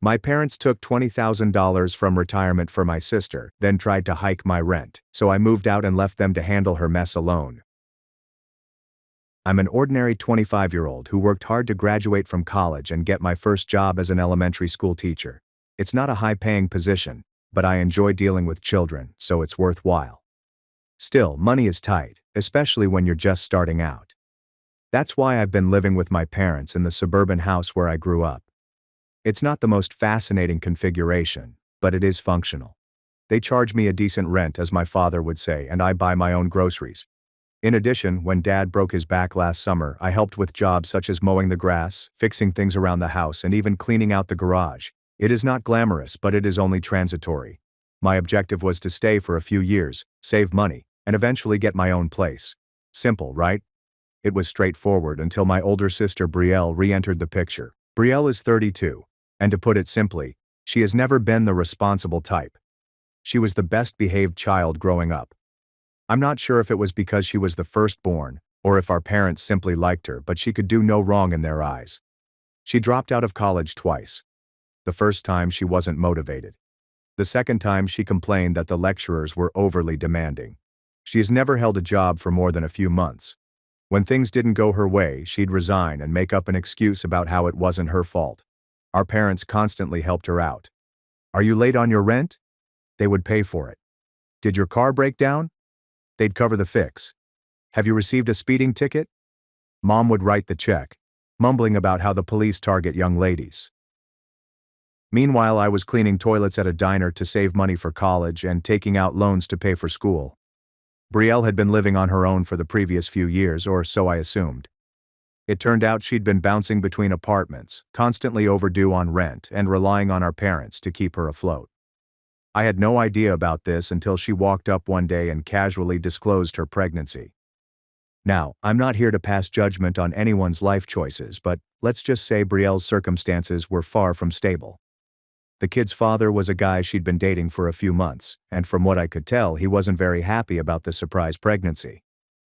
My parents took $20,000 from retirement for my sister, then tried to hike my rent, so I moved out and left them to handle her mess alone. I'm an ordinary 25-year-old who worked hard to graduate from college and get my first job as an elementary school teacher. It's not a high-paying position, but I enjoy dealing with children, so it's worthwhile. Still, money is tight, especially when you're just starting out. That's why I've been living with my parents in the suburban house where I grew up. It's not the most fascinating configuration, but it is functional. They charge me a decent rent, as my father would say, and I buy my own groceries. In addition, when Dad broke his back last summer, I helped with jobs such as mowing the grass, fixing things around the house, and even cleaning out the garage. It is not glamorous, but it is only transitory. My objective was to stay for a few years, save money, and eventually get my own place. Simple, right? It was straightforward until my older sister Brielle re-entered the picture. Brielle is 32, and to put it simply, she has never been the responsible type. She was the best-behaved child growing up. I'm not sure if it was because she was the firstborn, or if our parents simply liked her, but she could do no wrong in their eyes. She dropped out of college twice. The first time she wasn't motivated. The second time she complained that the lecturers were overly demanding. She has never held a job for more than a few months. When things didn't go her way, she'd resign and make up an excuse about how it wasn't her fault. Our parents constantly helped her out. Are you late on your rent? They would pay for it. Did your car break down? They'd cover the fix. Have you received a speeding ticket? Mom would write the check, mumbling about how the police target young ladies. Meanwhile, I was cleaning toilets at a diner to save money for college and taking out loans to pay for school. Brielle had been living on her own for the previous few years, or so I assumed. It turned out she'd been bouncing between apartments, constantly overdue on rent, and relying on our parents to keep her afloat. I had no idea about this until she walked up one day and casually disclosed her pregnancy. Now, I'm not here to pass judgment on anyone's life choices, but let's just say Brielle's circumstances were far from stable. The kid's father was a guy she'd been dating for a few months, and from what I could tell, he wasn't very happy about the surprise pregnancy.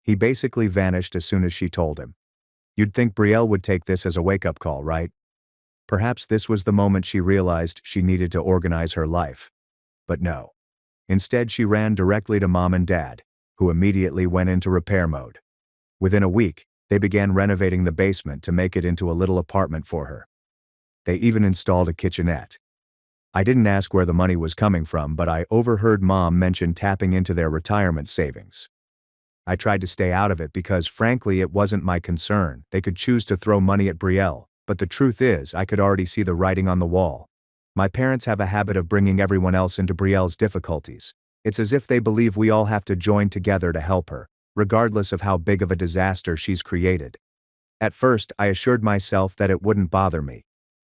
He basically vanished as soon as she told him. You'd think Brielle would take this as a wake-up call, right? Perhaps this was the moment she realized she needed to organize her life. But no. Instead, she ran directly to Mom and Dad, who immediately went into repair mode. Within a week, they began renovating the basement to make it into a little apartment for her. They even installed a kitchenette. I didn't ask where the money was coming from, but I overheard Mom mention tapping into their retirement savings. I tried to stay out of it because, frankly, it wasn't my concern. They could choose to throw money at Brielle, but the truth is, I could already see the writing on the wall. My parents have a habit of bringing everyone else into Brielle's difficulties. It's as if they believe we all have to join together to help her, regardless of how big of a disaster she's created. At first, I assured myself that it wouldn't bother me.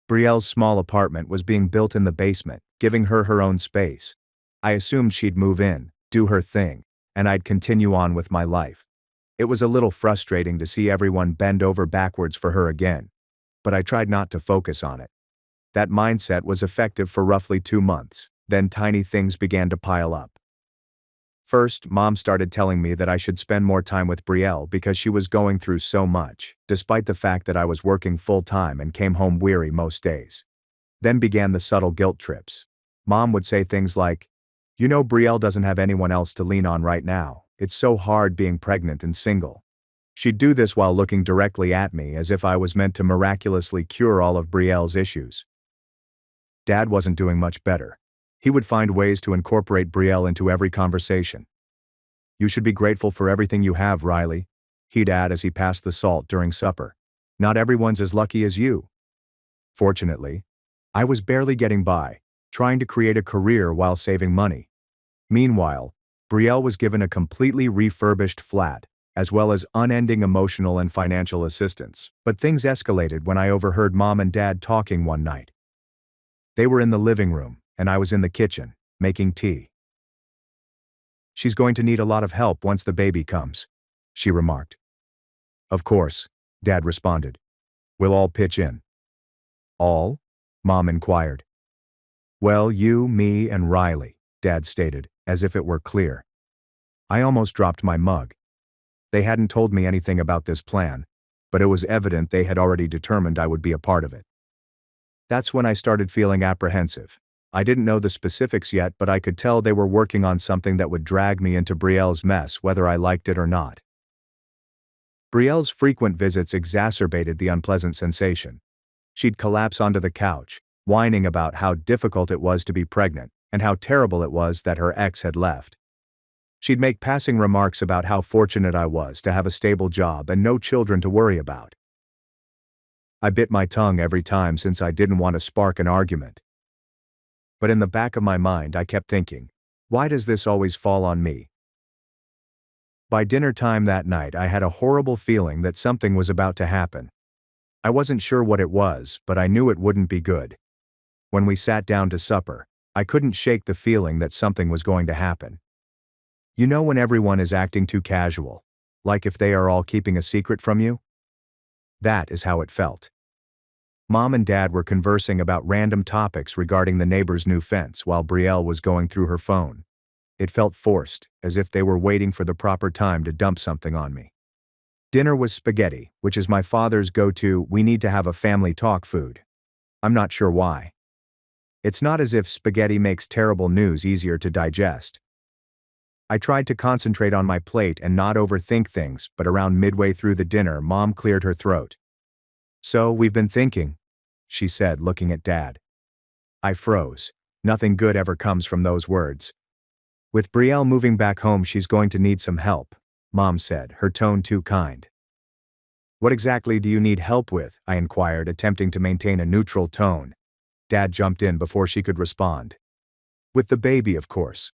Brielle's small apartment was being built in the basement, giving her her own space. I assumed she'd move in, do her thing, and I'd continue on with my life. It was a little frustrating to see everyone bend over backwards for her again, but I tried not to focus on it. That mindset was effective for roughly 2 months, then tiny things began to pile up. First, Mom started telling me that I should spend more time with Brielle because she was going through so much, despite the fact that I was working full-time and came home weary most days. Then began the subtle guilt trips. Mom would say things like, "You know Brielle doesn't have anyone else to lean on right now. It's so hard being pregnant and single." She'd do this while looking directly at me as if I was meant to miraculously cure all of Brielle's issues. Dad wasn't doing much better. He would find ways to incorporate Brielle into every conversation. "You should be grateful for everything you have, Riley," he'd add as he passed the salt during supper. "Not everyone's as lucky as you." Fortunately, I was barely getting by, trying to create a career while saving money. Meanwhile, Brielle was given a completely refurbished flat, as well as unending emotional and financial assistance. But things escalated when I overheard Mom and Dad talking one night. They were in the living room, and I was in the kitchen, making tea. "She's going to need a lot of help once the baby comes," she remarked. "Of course," Dad responded. "We'll all pitch in." "All?" Mom inquired. "Well, you, me, and Riley," Dad stated, as if it were clear. I almost dropped my mug. They hadn't told me anything about this plan, but it was evident they had already determined I would be a part of it. That's when I started feeling apprehensive. I didn't know the specifics yet, but I could tell they were working on something that would drag me into Brielle's mess whether I liked it or not. Brielle's frequent visits exacerbated the unpleasant sensation. She'd collapse onto the couch, whining about how difficult it was to be pregnant and how terrible it was that her ex had left. She'd make passing remarks about how fortunate I was to have a stable job and no children to worry about. I bit my tongue every time since I didn't want to spark an argument. But in the back of my mind I kept thinking, why does this always fall on me? By dinner time that night I had a horrible feeling that something was about to happen. I wasn't sure what it was, but I knew it wouldn't be good. When we sat down to supper, I couldn't shake the feeling that something was going to happen. You know when everyone is acting too casual, like if they are all keeping a secret from you? That is how it felt. Mom and Dad were conversing about random topics regarding the neighbor's new fence while Brielle was going through her phone. It felt forced, as if they were waiting for the proper time to dump something on me. Dinner was spaghetti, which is my father's go-to we need to have a family talk food. I'm not sure why. It's not as if spaghetti makes terrible news easier to digest. I tried to concentrate on my plate and not overthink things, but around midway through the dinner, Mom cleared her throat. "So, we've been thinking," she said, looking at Dad. I froze. Nothing good ever comes from those words. "With Brielle moving back home, she's going to need some help," Mom said, her tone too kind. "What exactly do you need help with?" I inquired, attempting to maintain a neutral tone. Dad jumped in before she could respond. "With the baby, of course.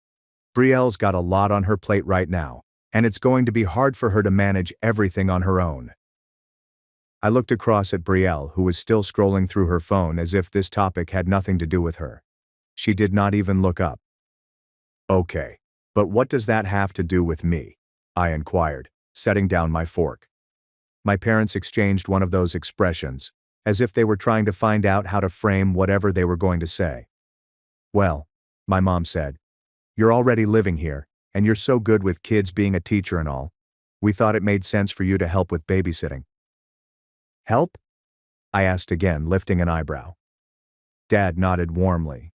Brielle's got a lot on her plate right now, and it's going to be hard for her to manage everything on her own." I looked across at Brielle, who was still scrolling through her phone as if this topic had nothing to do with her. She did not even look up. "Okay, but what does that have to do with me?" I inquired, setting down my fork. My parents exchanged one of those expressions, as if they were trying to find out how to frame whatever they were going to say. "Well," my mom said, "you're already living here, and you're so good with kids being a teacher and all. We thought it made sense for you to help with babysitting." "Help?" I asked again, lifting an eyebrow. Dad nodded warmly.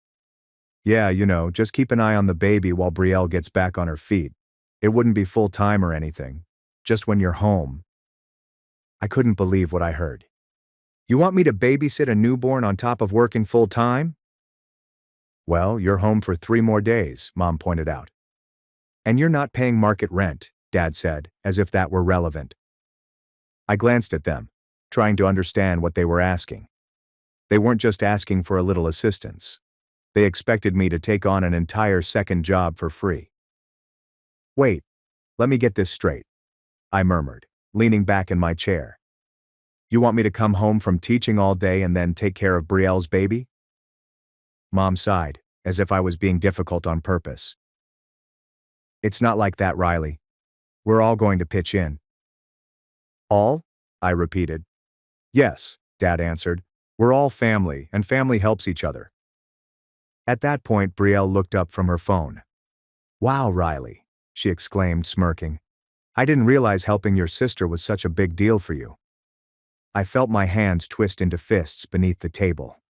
"Yeah, just keep an eye on the baby while Brielle gets back on her feet. It wouldn't be full-time or anything, just when you're home." I couldn't believe what I heard. "You want me to babysit a newborn on top of working full-time?" "Well, you're home for 3 more days," Mom pointed out. "And you're not paying market rent," Dad said, as if that were relevant. I glanced at them, trying to understand what they were asking. They weren't just asking for a little assistance. They expected me to take on an entire second job for free. "Wait, let me get this straight," I murmured, leaning back in my chair. "You want me to come home from teaching all day and then take care of Brielle's baby?" Mom sighed, as if I was being difficult on purpose. "It's not like that, Riley. We're all going to pitch in." "All?" I repeated. "Yes," Dad answered. "We're all family, and family helps each other." At that point, Brielle looked up from her phone. "Wow, Riley," she exclaimed, smirking. "I didn't realize helping your sister was such a big deal for you." I felt my hands twist into fists beneath the table.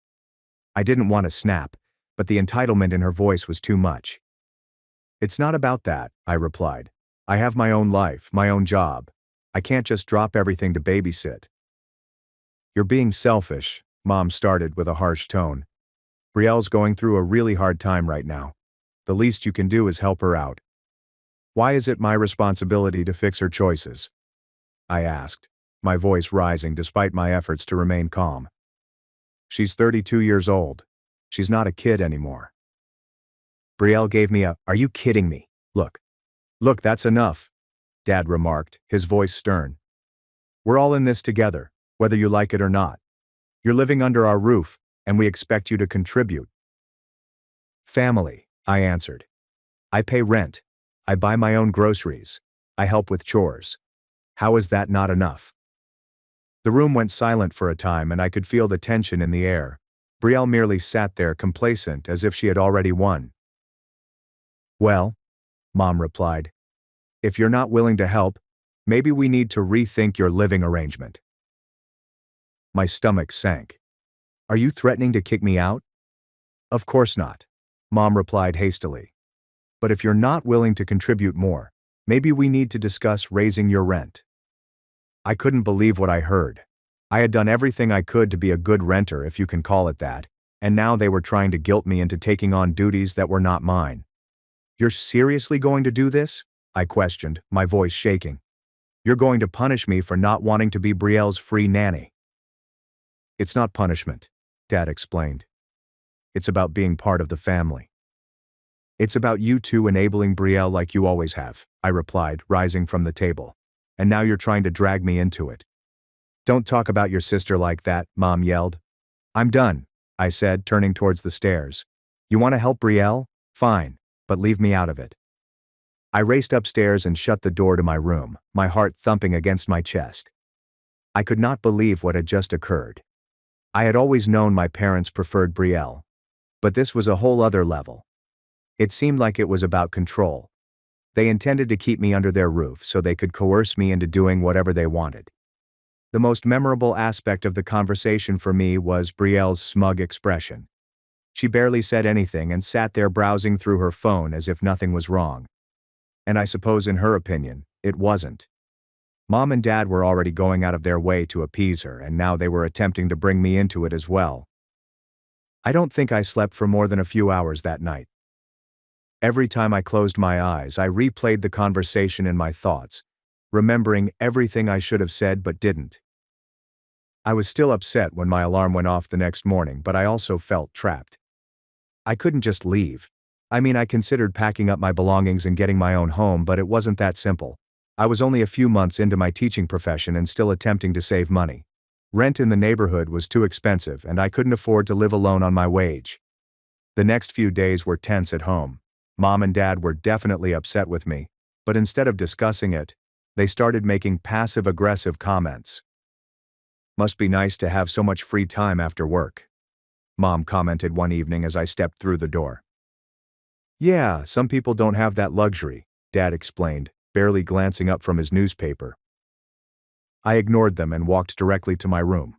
I didn't want to snap, but the entitlement in her voice was too much. "It's not about that," I replied. "I have my own life, my own job. I can't just drop everything to babysit." "You're being selfish," Mom started with a harsh tone. "Brielle's going through a really hard time right now. The least you can do is help her out." "Why is it my responsibility to fix her choices?" I asked, my voice rising despite my efforts to remain calm. "She's 32 years old. She's not a kid anymore." Brielle gave me a, "Are you kidding me? Look, that's enough," Dad remarked, his voice stern. "We're all in this together, whether you like it or not. You're living under our roof, and we expect you to contribute." "Family," I answered. "I pay rent. I buy my own groceries. I help with chores. How is that not enough?" The room went silent for a time and I could feel the tension in the air. Brielle merely sat there complacent as if she had already won. "Well," Mom replied, "if you're not willing to help, maybe we need to rethink your living arrangement." My stomach sank. Are you threatening to kick me out? Of course not, Mom replied hastily. But if you're not willing to contribute more, maybe we need to discuss raising your rent. I couldn't believe what I heard. I had done everything I could to be a good renter, if you can call it that, and now they were trying to guilt me into taking on duties that were not mine. You're seriously going to do this? I questioned, my voice shaking. You're going to punish me for not wanting to be Brielle's free nanny. It's not punishment, Dad explained. It's about being part of the family. It's about you two enabling Brielle like you always have, I replied, rising from the table. And now you're trying to drag me into it. Don't talk about your sister like that, Mom yelled. I'm done, I said, turning towards the stairs. You want to help Brielle? Fine, but leave me out of it. I raced upstairs and shut the door to my room, my heart thumping against my chest. I could not believe what had just occurred. I had always known my parents preferred Brielle, but this was a whole other level. It seemed like it was about control. They intended to keep me under their roof so they could coerce me into doing whatever they wanted. The most memorable aspect of the conversation for me was Brielle's smug expression. She barely said anything and sat there browsing through her phone as if nothing was wrong. And I suppose in her opinion, it wasn't. Mom and Dad were already going out of their way to appease her, and now they were attempting to bring me into it as well. I don't think I slept for more than a few hours that night. Every time I closed my eyes, I replayed the conversation in my thoughts, remembering everything I should have said but didn't. I was still upset when my alarm went off the next morning, but I also felt trapped. I couldn't just leave. I considered packing up my belongings and getting my own home, but it wasn't that simple. I was only a few months into my teaching profession and still attempting to save money. Rent in the neighborhood was too expensive, and I couldn't afford to live alone on my wage. The next few days were tense at home. Mom and Dad were definitely upset with me, but instead of discussing it, they started making passive-aggressive comments. Must be nice to have so much free time after work, Mom commented one evening as I stepped through the door. Yeah, some people don't have that luxury, Dad explained, barely glancing up from his newspaper. I ignored them and walked directly to my room.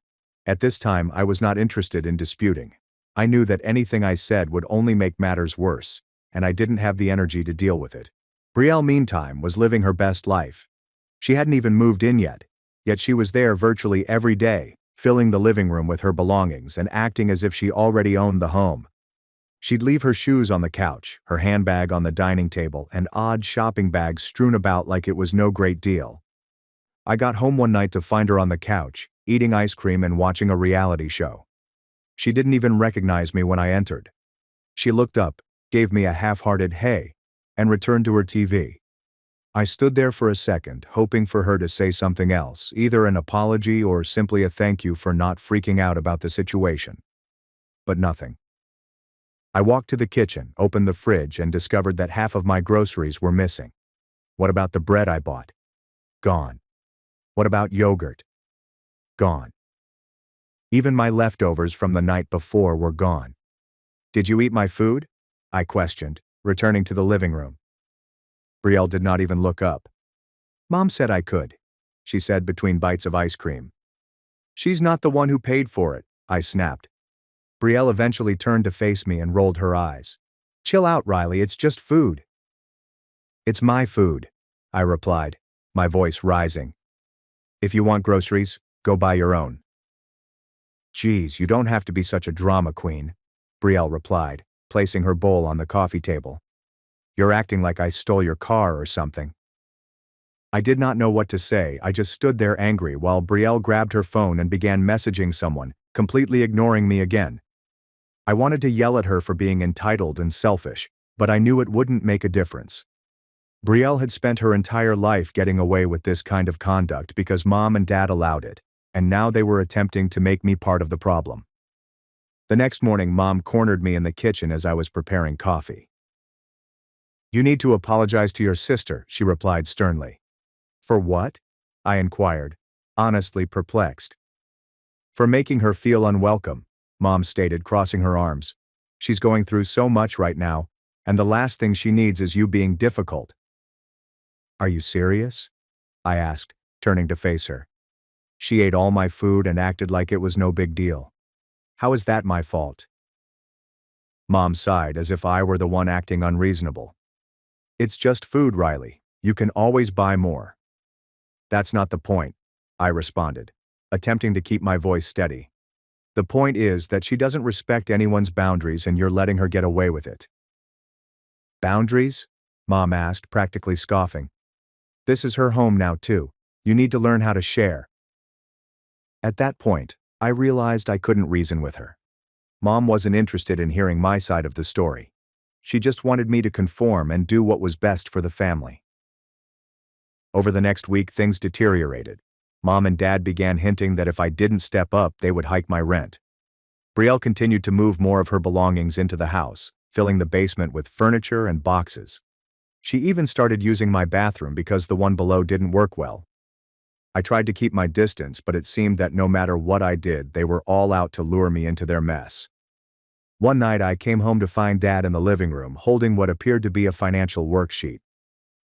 At this time, I was not interested in disputing. I knew that anything I said would only make matters worse, and I didn't have the energy to deal with it. Brielle, meantime, was living her best life. She hadn't even moved in yet she was there virtually every day, filling the living room with her belongings and acting as if she already owned the home. She'd leave her shoes on the couch, her handbag on the dining table, and odd shopping bags strewn about like it was no great deal. I got home one night to find her on the couch, eating ice cream and watching a reality show. She didn't even recognize me when I entered. She looked up, gave me a half-hearted hey, and returned to her TV. I stood there for a second, hoping for her to say something else, either an apology or simply a thank you for not freaking out about the situation. But nothing. I walked to the kitchen, opened the fridge, and discovered that half of my groceries were missing. What about the bread I bought? Gone. What about yogurt? Gone. Even my leftovers from the night before were gone. Did you eat my food? I questioned, returning to the living room. Brielle did not even look up. Mom said I could, she said between bites of ice cream. She's not the one who paid for it, I snapped. Brielle eventually turned to face me and rolled her eyes. Chill out, Riley, it's just food. It's my food, I replied, my voice rising. If you want groceries, go buy your own. Geez, you don't have to be such a drama queen, Brielle replied, placing her bowl on the coffee table. You're acting like I stole your car or something. I did not know what to say. I just stood there angry while Brielle grabbed her phone and began messaging someone, completely ignoring me again. I wanted to yell at her for being entitled and selfish, but I knew it wouldn't make a difference. Brielle had spent her entire life getting away with this kind of conduct because Mom and Dad allowed it, and now they were attempting to make me part of the problem. The next morning, Mom cornered me in the kitchen as I was preparing coffee. You need to apologize to your sister, she replied sternly. For what? I inquired, honestly perplexed. For making her feel unwelcome, Mom stated, crossing her arms. She's going through so much right now, and the last thing she needs is you being difficult. Are you serious? I asked, turning to face her. She ate all my food and acted like it was no big deal. How is that my fault? Mom sighed as if I were the one acting unreasonable. It's just food, Riley. You can always buy more. That's not the point, I responded, attempting to keep my voice steady. The point is that she doesn't respect anyone's boundaries and you're letting her get away with it. Boundaries? Mom asked, practically scoffing. This is her home now too. You need to learn how to share. At that point, I realized I couldn't reason with her. Mom wasn't interested in hearing my side of the story. She just wanted me to conform and do what was best for the family. Over the next week, things deteriorated. Mom and Dad began hinting that if I didn't step up, they would hike my rent. Brielle continued to move more of her belongings into the house, filling the basement with furniture and boxes. She even started using my bathroom because the one below didn't work well. I tried to keep my distance, but it seemed that no matter what I did, they were all out to lure me into their mess. One night I came home to find Dad in the living room holding what appeared to be a financial worksheet.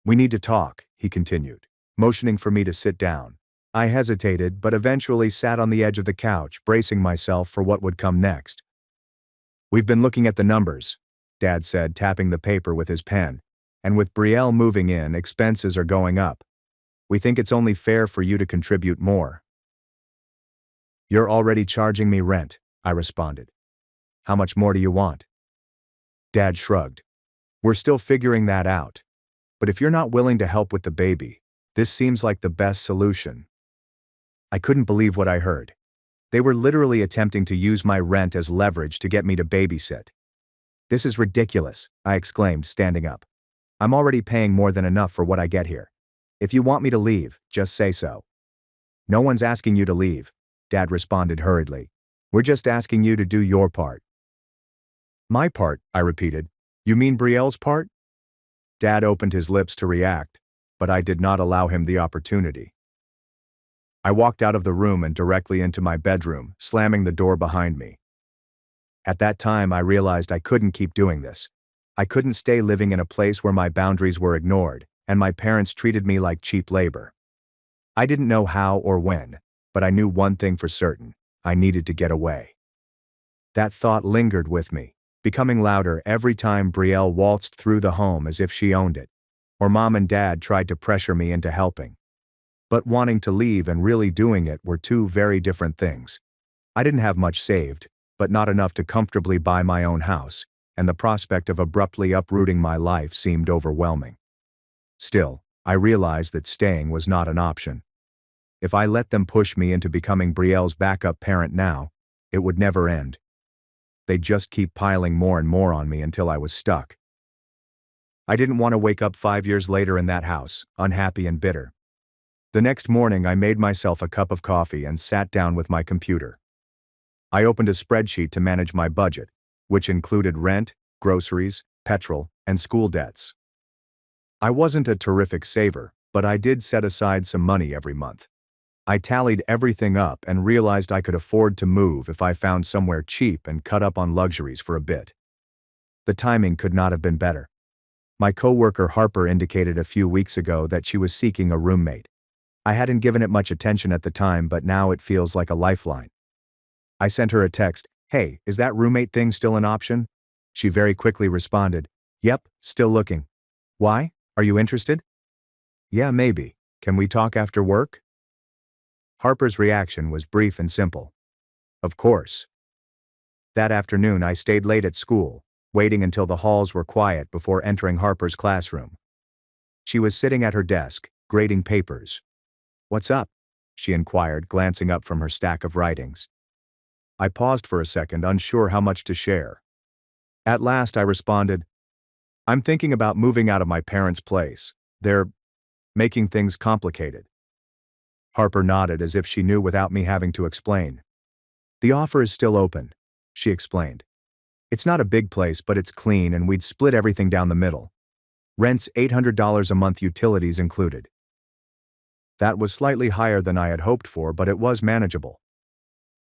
We need to talk, he continued, motioning for me to sit down. I hesitated, but eventually sat on the edge of the couch, bracing myself for what would come next. We've been looking at the numbers, Dad said, tapping the paper with his pen. And with Brielle moving in, expenses are going up. We think it's only fair for you to contribute more. You're already charging me rent, I responded. How much more do you want? Dad shrugged. We're still figuring that out. But if you're not willing to help with the baby, this seems like the best solution. I couldn't believe what I heard. They were literally attempting to use my rent as leverage to get me to babysit. This is ridiculous, I exclaimed, standing up. I'm already paying more than enough for what I get here. If you want me to leave, just say so. No one's asking you to leave, Dad responded hurriedly. We're just asking you to do your part. My part, I repeated. You mean Brielle's part? Dad opened his lips to react, but I did not allow him the opportunity. I walked out of the room and directly into my bedroom, slamming the door behind me. At that time, I realized I couldn't keep doing this. I couldn't stay living in a place where my boundaries were ignored, and my parents treated me like cheap labor. I didn't know how or when, but I knew one thing for certain: I needed to get away. That thought lingered with me, becoming louder every time Brielle waltzed through the home as if she owned it, or Mom and Dad tried to pressure me into helping. But wanting to leave and really doing it were two very different things. I didn't have much saved, but not enough to comfortably buy my own house, and the prospect of abruptly uprooting my life seemed overwhelming. Still, I realized that staying was not an option. If I let them push me into becoming Brielle's backup parent now, it would never end. They'd just keep piling more and more on me until I was stuck. I didn't want to wake up 5 years later in that house, unhappy and bitter. The next morning, I made myself a cup of coffee and sat down with my computer. I opened a spreadsheet to manage my budget, which included rent, groceries, petrol, and school debts. I wasn't a terrific saver, but I did set aside some money every month. I tallied everything up and realized I could afford to move if I found somewhere cheap and cut up on luxuries for a bit. The timing could not have been better. My coworker Harper indicated a few weeks ago that she was seeking a roommate. I hadn't given it much attention at the time, but now it feels like a lifeline. I sent her a text, "Hey, is that roommate thing still an option?" She very quickly responded, "Yep, still looking." "Why? Are you interested?" "Yeah, maybe. Can we talk after work?" Harper's reaction was brief and simple. "Of course." That afternoon I stayed late at school, waiting until the halls were quiet before entering Harper's classroom. She was sitting at her desk, grading papers. "What's up?" she inquired, glancing up from her stack of writings. I paused for a second, unsure how much to share. At last I responded, "I'm thinking about moving out of my parents' place. They're making things complicated." Harper nodded as if she knew without me having to explain. "The offer is still open," she explained. "It's not a big place, but it's clean and we'd split everything down the middle. Rent's $800 a month, utilities included." That was slightly higher than I had hoped for, but it was manageable.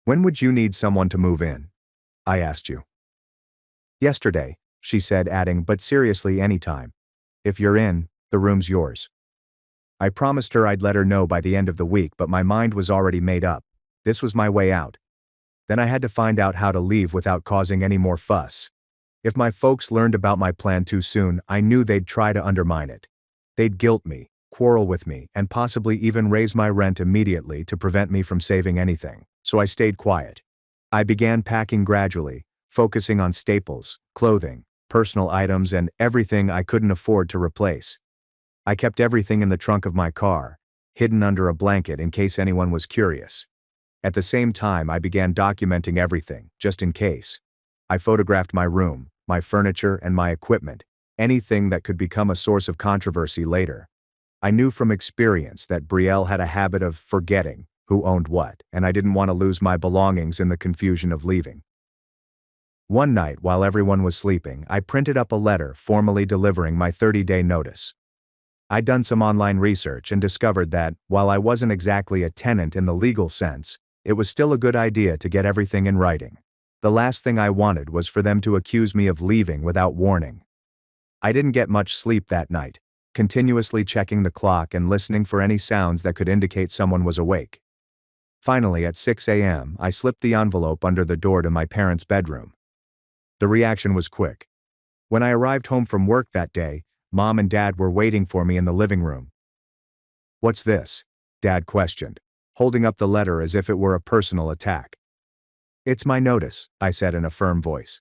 "When would you need someone to move in?" I asked you. "Yesterday," she said, adding, "but seriously, anytime. If you're in, the room's yours." I promised her I'd let her know by the end of the week, but my mind was already made up. This was my way out. Then I had to find out how to leave without causing any more fuss. If my folks learned about my plan too soon, I knew they'd try to undermine it. They'd guilt me, quarrel with me, and possibly even raise my rent immediately to prevent me from saving anything. So I stayed quiet. I began packing gradually, focusing on staples, clothing, personal items, and everything I couldn't afford to replace. I kept everything in the trunk of my car, hidden under a blanket in case anyone was curious. At the same time, I began documenting everything, just in case. I photographed my room, my furniture, and my equipment, anything that could become a source of controversy later. I knew from experience that Brielle had a habit of forgetting who owned what, and I didn't want to lose my belongings in the confusion of leaving. One night, while everyone was sleeping, I printed up a letter formally delivering my 30-day notice. I'd done some online research and discovered that, while I wasn't exactly a tenant in the legal sense, it was still a good idea to get everything in writing. The last thing I wanted was for them to accuse me of leaving without warning. I didn't get much sleep that night, continuously checking the clock and listening for any sounds that could indicate someone was awake. Finally, at 6 a.m., I slipped the envelope under the door to my parents' bedroom. The reaction was quick. When I arrived home from work that day, Mom and Dad were waiting for me in the living room. "What's this?" Dad questioned, holding up the letter as if it were a personal attack. "It's my notice," I said in a firm voice.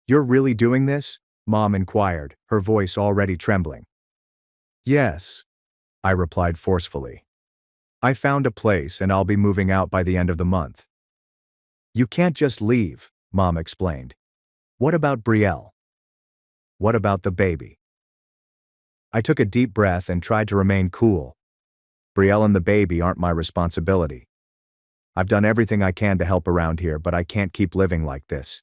"You're really doing this?" Mom inquired, her voice already trembling. "Yes," I replied forcefully. "I found a place and I'll be moving out by the end of the month." "You can't just leave," Mom explained. "What about Brielle? What about the baby?" I took a deep breath and tried to remain cool. Brielle and the baby aren't my responsibility. I've done everything I can to help around here, but I can't keep living like this.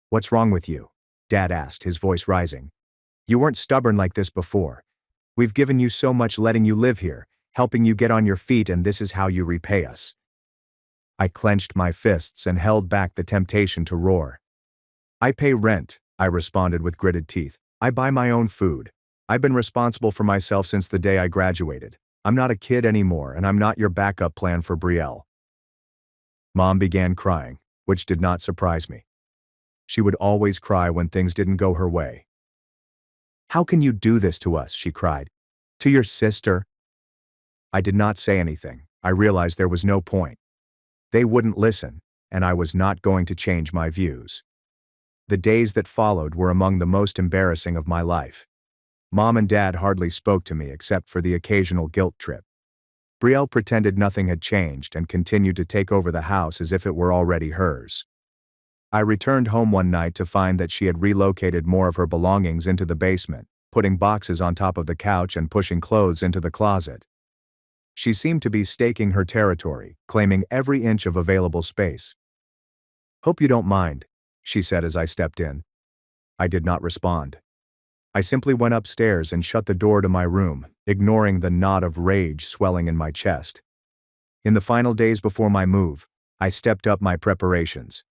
"What's wrong with you?" Dad asked, his voice rising. "You weren't stubborn like this before. We've given you so much letting you live here, helping you get on your feet, and this is how you repay us." I clenched my fists and held back the temptation to roar. "I pay rent," I responded with gritted teeth. "I buy my own food. I've been responsible for myself since the day I graduated. I'm not a kid anymore, and I'm not your backup plan for Brielle." Mom began crying, which did not surprise me. She would always cry when things didn't go her way. "How can you do this to us?" she cried. "To your sister?" I did not say anything. I realized there was no point. They wouldn't listen, and I was not going to change my views. The days that followed were among the most embarrassing of my life. Mom and Dad hardly spoke to me except for the occasional guilt trip. Brielle pretended nothing had changed and continued to take over the house as if it were already hers. I returned home one night to find that she had relocated more of her belongings into the basement, putting boxes on top of the couch and pushing clothes into the closet. She seemed to be staking her territory, claiming every inch of available space. "Hope you don't mind," she said as I stepped in. I did not respond. I simply went upstairs and shut the door to my room, ignoring the knot of rage swelling in my chest. In the final days before my move, I stepped up my preparations.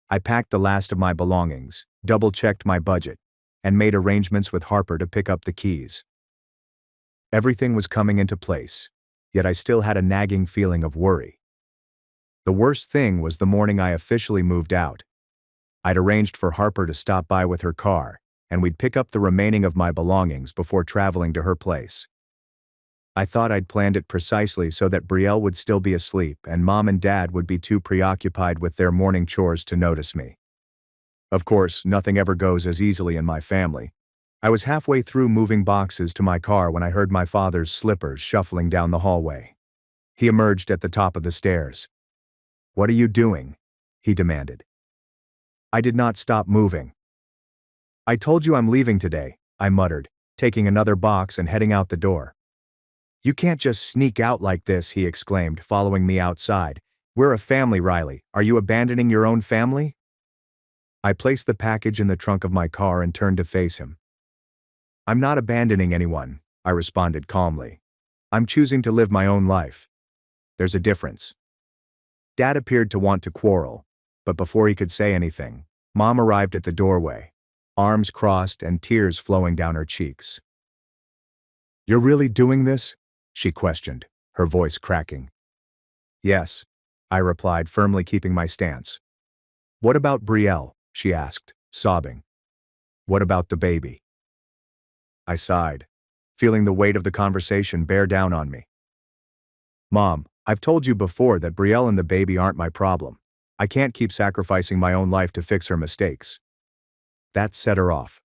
I packed the last of my belongings, double-checked my budget, and made arrangements with Harper to pick up the keys. Everything was coming into place, yet I still had a nagging feeling of worry. The worst thing was the morning I officially moved out. I'd arranged for Harper to stop by with her car, and we'd pick up the remaining of my belongings before traveling to her place. I thought I'd planned it precisely so that Brielle would still be asleep and Mom and Dad would be too preoccupied with their morning chores to notice me. Of course, nothing ever goes as easily in my family. I was halfway through moving boxes to my car when I heard my father's slippers shuffling down the hallway. He emerged at the top of the stairs. "What are you doing?" he demanded. I did not stop moving. "I told you I'm leaving today," I muttered, taking another box and heading out the door. "You can't just sneak out like this," he exclaimed, following me outside. "We're a family, Riley. Are you abandoning your own family?" I placed the package in the trunk of my car and turned to face him. "I'm not abandoning anyone," I responded calmly. "I'm choosing to live my own life. There's a difference." Dad appeared to want to quarrel, but before he could say anything, Mom arrived at the doorway, arms crossed and tears flowing down her cheeks. "You're really doing this?" she questioned, her voice cracking. "Yes. I replied, firmly keeping my stance. What about Brielle? She asked, sobbing. What about the baby? I sighed, feeling the weight of the conversation bear down on me. Mom, I've told you before that Brielle and the baby aren't my problem. I can't keep sacrificing my own life to fix her mistakes. That set her off.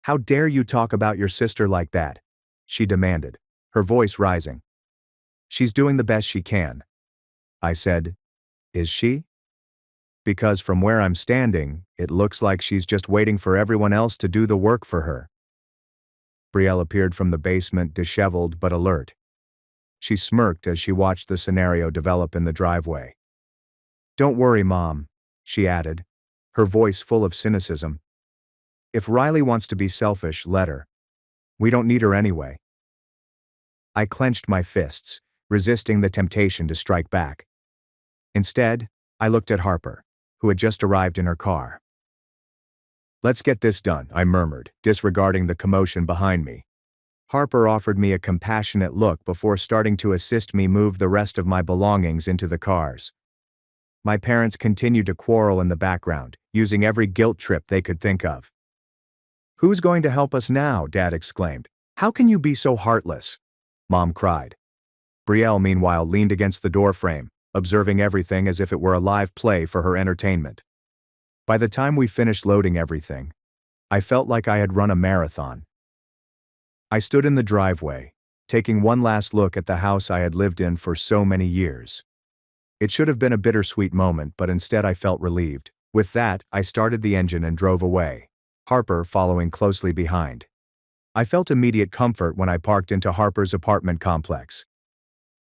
How dare you talk about your sister like that? She demanded, her voice rising. She's doing the best she can. I said, is she? Because from where I'm standing, it looks like she's just waiting for everyone else to do the work for her. Brielle appeared from the basement, disheveled but alert. She smirked as she watched the scenario develop in the driveway. Don't worry, Mom, she added, her voice full of cynicism. If Riley wants to be selfish, let her. We don't need her anyway. I clenched my fists, resisting the temptation to strike back. Instead, I looked at Harper, who had just arrived in her car. Let's get this done, I murmured, disregarding the commotion behind me. Harper offered me a compassionate look before starting to assist me move the rest of my belongings into the cars. My parents continued to quarrel in the background, using every guilt trip they could think of. Who's going to help us now? Dad exclaimed. How can you be so heartless? Mom cried. Brielle, meanwhile, leaned against the doorframe, observing everything as if it were a live play for her entertainment. By the time we finished loading everything, I felt like I had run a marathon. I stood in the driveway, taking one last look at the house I had lived in for so many years. It should have been a bittersweet moment, but instead I felt relieved. With that, I started the engine and drove away, Harper following closely behind. I felt immediate comfort when I parked into Harper's apartment complex.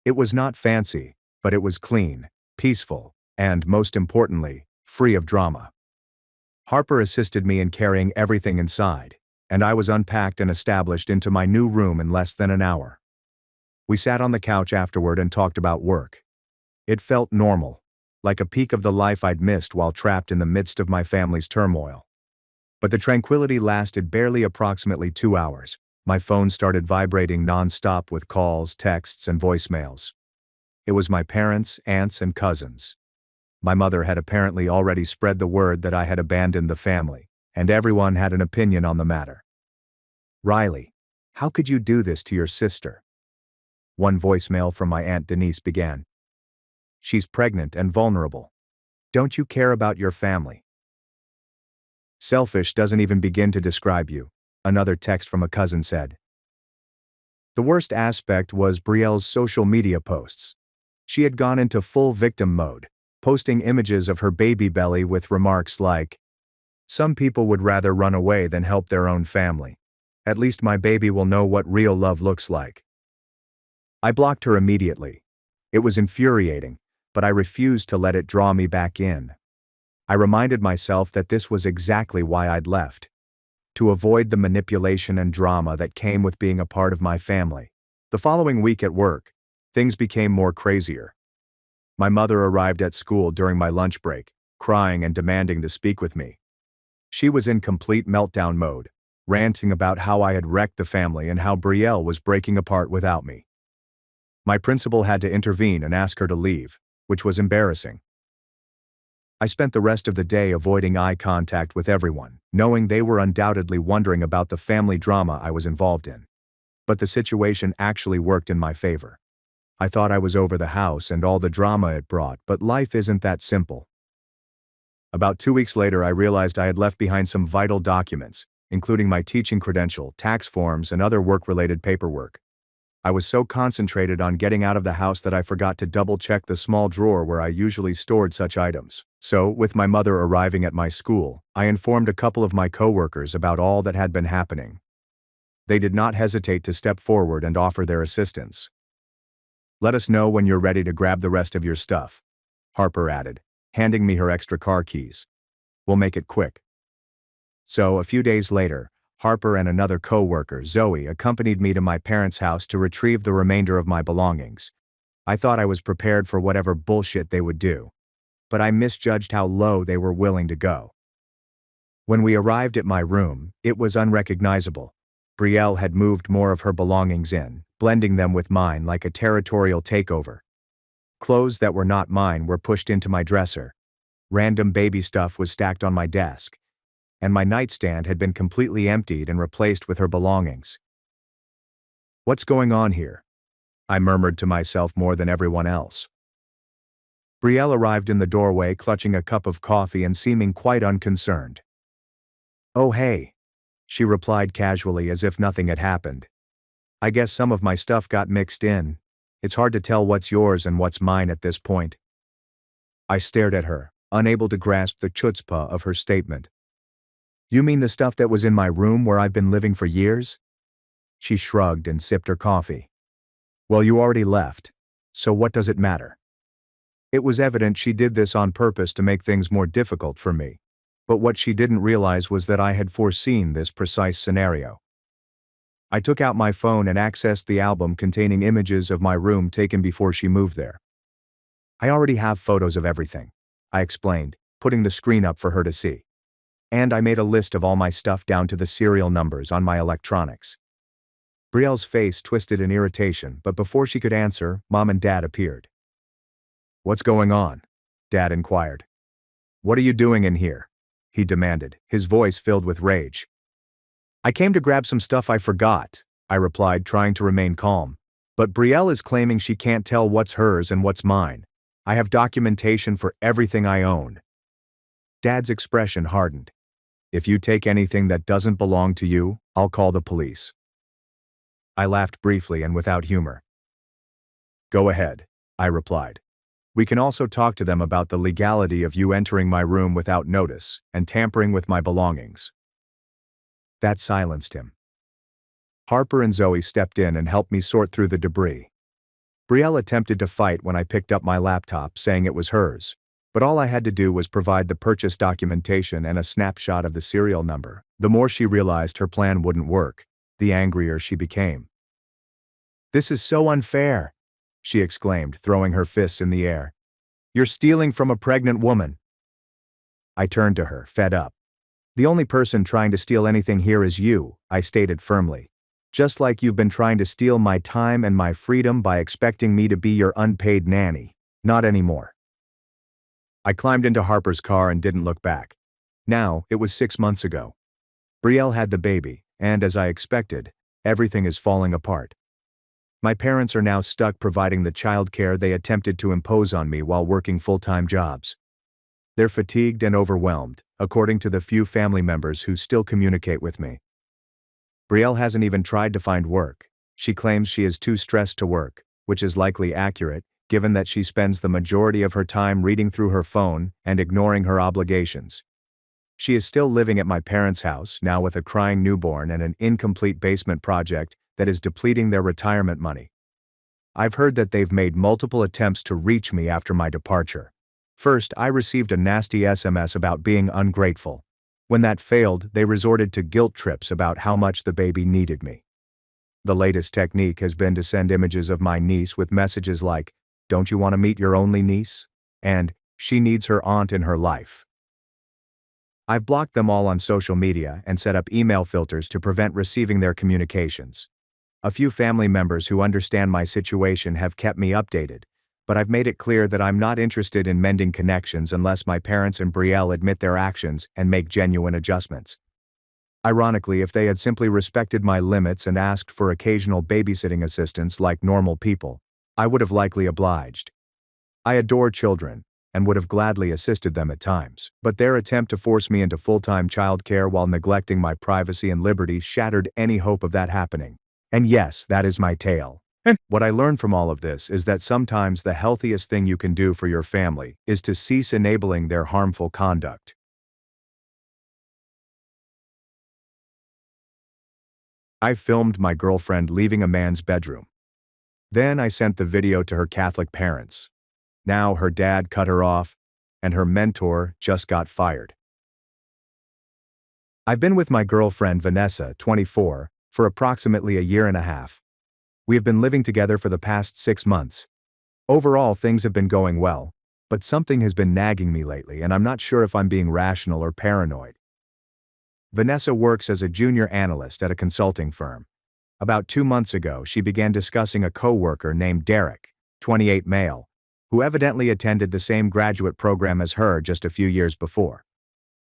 It was not fancy, but it was clean, peaceful, and, most importantly, free of drama. Harper assisted me in carrying everything inside, and I was unpacked and established into my new room in less than an hour. We sat on the couch afterward and talked about work. It felt normal, like a peek of the life I'd missed while trapped in the midst of my family's turmoil. But the tranquility lasted barely approximately 2 hours. My phone started vibrating non-stop with calls, texts, and voicemails. It was my parents, aunts, and cousins. My mother had apparently already spread the word that I had abandoned the family, and everyone had an opinion on the matter. Riley, how could you do this to your sister? One voicemail from my Aunt Denise began. She's pregnant and vulnerable. Don't you care about your family? Selfish doesn't even begin to describe you, another text from a cousin said. The worst aspect was Brielle's social media posts. She had gone into full victim mode, posting images of her baby belly with remarks like, "Some people would rather run away than help their own family. At least my baby will know what real love looks like." I blocked her immediately. It was infuriating, but I refused to let it draw me back in. I reminded myself that this was exactly why I'd left, to avoid the manipulation and drama that came with being a part of my family. The following week at work, things became more crazier. My mother arrived at school during my lunch break, crying and demanding to speak with me. She was in complete meltdown mode, ranting about how I had wrecked the family and how Brielle was breaking apart without me. My principal had to intervene and ask her to leave, which was embarrassing. I spent the rest of the day avoiding eye contact with everyone, knowing they were undoubtedly wondering about the family drama I was involved in. But the situation actually worked in my favor. I thought I was over the house and all the drama it brought, but life isn't that simple. About 2 weeks later, I realized I had left behind some vital documents, including my teaching credential, tax forms, and other work-related paperwork. I was so concentrated on getting out of the house that I forgot to double-check the small drawer where I usually stored such items. So, with my mother arriving at my school, I informed a couple of my coworkers about all that had been happening. They did not hesitate to step forward and offer their assistance. "Let us know when you're ready to grab the rest of your stuff," Harper added, handing me her extra car keys. "We'll make it quick." So, a few days later, Harper and another co-worker, Zoe, accompanied me to my parents' house to retrieve the remainder of my belongings. I thought I was prepared for whatever bullshit they would do, but I misjudged how low they were willing to go. When we arrived at my room, it was unrecognizable. Brielle had moved more of her belongings in, blending them with mine like a territorial takeover. Clothes that were not mine were pushed into my dresser. Random baby stuff was stacked on my desk, and my nightstand had been completely emptied and replaced with her belongings. "What's going on here?" I murmured to myself more than everyone else. Brielle arrived in the doorway clutching a cup of coffee and seeming quite unconcerned. "Oh hey," she replied casually as if nothing had happened. "I guess some of my stuff got mixed in. It's hard to tell what's yours and what's mine at this point." I stared at her, unable to grasp the chutzpah of her statement. "You mean the stuff that was in my room where I've been living for years?" She shrugged and sipped her coffee. "Well, you already left, so what does it matter?" It was evident she did this on purpose to make things more difficult for me, but what she didn't realize was that I had foreseen this precise scenario. I took out my phone and accessed the album containing images of my room taken before she moved there. "I already have photos of everything," I explained, putting the screen up for her to see. "And I made a list of all my stuff down to the serial numbers on my electronics." Brielle's face twisted in irritation, but before she could answer, Mom and Dad appeared. "What's going on?" Dad inquired. "What are you doing in here?" he demanded, his voice filled with rage. "I came to grab some stuff I forgot," I replied, trying to remain calm. "But Brielle is claiming she can't tell what's hers and what's mine. I have documentation for everything I own." Dad's expression hardened. "If you take anything that doesn't belong to you, I'll call the police." I laughed briefly and without humor. "Go ahead," I replied. "We can also talk to them about the legality of you entering my room without notice and tampering with my belongings." That silenced him. Harper and Zoe stepped in and helped me sort through the debris. Brielle attempted to fight when I picked up my laptop, saying it was hers, but all I had to do was provide the purchase documentation and a snapshot of the serial number. The more she realized her plan wouldn't work, the angrier she became. "This is so unfair," she exclaimed, throwing her fists in the air. "You're stealing from a pregnant woman." I turned to her, fed up. "The only person trying to steal anything here is you," I stated firmly. "Just like you've been trying to steal my time and my freedom by expecting me to be your unpaid nanny. Not anymore." I climbed into Harper's car and didn't look back. Now, it was 6 months ago. Brielle had the baby, and as I expected, everything is falling apart. My parents are now stuck providing the childcare they attempted to impose on me while working full-time jobs. They're fatigued and overwhelmed, according to the few family members who still communicate with me. Brielle hasn't even tried to find work. She claims she is too stressed to work, which is likely accurate, given that she spends the majority of her time reading through her phone and ignoring her obligations. She is still living at my parents' house, now with a crying newborn and an incomplete basement project that is depleting their retirement money. I've heard that they've made multiple attempts to reach me after my departure. First, I received a nasty SMS about being ungrateful. When that failed, they resorted to guilt trips about how much the baby needed me. The latest technique has been to send images of my niece with messages like, "Don't you want to meet your only niece?" and "She needs her aunt in her life." I've blocked them all on social media and set up email filters to prevent receiving their communications. A few family members who understand my situation have kept me updated, but I've made it clear that I'm not interested in mending connections unless my parents and Brielle admit their actions and make genuine adjustments. Ironically, if they had simply respected my limits and asked for occasional babysitting assistance like normal people, I would have likely obliged. I adore children and would have gladly assisted them at times, but their attempt to force me into full-time childcare while neglecting my privacy and liberty shattered any hope of that happening. And yes, that is my tale. What I learned from all of this is that sometimes the healthiest thing you can do for your family is to cease enabling their harmful conduct. I filmed my girlfriend leaving a man's bedroom. Then I sent the video to her Catholic parents. Now her dad cut her off, and her mentor just got fired. I've been with my girlfriend Vanessa, 24, for approximately a year and a half. We have been living together for the past 6 months. Overall, things have been going well, but something has been nagging me lately, and I'm not sure if I'm being rational or paranoid. Vanessa works as a junior analyst at a consulting firm. About 2 months ago, she began discussing a coworker named Derek, 28 male, who evidently attended the same graduate program as her just a few years before.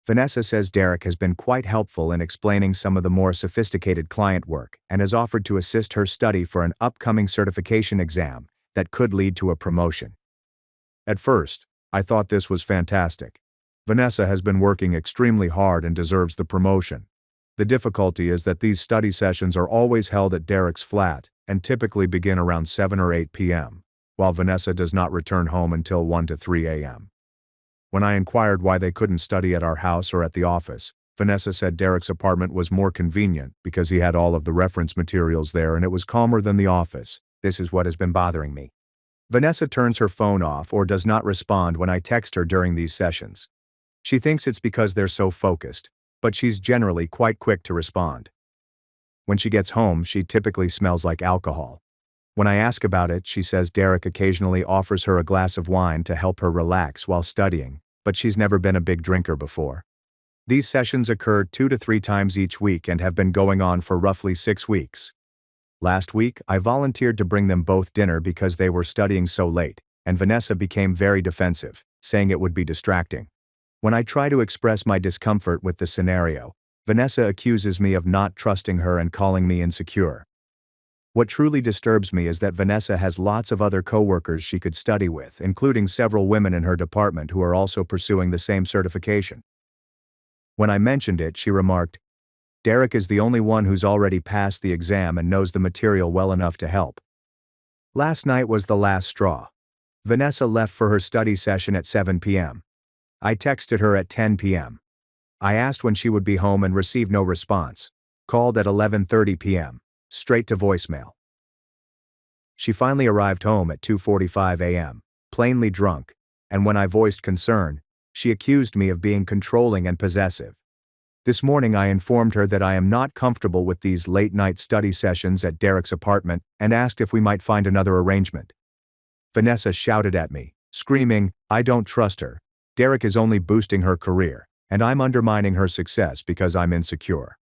Vanessa says Derek has been quite helpful in explaining some of the more sophisticated client work and has offered to assist her study for an upcoming certification exam that could lead to a promotion. At first, I thought this was fantastic. Vanessa has been working extremely hard and deserves the promotion. The difficulty is that these study sessions are always held at Derek's flat and typically begin around 7 or 8 p.m., while Vanessa does not return home until 1 to 3 a.m. When I inquired why they couldn't study at our house or at the office, Vanessa said Derek's apartment was more convenient because he had all of the reference materials there and it was calmer than the office. This is what has been bothering me. Vanessa turns her phone off or does not respond when I text her during these sessions. She thinks it's because they're so focused, but she's generally quite quick to respond. When she gets home, she typically smells like alcohol. When I ask about it, she says Derek occasionally offers her a glass of wine to help her relax while studying, but she's never been a big drinker before. These sessions occur 2 to 3 times each week and have been going on for roughly 6 weeks. Last week, I volunteered to bring them both dinner because they were studying so late, and Vanessa became very defensive, saying it would be distracting. When I try to express my discomfort with the scenario, Vanessa accuses me of not trusting her and calling me insecure. What truly disturbs me is that Vanessa has lots of other coworkers she could study with, including several women in her department who are also pursuing the same certification. When I mentioned it, she remarked, "Derek is the only one who's already passed the exam and knows the material well enough to help." Last night was the last straw. Vanessa left for her study session at 7 p.m. I texted her at 10 p.m. I asked when she would be home and received no response. Called at 11:30 p.m. Straight to voicemail. She finally arrived home at 2:45 a.m., plainly drunk, and when I voiced concern, she accused me of being controlling and possessive. This morning I informed her that I am not comfortable with these late-night study sessions at Derek's apartment and asked if we might find another arrangement. Vanessa shouted at me, screaming, "I don't trust her. Derek is only boosting her career, and I'm undermining her success because I'm insecure."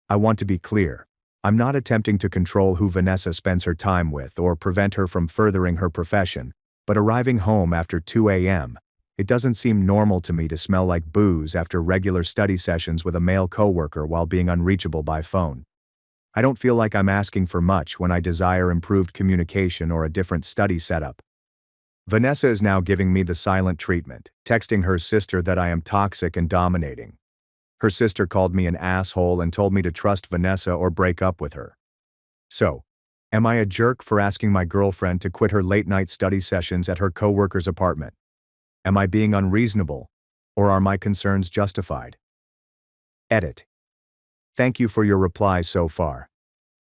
I want to be clear. I'm not attempting to control who Vanessa spends her time with or prevent her from furthering her profession, but arriving home after 2 a.m., it doesn't seem normal to me to smell like booze after regular study sessions with a male coworker while being unreachable by phone. I don't feel like I'm asking for much when I desire improved communication or a different study setup. Vanessa is now giving me the silent treatment, texting her sister that I am toxic and dominating. Her sister called me an asshole and told me to trust Vanessa or break up with her. So, am I a jerk for asking my girlfriend to quit her late-night study sessions at her coworker's apartment? Am I being unreasonable, or are my concerns justified? Edit. Thank you for your replies so far.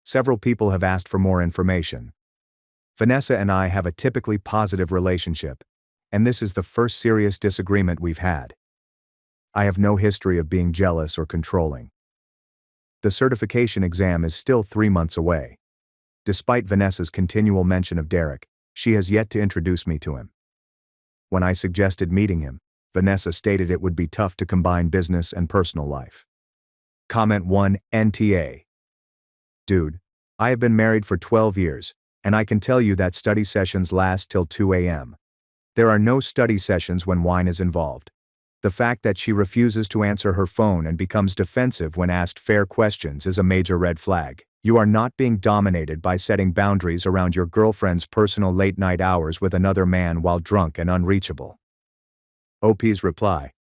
Several people have asked for more information. Vanessa and I have a typically positive relationship, and this is the first serious disagreement we've had. I have no history of being jealous or controlling. The certification exam is still 3 months away. Despite Vanessa's continual mention of Derek, she has yet to introduce me to him. When I suggested meeting him, Vanessa stated it would be tough to combine business and personal life. Comment 1 NTA. Dude, I have been married for 12 years, and I can tell you that study sessions last till 2 a.m. There are no study sessions when wine is involved. The fact that she refuses to answer her phone and becomes defensive when asked fair questions is a major red flag. You are not being dominated by setting boundaries around your girlfriend's personal late-night hours with another man while drunk and unreachable. OP's reply.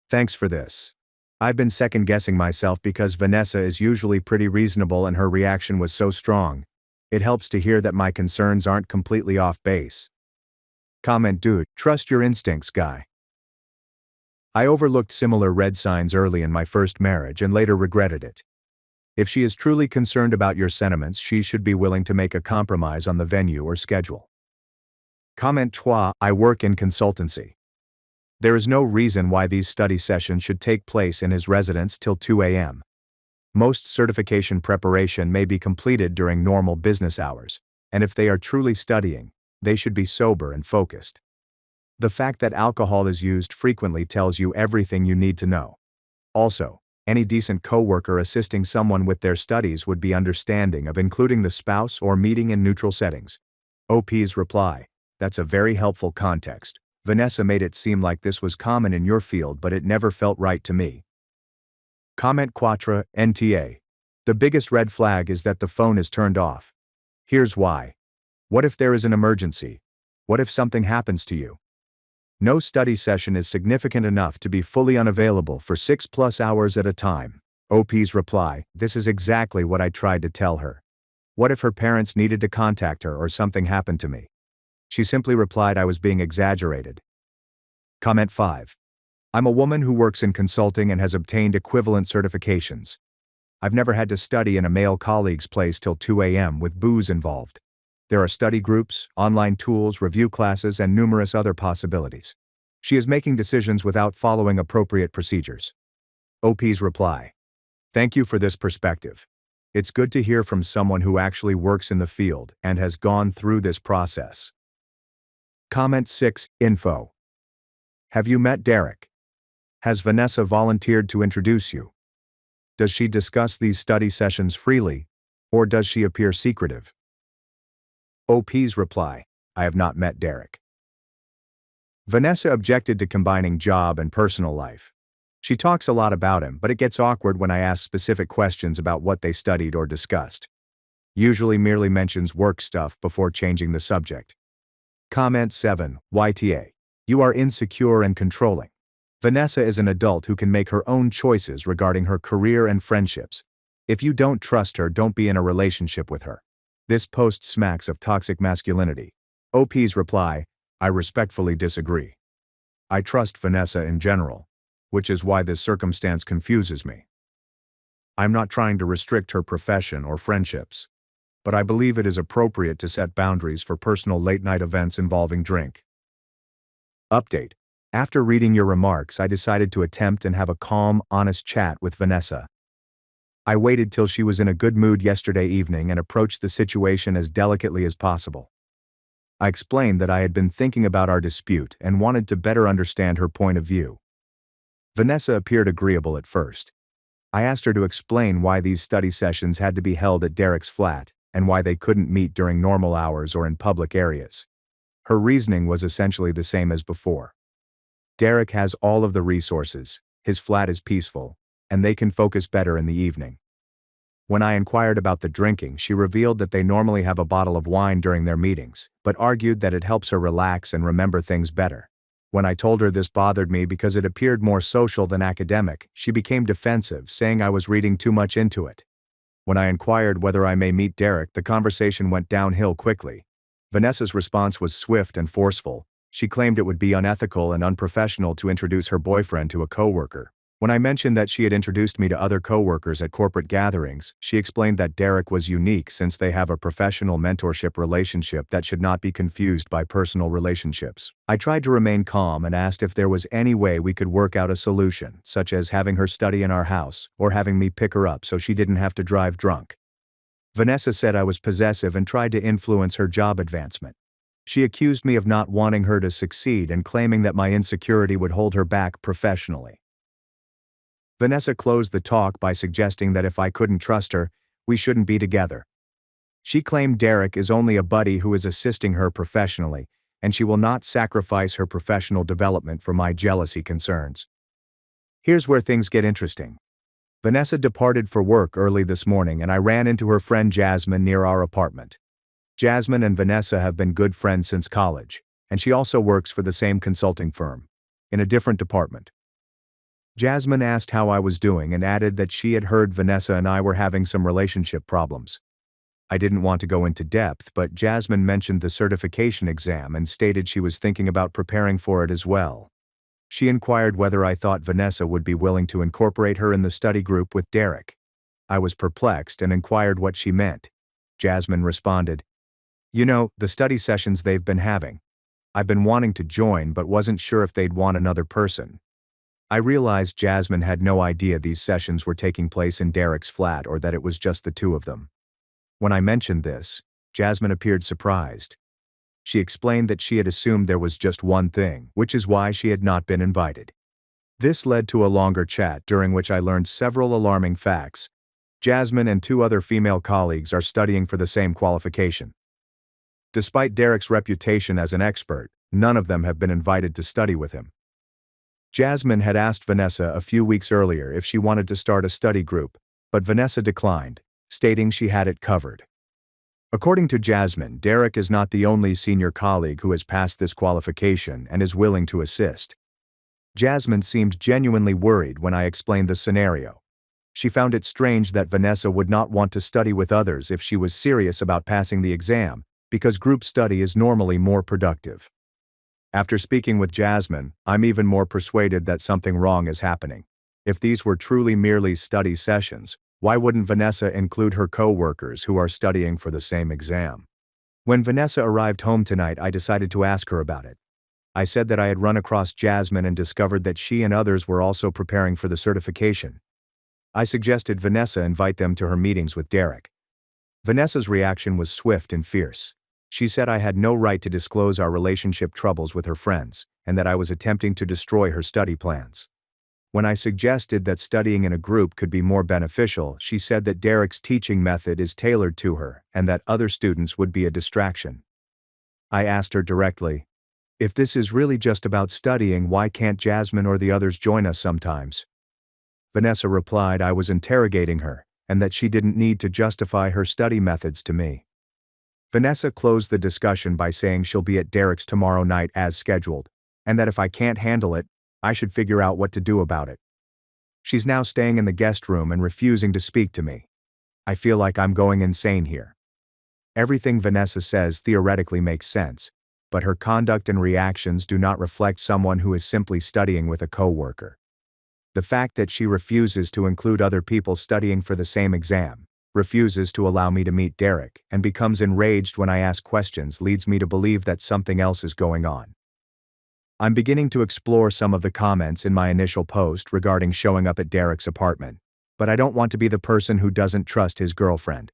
Thanks for this. I've been second-guessing myself because Vanessa is usually pretty reasonable and her reaction was so strong. It helps to hear that my concerns aren't completely off base. Comment dude, trust your instincts, guy. I overlooked similar red signs early in my first marriage and later regretted it. If she is truly concerned about your sentiments, she should be willing to make a compromise on the venue or schedule. Comment 3 I work in consultancy. There is no reason why these study sessions should take place in his residence till 2 a.m. Most certification preparation may be completed during normal business hours, and if they are truly studying, they should be sober and focused. The fact that alcohol is used frequently tells you everything you need to know. Also, any decent coworker assisting someone with their studies would be understanding of including the spouse or meeting in neutral settings. OP's reply. That's a very helpful context. Vanessa made it seem like this was common in your field, but it never felt right to me. Comment Quattro, NTA. The biggest red flag is that the phone is turned off. Here's why. What if there is an emergency? What if something happens to you? No study session is significant enough to be fully unavailable for 6+ hours at a time. OP's reply, this is exactly what I tried to tell her. What if her parents needed to contact her or something happened to me? She simply replied I was being exaggerated. Comment 5. I'm a woman who works in consulting and has obtained equivalent certifications. I've never had to study in a male colleague's place till 2 a.m. with booze involved. There are study groups, online tools, review classes, and numerous other possibilities. She is making decisions without following appropriate procedures. OP's reply. Thank you for this perspective. It's good to hear from someone who actually works in the field and has gone through this process. Comment 6, Info. Have you met Derek? Has Vanessa volunteered to introduce you? Does she discuss these study sessions freely, or does she appear secretive? OP's reply, I have not met Derek. Vanessa objected to combining job and personal life. She talks a lot about him, but it gets awkward when I ask specific questions about what they studied or discussed. Usually merely mentions work stuff before changing the subject. Comment 7, YTA. You are insecure and controlling. Vanessa is an adult who can make her own choices regarding her career and friendships. If you don't trust her, don't be in a relationship with her. This post smacks of toxic masculinity. OP's reply, I respectfully disagree. I trust Vanessa in general, which is why this circumstance confuses me. I'm not trying to restrict her profession or friendships, but I believe it is appropriate to set boundaries for personal late-night events involving drink. Update. After reading your remarks, I decided to attempt and have a calm, honest chat with Vanessa. I waited till she was in a good mood yesterday evening and approached the situation as delicately as possible. I explained that I had been thinking about our dispute and wanted to better understand her point of view. Vanessa appeared agreeable at first. I asked her to explain why these study sessions had to be held at Derek's flat and why they couldn't meet during normal hours or in public areas. Her reasoning was essentially the same as before. Derek has all of the resources, his flat is peaceful, and they can focus better in the evening. When I inquired about the drinking, she revealed that they normally have a bottle of wine during their meetings, but argued that it helps her relax and remember things better. When I told her this bothered me because it appeared more social than academic, she became defensive, saying I was reading too much into it. When I inquired whether I may meet Derek, the conversation went downhill quickly. Vanessa's response was swift and forceful. She claimed it would be unethical and unprofessional to introduce her boyfriend to a coworker. When I mentioned that she had introduced me to other coworkers at corporate gatherings, she explained that Derek was unique since they have a professional mentorship relationship that should not be confused by personal relationships. I tried to remain calm and asked if there was any way we could work out a solution, such as having her study in our house or having me pick her up so she didn't have to drive drunk. Vanessa said I was possessive and tried to influence her job advancement. She accused me of not wanting her to succeed and claiming that my insecurity would hold her back professionally. Vanessa closed the talk by suggesting that if I couldn't trust her, we shouldn't be together. She claimed Derek is only a buddy who is assisting her professionally, and she will not sacrifice her professional development for my jealousy concerns. Here's where things get interesting. Vanessa departed for work early this morning and I ran into her friend Jasmine near our apartment. Jasmine and Vanessa have been good friends since college, and she also works for the same consulting firm, in a different department. Jasmine asked how I was doing and added that she had heard Vanessa and I were having some relationship problems. I didn't want to go into depth, but Jasmine mentioned the certification exam and stated she was thinking about preparing for it as well. She inquired whether I thought Vanessa would be willing to incorporate her in the study group with Derek. I was perplexed and inquired what she meant. Jasmine responded, "You know, the study sessions they've been having. I've been wanting to join but wasn't sure if they'd want another person." I realized Jasmine had no idea these sessions were taking place in Derek's flat or that it was just the two of them. When I mentioned this, Jasmine appeared surprised. She explained that she had assumed there was just one thing, which is why she had not been invited. This led to a longer chat during which I learned several alarming facts. Jasmine and 2 other female colleagues are studying for the same qualification. Despite Derek's reputation as an expert, none of them have been invited to study with him. Jasmine had asked Vanessa a few weeks earlier if she wanted to start a study group, but Vanessa declined, stating she had it covered. According to Jasmine, Derek is not the only senior colleague who has passed this qualification and is willing to assist. Jasmine seemed genuinely worried when I explained the scenario. She found it strange that Vanessa would not want to study with others if she was serious about passing the exam, because group study is normally more productive. After speaking with Jasmine, I'm even more persuaded that something wrong is happening. If these were truly merely study sessions, why wouldn't Vanessa include her co-workers who are studying for the same exam? When Vanessa arrived home tonight, I decided to ask her about it. I said that I had run across Jasmine and discovered that she and others were also preparing for the certification. I suggested Vanessa invite them to her meetings with Derek. Vanessa's reaction was swift and fierce. She said I had no right to disclose our relationship troubles with her friends, and that I was attempting to destroy her study plans. When I suggested that studying in a group could be more beneficial, she said that Derek's teaching method is tailored to her and that other students would be a distraction. I asked her directly, "If this is really just about studying, why can't Jasmine or the others join us sometimes?" Vanessa replied I was interrogating her, and that she didn't need to justify her study methods to me. Vanessa closed the discussion by saying she'll be at Derek's tomorrow night as scheduled, and that if I can't handle it, I should figure out what to do about it. She's now staying in the guest room and refusing to speak to me. I feel like I'm going insane here. Everything Vanessa says theoretically makes sense, but her conduct and reactions do not reflect someone who is simply studying with a coworker. The fact that she refuses to include other people studying for the same exam, refuses to allow me to meet Derek, and becomes enraged when I ask questions leads me to believe that something else is going on. I'm beginning to explore some of the comments in my initial post regarding showing up at Derek's apartment, but I don't want to be the person who doesn't trust his girlfriend.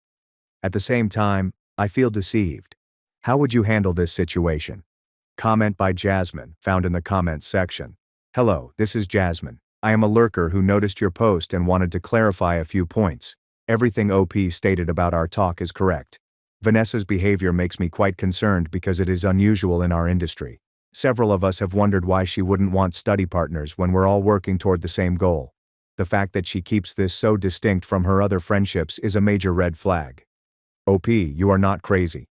At the same time, I feel deceived. How would you handle this situation? Comment by Jasmine, found in the comments section. Hello, this is Jasmine. I am a lurker who noticed your post and wanted to clarify a few points. Everything OP stated about our talk is correct. Vanessa's behavior makes me quite concerned because it is unusual in our industry. Several of us have wondered why she wouldn't want study partners when we're all working toward the same goal. The fact that she keeps this so distinct from her other friendships is a major red flag. OP, you are not crazy.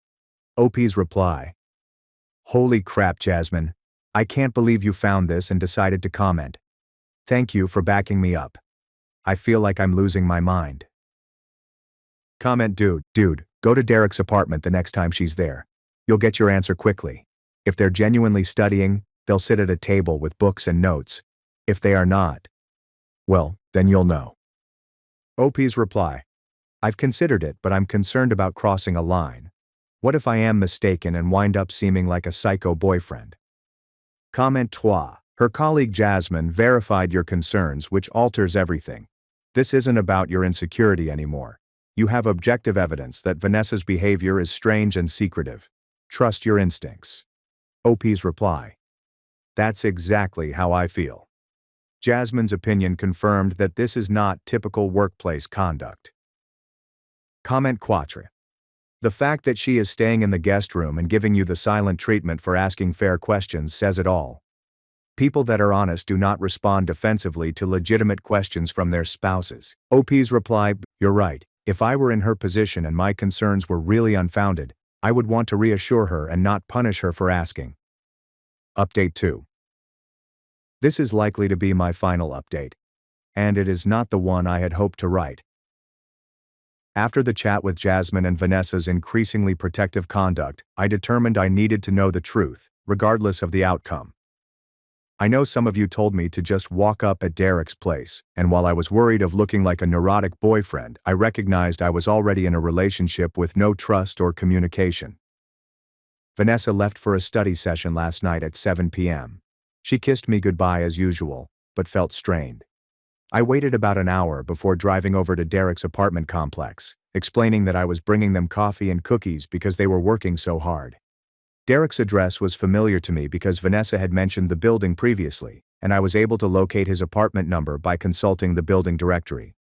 OP's reply. Holy crap, Jasmine. I can't believe you found this and decided to comment. Thank you for backing me up. I feel like I'm losing my mind. Comment dude, go to Derek's apartment the next time she's there. You'll get your answer quickly. If they're genuinely studying, they'll sit at a table with books and notes. If they are not, well, then you'll know. OP's reply. I've considered it, but I'm concerned about crossing a line. What if I am mistaken and wind up seeming like a psycho boyfriend? Comment 3. Her colleague Jasmine verified your concerns, which alters everything. This isn't about your insecurity anymore. You have objective evidence that Vanessa's behavior is strange and secretive. Trust your instincts. OP's reply. That's exactly how I feel. Jasmine's opinion confirmed that this is not typical workplace conduct. Comment 4. The fact that she is staying in the guest room and giving you the silent treatment for asking fair questions says it all. People that are honest do not respond defensively to legitimate questions from their spouses. OP's reply, you're right. If I were in her position and my concerns were really unfounded, I would want to reassure her and not punish her for asking. Update 2. This is likely to be my final update, and it is not the one I had hoped to write. After the chat with Jasmine and Vanessa's increasingly protective conduct, I determined I needed to know the truth, regardless of the outcome. I know some of you told me to just walk up at Derek's place, and while I was worried of looking like a neurotic boyfriend, I recognized I was already in a relationship with no trust or communication. Vanessa left for a study session last night at 7 p.m. She kissed me goodbye as usual, but felt strained. I waited about an hour before driving over to Derek's apartment complex, explaining that I was bringing them coffee and cookies because they were working so hard. Derek's address was familiar to me because Vanessa had mentioned the building previously, and I was able to locate his apartment number by consulting the building directory.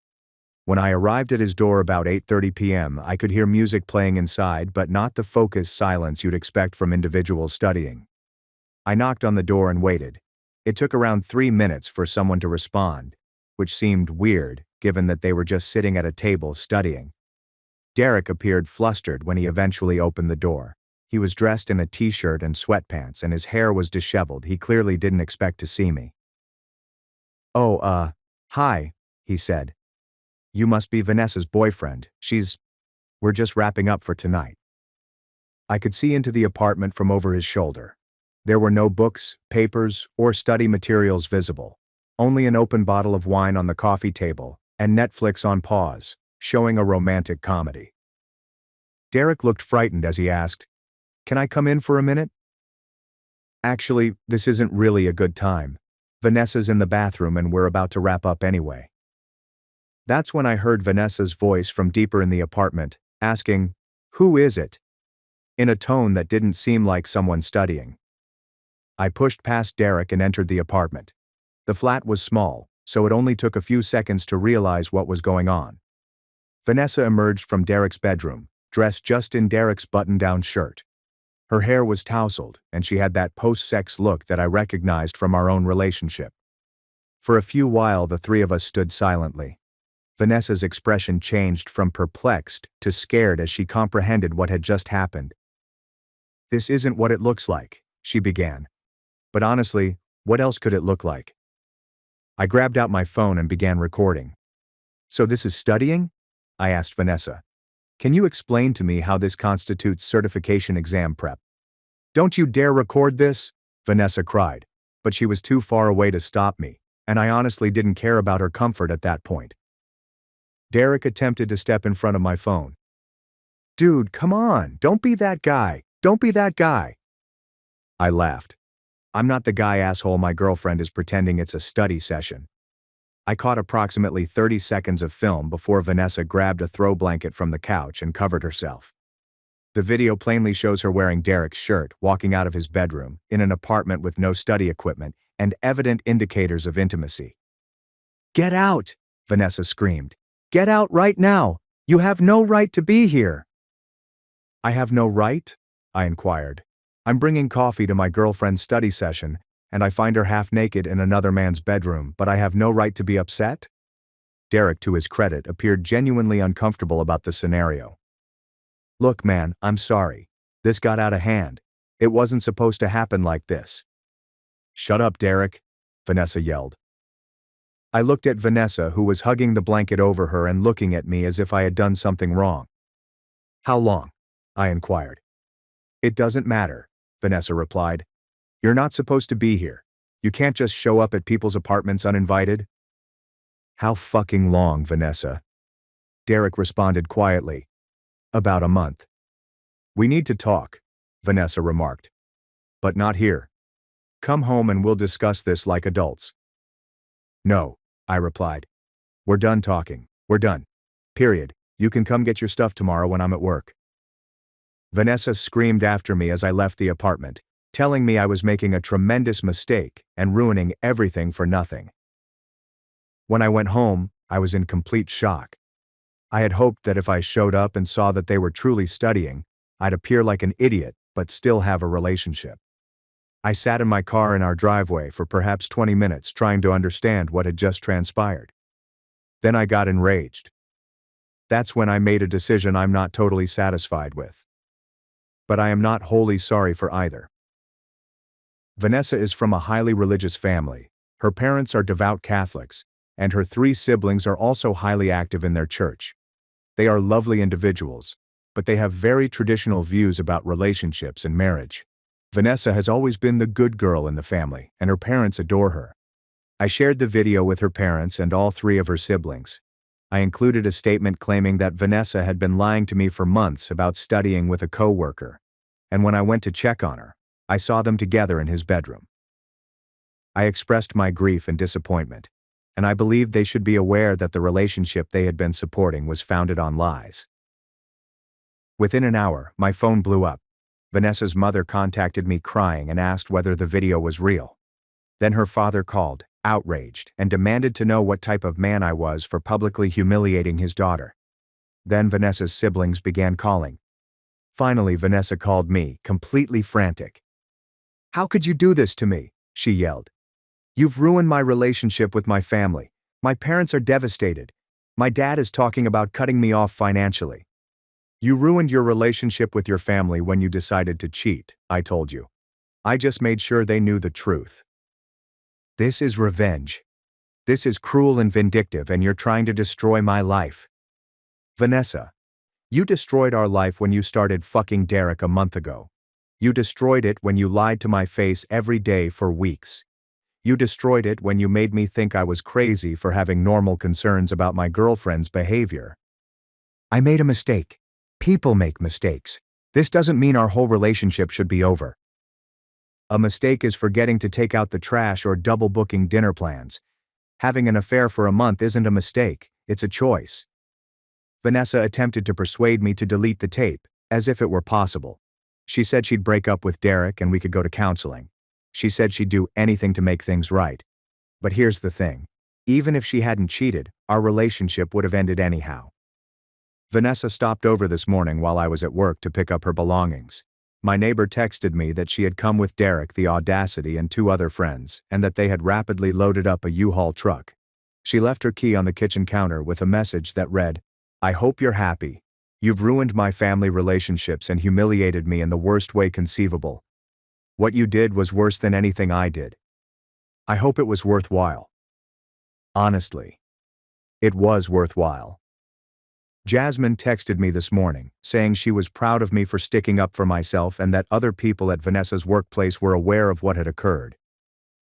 When I arrived at his door about 8:30 p.m., I could hear music playing inside, but not the focused silence you'd expect from individuals studying. I knocked on the door and waited. It took around 3 minutes for someone to respond, which seemed weird, given that they were just sitting at a table studying. Derek appeared flustered when he eventually opened the door. He was dressed in a t-shirt and sweatpants, and his hair was disheveled. He clearly didn't expect to see me. "Oh, hi," he said. "You must be Vanessa's boyfriend. We're just wrapping up for tonight." I could see into the apartment from over his shoulder. There were no books, papers, or study materials visible. Only an open bottle of wine on the coffee table, and Netflix on pause, showing a romantic comedy. Derek looked frightened as he asked, "Can I come in for a minute?" "Actually, this isn't really a good time. Vanessa's in the bathroom and we're about to wrap up anyway." That's when I heard Vanessa's voice from deeper in the apartment, asking, "Who is it?" in a tone that didn't seem like someone studying. I pushed past Derek and entered the apartment. The flat was small, so it only took a few seconds to realize what was going on. Vanessa emerged from Derek's bedroom, dressed just in Derek's button-down shirt. Her hair was tousled, and she had that post-sex look that I recognized from our own relationship. For a few while, the three of us stood silently. Vanessa's expression changed from perplexed to scared as she comprehended what had just happened. "This isn't what it looks like," she began. "But honestly, what else could it look like?" I grabbed out my phone and began recording. "So this is studying?" I asked Vanessa. "Can you explain to me how this constitutes certification exam prep?" "Don't you dare record this!" Vanessa cried, but she was too far away to stop me, and I honestly didn't care about her comfort at that point. Derek attempted to step in front of my phone. "Dude, come on, don't be that guy. Don't be that guy." I laughed. "I'm not the guy, asshole. My girlfriend is pretending it's a study session." I caught approximately 30 seconds of film before Vanessa grabbed a throw blanket from the couch and covered herself. The video plainly shows her wearing Derek's shirt, walking out of his bedroom, in an apartment with no study equipment, and evident indicators of intimacy. "Get out!" Vanessa screamed. "Get out right now! You have no right to be here!" "I have no right?" I inquired. "I'm bringing coffee to my girlfriend's study session, and I find her half naked in another man's bedroom, but I have no right to be upset?" Derek, to his credit, appeared genuinely uncomfortable about the scenario. "Look, man, I'm sorry. This got out of hand. It wasn't supposed to happen like this." "Shut up, Derek," Vanessa yelled. I looked at Vanessa, who was hugging the blanket over her and looking at me as if I had done something wrong. "How long?" I inquired. "It doesn't matter," Vanessa replied. "You're not supposed to be here. You can't just show up at people's apartments uninvited." "How fucking long, Vanessa?" Derek responded quietly. "About a month." "We need to talk," Vanessa remarked. "But not here. Come home and we'll discuss this like adults." "No," I replied. "We're done talking. We're done. Period. You can come get your stuff tomorrow when I'm at work." Vanessa screamed after me as I left the apartment, telling me I was making a tremendous mistake and ruining everything for nothing. When I went home, I was in complete shock. I had hoped that if I showed up and saw that they were truly studying, I'd appear like an idiot but still have a relationship. I sat in my car in our driveway for perhaps 20 minutes trying to understand what had just transpired. Then I got enraged. That's when I made a decision I'm not totally satisfied with. But I am not wholly sorry for either. Vanessa is from a highly religious family. Her parents are devout Catholics, and her 3 siblings are also highly active in their church. They are lovely individuals, but they have very traditional views about relationships and marriage. Vanessa has always been the good girl in the family, and her parents adore her. I shared the video with her parents and all 3 of her siblings. I included a statement claiming that Vanessa had been lying to me for months about studying with a co-worker, and when I went to check on her, I saw them together in his bedroom. I expressed my grief and disappointment, and I believed they should be aware that the relationship they had been supporting was founded on lies. Within an hour, my phone blew up. Vanessa's mother contacted me crying and asked whether the video was real. Then her father called, outraged, and demanded to know what type of man I was for publicly humiliating his daughter. Then Vanessa's siblings began calling. Finally, Vanessa called me, completely frantic. "How could you do this to me?" she yelled. "You've ruined my relationship with my family. My parents are devastated. My dad is talking about cutting me off financially." "You ruined your relationship with your family when you decided to cheat," I told you. "I just made sure they knew the truth." "This is revenge. This is cruel and vindictive, and you're trying to destroy my life." "Vanessa, you destroyed our life when you started fucking Derek a month ago. You destroyed it when you lied to my face every day for weeks. You destroyed it when you made me think I was crazy for having normal concerns about my girlfriend's behavior." "I made a mistake. People make mistakes. This doesn't mean our whole relationship should be over." "A mistake is forgetting to take out the trash or double booking dinner plans. Having an affair for a month isn't a mistake, it's a choice." Vanessa attempted to persuade me to delete the tape, as if it were possible. She said she'd break up with Derek and we could go to counseling. She said she'd do anything to make things right. But here's the thing. Even if she hadn't cheated, our relationship would have ended anyhow. Vanessa stopped over this morning while I was at work to pick up her belongings. My neighbor texted me that she had come with Derek, the Audacity, and 2 other friends, and that they had rapidly loaded up a U-Haul truck. She left her key on the kitchen counter with a message that read, "I hope you're happy. You've ruined my family relationships and humiliated me in the worst way conceivable. What you did was worse than anything I did. I hope it was worthwhile." Honestly, it was worthwhile. Jasmine texted me this morning, saying she was proud of me for sticking up for myself and that other people at Vanessa's workplace were aware of what had occurred.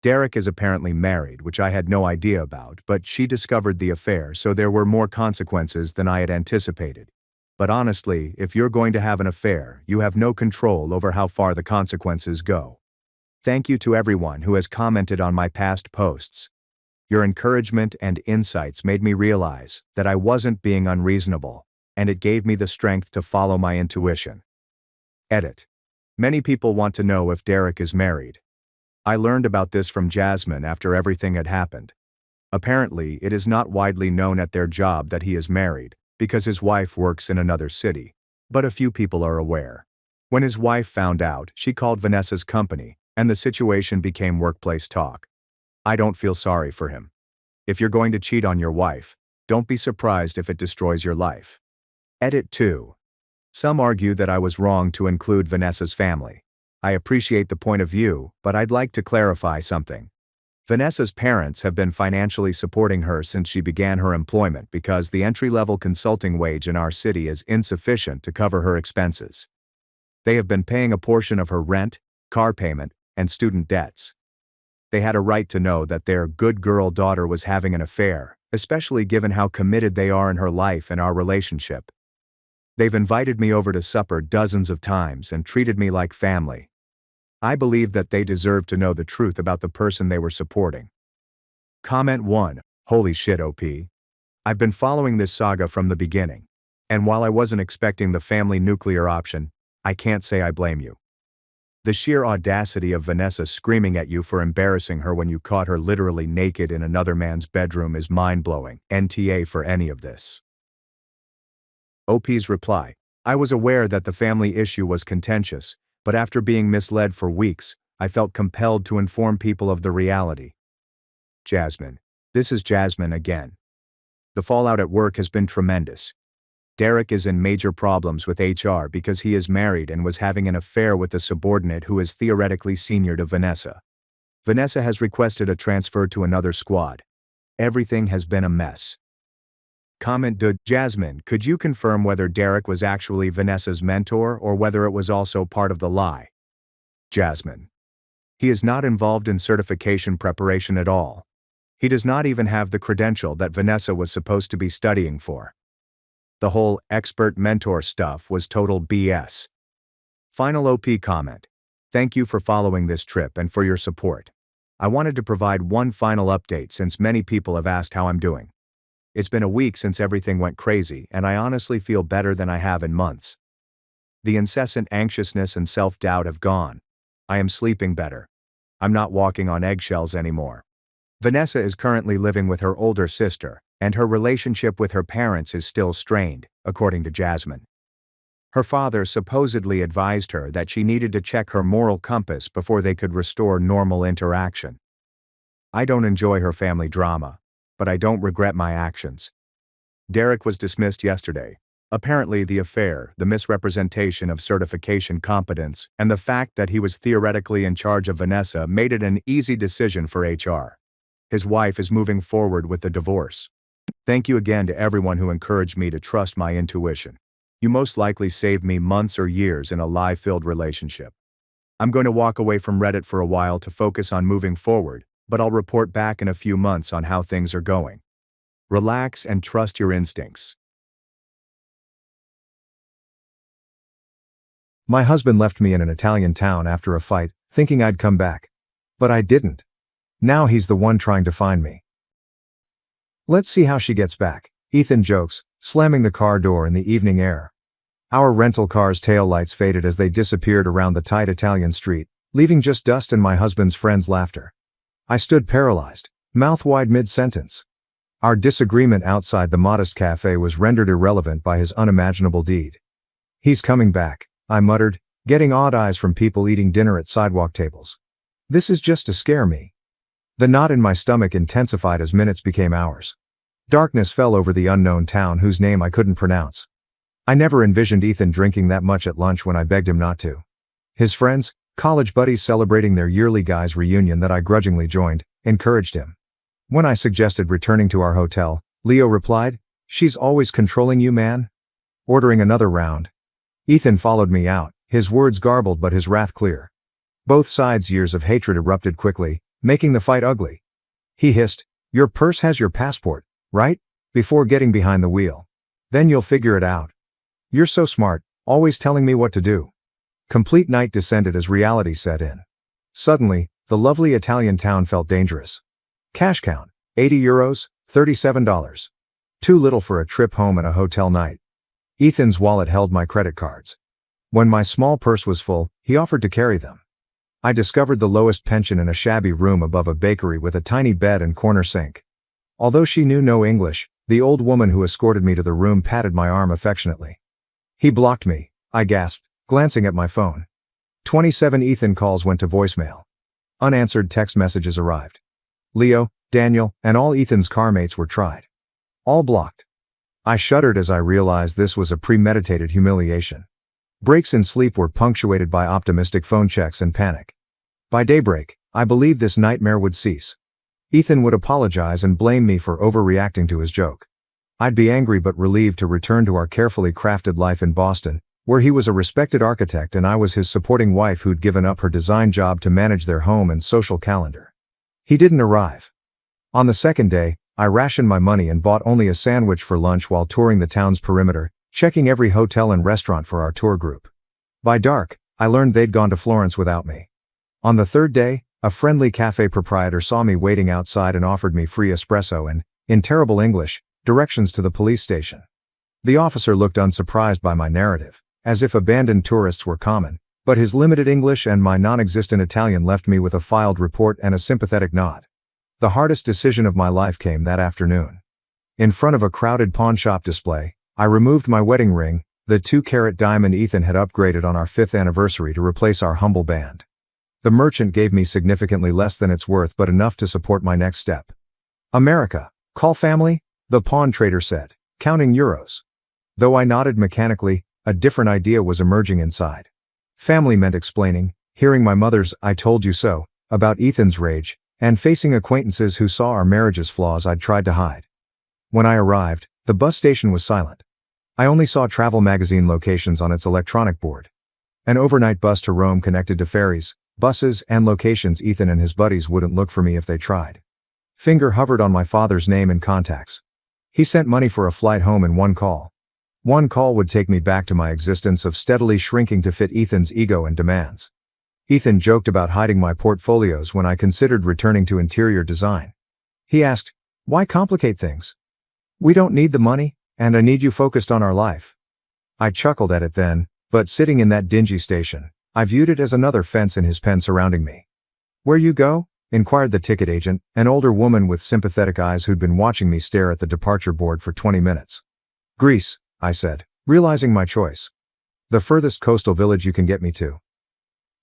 Derek is apparently married, which I had no idea about, but she discovered the affair, so there were more consequences than I had anticipated. But honestly, if you're going to have an affair, you have no control over how far the consequences go. Thank you to everyone who has commented on my past posts. Your encouragement and insights made me realize that I wasn't being unreasonable, and it gave me the strength to follow my intuition. Edit. Many people want to know if Derek is married. I learned about this from Jasmine after everything had happened. Apparently, it is not widely known at their job that he is married, because his wife works in another city, but a few people are aware. When his wife found out, she called Vanessa's company, and the situation became workplace talk. I don't feel sorry for him. If you're going to cheat on your wife, don't be surprised if it destroys your life. Edit 2. Some argue that I was wrong to include Vanessa's family. I appreciate the point of view, but I'd like to clarify something. Vanessa's parents have been financially supporting her since she began her employment because the entry-level consulting wage in our city is insufficient to cover her expenses. They have been paying a portion of her rent, car payment, and student debts. They had a right to know that their good girl daughter was having an affair, especially given how committed they are in her life and our relationship. They've invited me over to supper dozens of times and treated me like family. I believe that they deserve to know the truth about the person they were supporting. Comment 1. Holy shit, OP. I've been following this saga from the beginning, and while I wasn't expecting the family nuclear option, I can't say I blame you. The sheer audacity of Vanessa screaming at you for embarrassing her when you caught her literally naked in another man's bedroom is mind-blowing. NTA for any of this. OP's reply. I was aware that the family issue was contentious, but after being misled for weeks, I felt compelled to inform people of the reality. Jasmine. This is Jasmine again. The fallout at work has been tremendous. Derek is in major problems with HR because he is married and was having an affair with a subordinate who is theoretically senior to Vanessa. Vanessa has requested a transfer to another squad. Everything has been a mess. Comment to Jasmine, could you confirm whether Derek was actually Vanessa's mentor or whether it was also part of the lie? Jasmine. He is not involved in certification preparation at all. He does not even have the credential that Vanessa was supposed to be studying for. The whole expert mentor stuff was total BS. Final OP comment. Thank you for following this trip and for your support. I wanted to provide one final update since many people have asked how I'm doing. It's been a week since everything went crazy, and I honestly feel better than I have in months. The incessant anxiousness and self-doubt have gone. I am sleeping better. I'm not walking on eggshells anymore. Vanessa is currently living with her older sister, and her relationship with her parents is still strained, according to Jasmine. Her father supposedly advised her that she needed to check her moral compass before they could restore normal interaction. I don't enjoy her family drama, but I don't regret my actions. Derek was dismissed yesterday. Apparently the affair, the misrepresentation of certification competence, and the fact that he was theoretically in charge of Vanessa made it an easy decision for HR. His wife is moving forward with the divorce. Thank you again to everyone who encouraged me to trust my intuition. You most likely saved me months or years in a lie-filled relationship. I'm going to walk away from Reddit for a while to focus on moving forward, but I'll report back in a few months on how things are going. Relax and trust your instincts. My husband left me in an Italian town after a fight, thinking I'd come back. But I didn't. Now he's the one trying to find me. Let's see how she gets back, Ethan jokes, slamming the car door in the evening air. Our rental car's taillights faded as they disappeared around the tight Italian street, leaving just dust and my husband's friends' laughter. I stood paralyzed, mouth wide mid-sentence. Our disagreement outside the modest cafe was rendered irrelevant by his unimaginable deed. He's coming back, I muttered, getting odd eyes from people eating dinner at sidewalk tables. This is just to scare me. The knot in my stomach intensified as minutes became hours. Darkness fell over the unknown town whose name I couldn't pronounce. I never envisioned Ethan drinking that much at lunch when I begged him not to. His friends, college buddies celebrating their yearly guys' reunion that I grudgingly joined, encouraged him. When I suggested returning to our hotel, Leo replied, "She's always controlling you, man." Ordering another round. Ethan followed me out, his words garbled but his wrath clear. Both sides' years of hatred erupted quickly, making the fight ugly. He hissed, "Your purse has your passport, right? Before getting behind the wheel. Then you'll figure it out. You're so smart, always telling me what to do." Complete night descended as reality set in. Suddenly, the lovely Italian town felt dangerous. Cash count, €80, $37. Too little for a trip home and a hotel night. Ethan's wallet held my credit cards. When my small purse was full, he offered to carry them. I discovered the lowest pension in a shabby room above a bakery with a tiny bed and corner sink. Although she knew no English, the old woman who escorted me to the room patted my arm affectionately. "He blocked me," I gasped, glancing at my phone. 27 Ethan calls went to voicemail. Unanswered text messages arrived. Leo, Daniel, and all Ethan's carmates were tried. All blocked. I shuddered as I realized this was a premeditated humiliation. Breaks in sleep were punctuated by optimistic phone checks and panic. By daybreak, I believed this nightmare would cease. Ethan would apologize and blame me for overreacting to his joke. I'd be angry but relieved to return to our carefully crafted life in Boston, where he was a respected architect and I was his supporting wife who'd given up her design job to manage their home and social calendar. He didn't arrive. On the second day, I rationed my money and bought only a sandwich for lunch while touring the town's perimeter, checking every hotel and restaurant for our tour group. By dark, I learned they'd gone to Florence without me. On the third day, a friendly cafe proprietor saw me waiting outside and offered me free espresso and, in terrible English, directions to the police station. The officer looked unsurprised by my narrative, as if abandoned tourists were common, but his limited English and my non-existent Italian left me with a filed report and a sympathetic nod. The hardest decision of my life came that afternoon. In front of a crowded pawnshop display, I removed my wedding ring, the 2-carat diamond Ethan had upgraded on our 5th anniversary to replace our humble band. The merchant gave me significantly less than its worth but enough to support my next step. "America, call family?" the pawn trader said, counting euros. Though I nodded mechanically, a different idea was emerging inside. Family meant explaining, hearing my mother's "I told you so" about Ethan's rage, and facing acquaintances who saw our marriage's flaws I'd tried to hide. When I arrived, the bus station was silent. I only saw travel magazine locations on its electronic board. An overnight bus to Rome connected to ferries, buses, and locations Ethan and his buddies wouldn't look for me if they tried. Finger hovered on my father's name and contacts. He sent money for a flight home in one call. One call would take me back to my existence of steadily shrinking to fit Ethan's ego and demands. Ethan joked about hiding my portfolios when I considered returning to interior design. He asked, "Why complicate things? We don't need the money, and I need you focused on our life." I chuckled at it then, but sitting in that dingy station, I viewed it as another fence in his pen surrounding me. "Where you go, inquired the ticket agent, an older woman with sympathetic eyes who'd been watching me stare at the departure board for 20 minutes. Greece, I said, realizing my choice. The furthest coastal village you can get me to.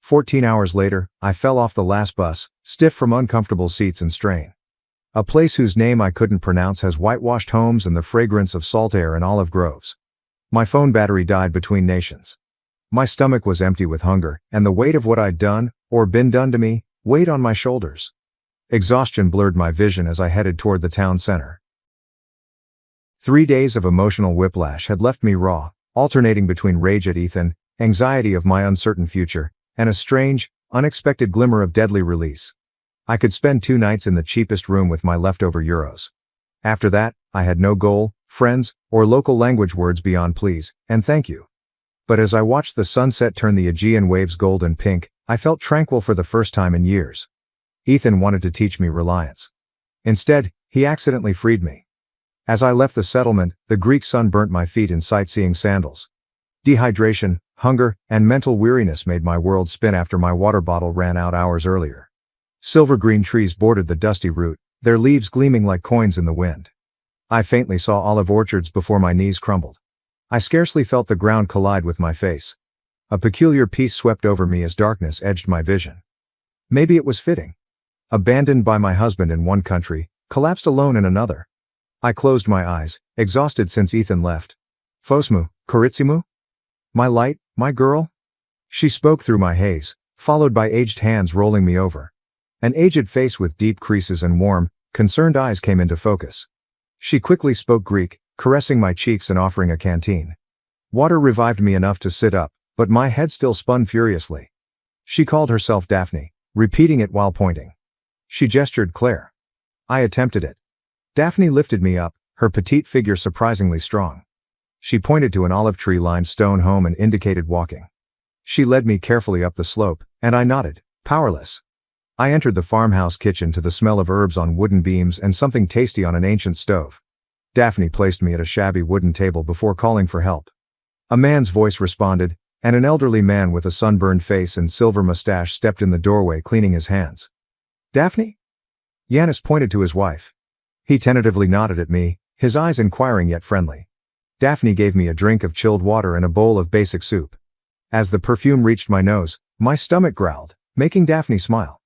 14 hours later, I fell off the last bus, stiff from uncomfortable seats and strain. A place whose name I couldn't pronounce has whitewashed homes and the fragrance of salt air and olive groves. My phone battery died between nations. My stomach was empty with hunger, and the weight of what I'd done, or been done to me, weighed on my shoulders. Exhaustion blurred my vision as I headed toward the town center. 3 days of emotional whiplash had left me raw, alternating between rage at Ethan, anxiety of my uncertain future, and a strange, unexpected glimmer of deadly release. I could spend 2 nights in the cheapest room with my leftover euros. After that, I had no goal, friends, or local language words beyond please, and thank you. But as I watched the sunset turn the Aegean waves gold and pink, I felt tranquil for the first time in years. Ethan wanted to teach me reliance. Instead, he accidentally freed me. As I left the settlement, the Greek sun burnt my feet in sightseeing sandals. Dehydration, hunger, and mental weariness made my world spin after my water bottle ran out hours earlier. Silver-green trees bordered the dusty route, their leaves gleaming like coins in the wind. I faintly saw olive orchards before my knees crumbled. I scarcely felt the ground collide with my face. A peculiar peace swept over me as darkness edged my vision. Maybe it was fitting. Abandoned by my husband in one country, collapsed alone in another. I closed my eyes, exhausted since Ethan left. Fosmu, Koritsimu? My light, my girl? She spoke through my haze, followed by aged hands rolling me over. An aged face with deep creases and warm, concerned eyes came into focus. She quickly spoke Greek, caressing my cheeks and offering a canteen. Water revived me enough to sit up, but my head still spun furiously. She called herself Daphne, repeating it while pointing. She gestured Claire. I attempted it. Daphne lifted me up, her petite figure surprisingly strong. She pointed to an olive tree-lined stone home and indicated walking. She led me carefully up the slope, and I nodded, powerless. I entered the farmhouse kitchen to the smell of herbs on wooden beams and something tasty on an ancient stove. Daphne placed me at a shabby wooden table before calling for help. A man's voice responded, and an elderly man with a sunburned face and silver mustache stepped in the doorway cleaning his hands. Daphne? Yanis pointed to his wife. He tentatively nodded at me, his eyes inquiring yet friendly. Daphne gave me a drink of chilled water and a bowl of basic soup. As the perfume reached my nose, my stomach growled, making Daphne smile.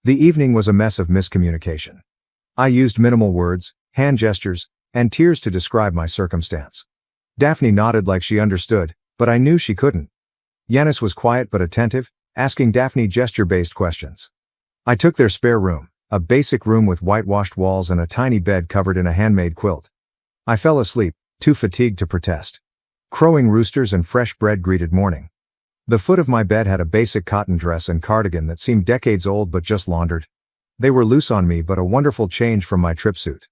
The evening was a mess of miscommunication. I used minimal words, hand gestures, and tears to describe my circumstance. Daphne nodded like she understood, but I knew she couldn't. Yanis was quiet but attentive, asking Daphne gesture-based questions. I took their spare room, a basic room with whitewashed walls and a tiny bed covered in a handmade quilt. I fell asleep, too fatigued to protest. Crowing roosters and fresh bread greeted morning. The foot of my bed had a basic cotton dress and cardigan that seemed decades old but just laundered. They were loose on me but a wonderful change from my trip suit.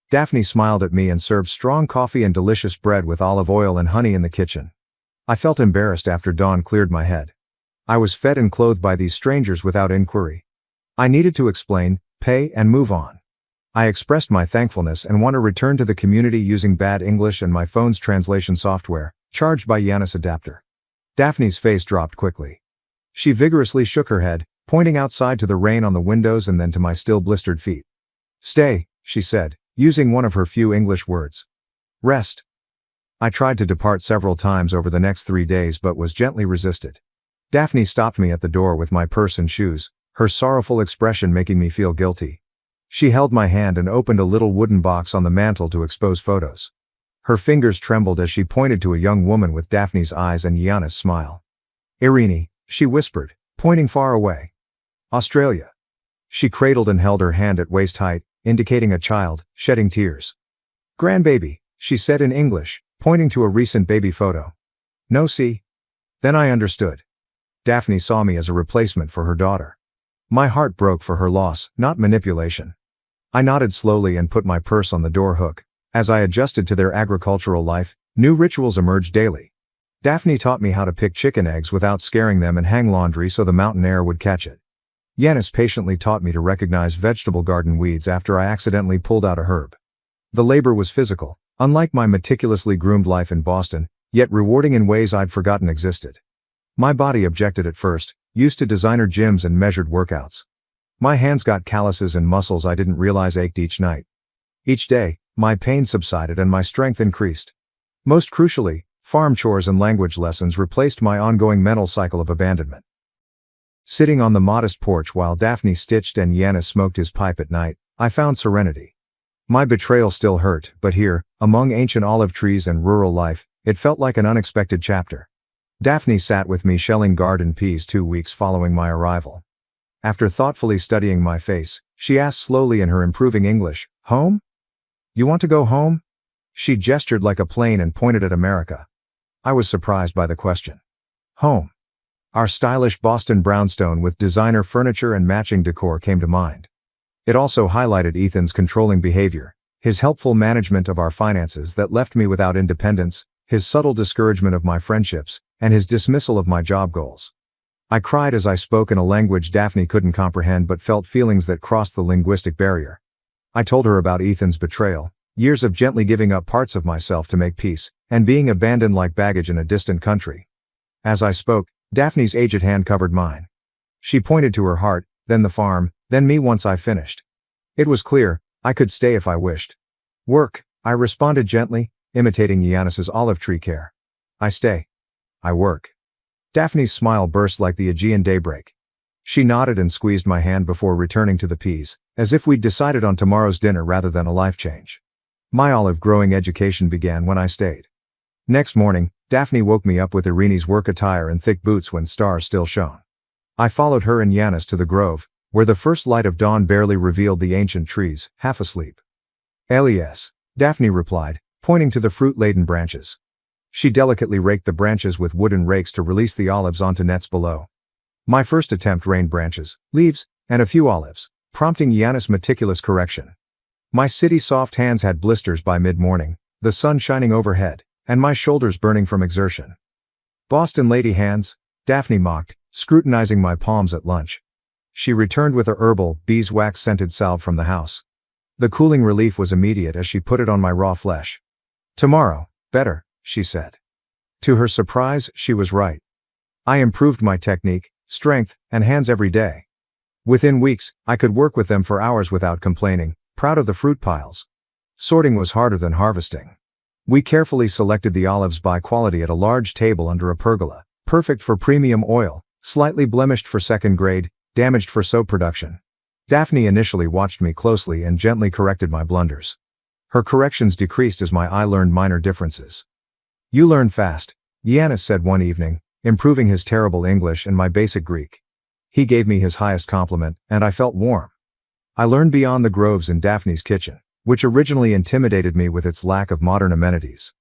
Daphne smiled at me and served strong coffee and delicious bread with olive oil and honey in the kitchen. I felt embarrassed after dawn cleared my head. I was fed and clothed by these strangers without inquiry. I needed to explain, pay, and move on. I expressed my thankfulness and want to return to the community using bad English and my phone's translation software, charged by Yanis adapter. Daphne's face dropped quickly. She vigorously shook her head, pointing outside to the rain on the windows and then to my still blistered feet. Stay, she said, using one of her few English words. Rest. I tried to depart several times over the next 3 days but was gently resisted. Daphne stopped me at the door with my purse and shoes, her sorrowful expression making me feel guilty. She held my hand and opened a little wooden box on the mantel to expose photos. Her fingers trembled as she pointed to a young woman with Daphne's eyes and Yanis' smile. Irini, she whispered, pointing far away. Australia. She cradled and held her hand at waist height, indicating a child, shedding tears. Grandbaby, she said in English, pointing to a recent baby photo. No, see? Then I understood. Daphne saw me as a replacement for her daughter. My heart broke for her loss, not manipulation. I nodded slowly and put my purse on the door hook. As I adjusted to their agricultural life, new rituals emerged daily. Daphne taught me how to pick chicken eggs without scaring them and hang laundry so the mountain air would catch it. Yanis patiently taught me to recognize vegetable garden weeds after I accidentally pulled out a herb. The labor was physical, unlike my meticulously groomed life in Boston, yet rewarding in ways I'd forgotten existed. My body objected at first, used to designer gyms and measured workouts. My hands got calluses and muscles I didn't realize ached each night. Each day, my pain subsided and my strength increased. Most crucially, farm chores and language lessons replaced my ongoing mental cycle of abandonment. Sitting on the modest porch while Daphne stitched and Yanis smoked his pipe at night, I found serenity. My betrayal still hurt, but here, among ancient olive trees and rural life, it felt like an unexpected chapter. Daphne sat with me shelling garden peas 2 weeks following my arrival. After thoughtfully studying my face, she asked slowly in her improving English, "Home? You want to go home?" She gestured like a plane and pointed at America. I was surprised by the question. Home. Our stylish Boston brownstone with designer furniture and matching decor came to mind. It also highlighted Ethan's controlling behavior, his helpful management of our finances that left me without independence, his subtle discouragement of my friendships, and his dismissal of my job goals. I cried as I spoke in a language Daphne couldn't comprehend but felt feelings that crossed the linguistic barrier. I told her about Ethan's betrayal, years of gently giving up parts of myself to make peace, and being abandoned like baggage in a distant country. As I spoke, Daphne's aged hand covered mine. She pointed to her heart, then the farm, then me once I finished. It was clear, I could stay if I wished. Work, I responded gently, imitating Yanis's olive tree care. I stay. I work. Daphne's smile burst like the Aegean daybreak. She nodded and squeezed my hand before returning to the peas, as if we'd decided on tomorrow's dinner rather than a life change. My olive-growing education began when I stayed. Next morning, Daphne woke me up with Irene's work attire and thick boots when stars still shone. I followed her and Yanis to the grove, where the first light of dawn barely revealed the ancient trees, half asleep. "Elias," Daphne replied, pointing to the fruit-laden branches. She delicately raked the branches with wooden rakes to release the olives onto nets below. My first attempt rained branches, leaves, and a few olives, prompting Yanis' meticulous correction. My city-soft hands had blisters by mid-morning, the sun shining overhead, and my shoulders burning from exertion. "Boston lady hands," Daphne mocked, scrutinizing my palms at lunch. She returned with a herbal, beeswax-scented salve from the house. The cooling relief was immediate as she put it on my raw flesh. "Tomorrow, better," she said. To her surprise, she was right. I improved my technique, strength, and hands every day. Within weeks, I could work with them for hours without complaining, proud of the fruit piles. Sorting was harder than harvesting. We carefully selected the olives by quality at a large table under a pergola, perfect for premium oil, slightly blemished for second grade, damaged for soap production. Daphne initially watched me closely and gently corrected my blunders. Her corrections decreased as my eye learned minor differences. "You learn fast," Yanis said one evening, improving his terrible English and my basic Greek. He gave me his highest compliment, and I felt warm. I learned beyond the groves in Daphne's kitchen, which originally intimidated me with its lack of modern amenities.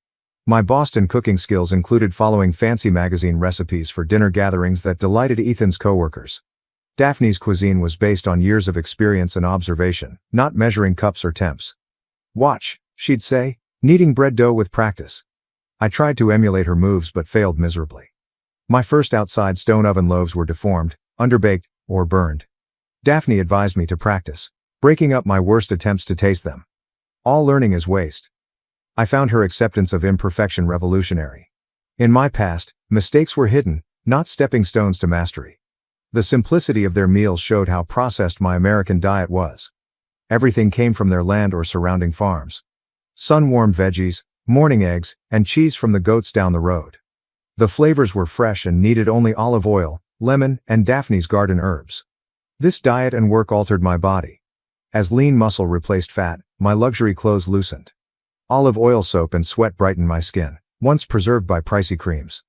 My Boston cooking skills included following fancy magazine recipes for dinner gatherings that delighted Ethan's coworkers. Daphne's cuisine was based on years of experience and observation, not measuring cups or temps. "Watch," she'd say, kneading bread dough with practice. I tried to emulate her moves but failed miserably. My first outside stone oven loaves were deformed, underbaked, or burned. Daphne advised me to practice, breaking up my worst attempts to taste them. All learning is waste. I found her acceptance of imperfection revolutionary. In my past, mistakes were hidden, not stepping stones to mastery. The simplicity of their meals showed how processed my American diet was. Everything came from their land or surrounding farms. Sun-warmed veggies, morning eggs, and cheese from the goats down the road. The flavors were fresh and needed only olive oil, lemon, and Daphne's garden herbs. This diet and work altered my body. As lean muscle replaced fat, my luxury clothes loosened. Olive oil soap and sweat brightened my skin, once preserved by pricey creams.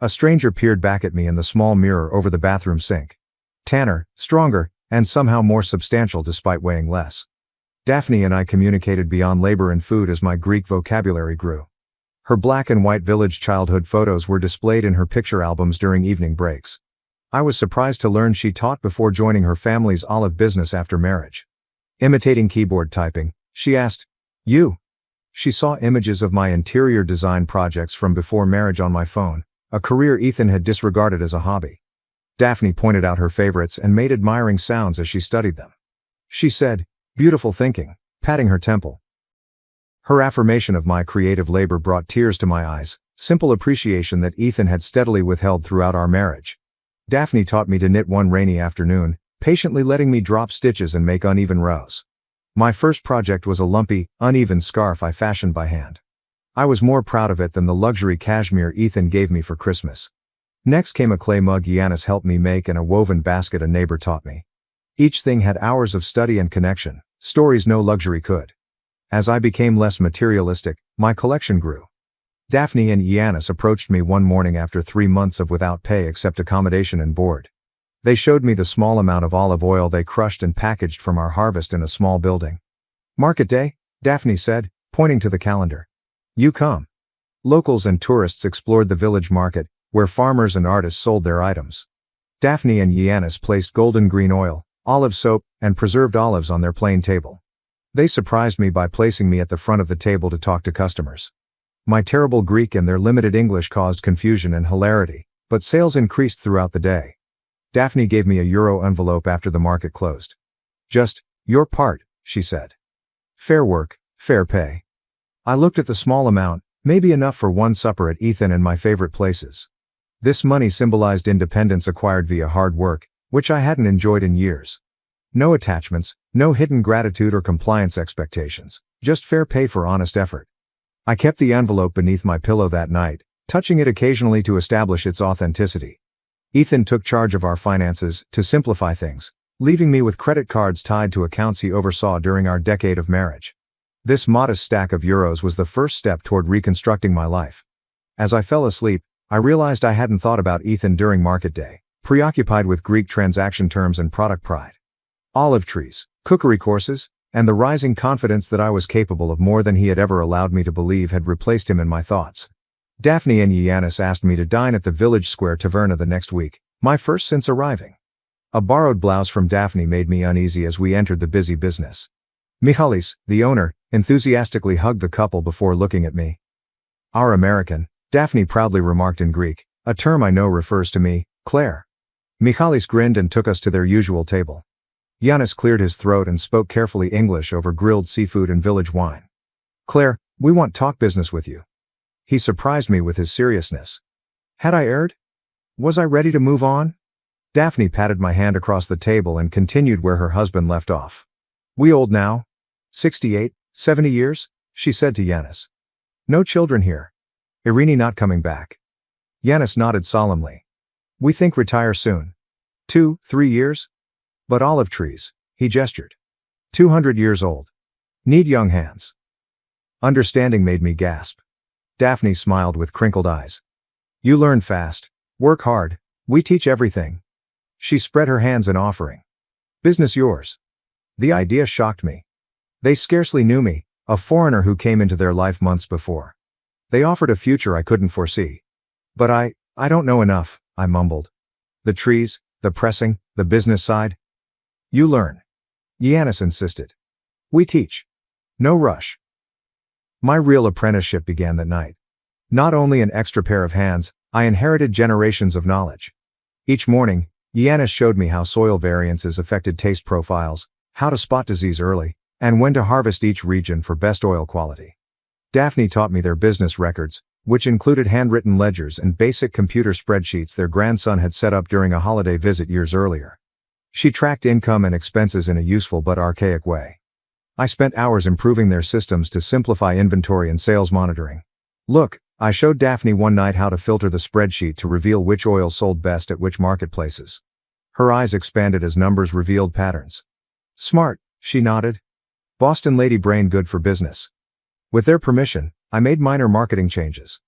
A stranger peered back at me in the small mirror over the bathroom sink. Tanner, stronger, and somehow more substantial despite weighing less. Daphne and I communicated beyond labor and food as my Greek vocabulary grew. Her black and white village childhood photos were displayed in her picture albums during evening breaks. I was surprised to learn she taught before joining her family's olive business after marriage. Imitating keyboard typing, she asked, "You?" She saw images of my interior design projects from before marriage on my phone, a career Ethan had disregarded as a hobby. Daphne pointed out her favorites and made admiring sounds as she studied them. She said, "Beautiful thinking," patting her temple. Her affirmation of my creative labor brought tears to my eyes, simple appreciation that Ethan had steadily withheld throughout our marriage. Daphne taught me to knit one rainy afternoon, patiently letting me drop stitches and make uneven rows. My first project was a lumpy, uneven scarf I fashioned by hand. I was more proud of it than the luxury cashmere Ethan gave me for Christmas. Next came a clay mug Yanis helped me make and a woven basket a neighbor taught me. Each thing had hours of study and connection, stories no luxury could. As I became less materialistic, my collection grew. Daphne and Yanis approached me one morning after 3 months of without pay except accommodation and board. They showed me the small amount of olive oil they crushed and packaged from our harvest in a small building. "Market day," Daphne said, pointing to the calendar. "You come." Locals and tourists explored the village market, where farmers and artists sold their items. Daphne and Yanis placed golden green oil, olive soap, and preserved olives on their plain table. They surprised me by placing me at the front of the table to talk to customers. My terrible Greek and their limited English caused confusion and hilarity, but sales increased throughout the day. Daphne gave me a euro envelope after the market closed. "Just, your part," she said. "Fair work, fair pay." I looked at the small amount, maybe enough for one supper at Ethan and my favorite places. This money symbolized independence acquired via hard work, which I hadn't enjoyed in years. No attachments, no hidden gratitude or compliance expectations, just fair pay for honest effort. I kept the envelope beneath my pillow that night, touching it occasionally to establish its authenticity. Ethan took charge of our finances, to simplify things, leaving me with credit cards tied to accounts he oversaw during our decade of marriage. This modest stack of euros was the first step toward reconstructing my life. As I fell asleep, I realized I hadn't thought about Ethan during market day, preoccupied with Greek transaction terms and product pride. Olive trees, cookery courses, and the rising confidence that I was capable of more than he had ever allowed me to believe had replaced him in my thoughts. Daphne and Yanis asked me to dine at the village square taverna the next week, my first since arriving. A borrowed blouse from Daphne made me uneasy as we entered the busy business. Michalis, the owner, enthusiastically hugged the couple before looking at me. "Our American," Daphne proudly remarked in Greek, a term I know refers to me, Claire. Michalis grinned and took us to their usual table. Yanis cleared his throat and spoke carefully English over grilled seafood and village wine. "Claire, we want talk business with you." He surprised me with his seriousness. Had I erred? Was I ready to move on? Daphne patted my hand across the table and continued where her husband left off. "We old now? 68, 70 years?" she said to Yanis. "No children here. Irini not coming back." Yanis nodded solemnly. "We think retire soon. 2, 3 years? But olive trees," he gestured. 200 years old. Need young hands." Understanding made me gasp. Daphne smiled with crinkled eyes. "You learn fast. Work hard. We teach everything." She spread her hands in offering. "Business yours." The idea shocked me. They scarcely knew me, a foreigner who came into their life months before. They offered a future I couldn't foresee. "But I don't know enough," I mumbled. "The trees, the pressing, the business side." "You learn." Yanis insisted. "We teach. No rush." My real apprenticeship began that night. Not only an extra pair of hands, I inherited generations of knowledge. Each morning, Yanis showed me how soil variances affected taste profiles, how to spot disease early, and when to harvest each region for best oil quality. Daphne taught me their business records, which included handwritten ledgers and basic computer spreadsheets their grandson had set up during a holiday visit years earlier. She tracked income and expenses in a useful but archaic way. I spent hours improving their systems to simplify inventory and sales monitoring. "Look," I showed Daphne one night how to filter the spreadsheet to reveal which oils sold best at which marketplaces. Her eyes expanded as numbers revealed patterns. "Smart," she nodded. "Boston lady brain good for business." With their permission, I made minor marketing changes.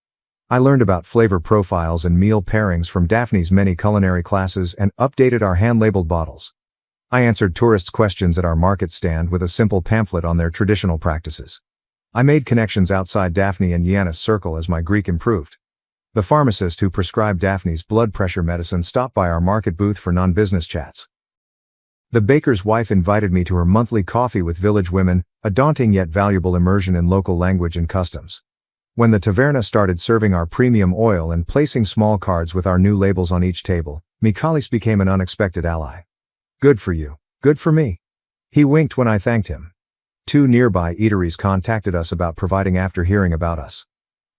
I learned about flavor profiles and meal pairings from Daphne's many culinary classes and updated our hand-labeled bottles. I answered tourists' questions at our market stand with a simple pamphlet on their traditional practices. I made connections outside Daphne and Yanis' circle as my Greek improved. The pharmacist who prescribed Daphne's blood pressure medicine stopped by our market booth for non-business chats. The baker's wife invited me to her monthly coffee with village women, a daunting yet valuable immersion in local language and customs. When the taverna started serving our premium oil and placing small cards with our new labels on each table, Michalis became an unexpected ally. "Good for you. Good for me." He winked when I thanked him. 2 nearby eateries contacted us about providing after hearing about us.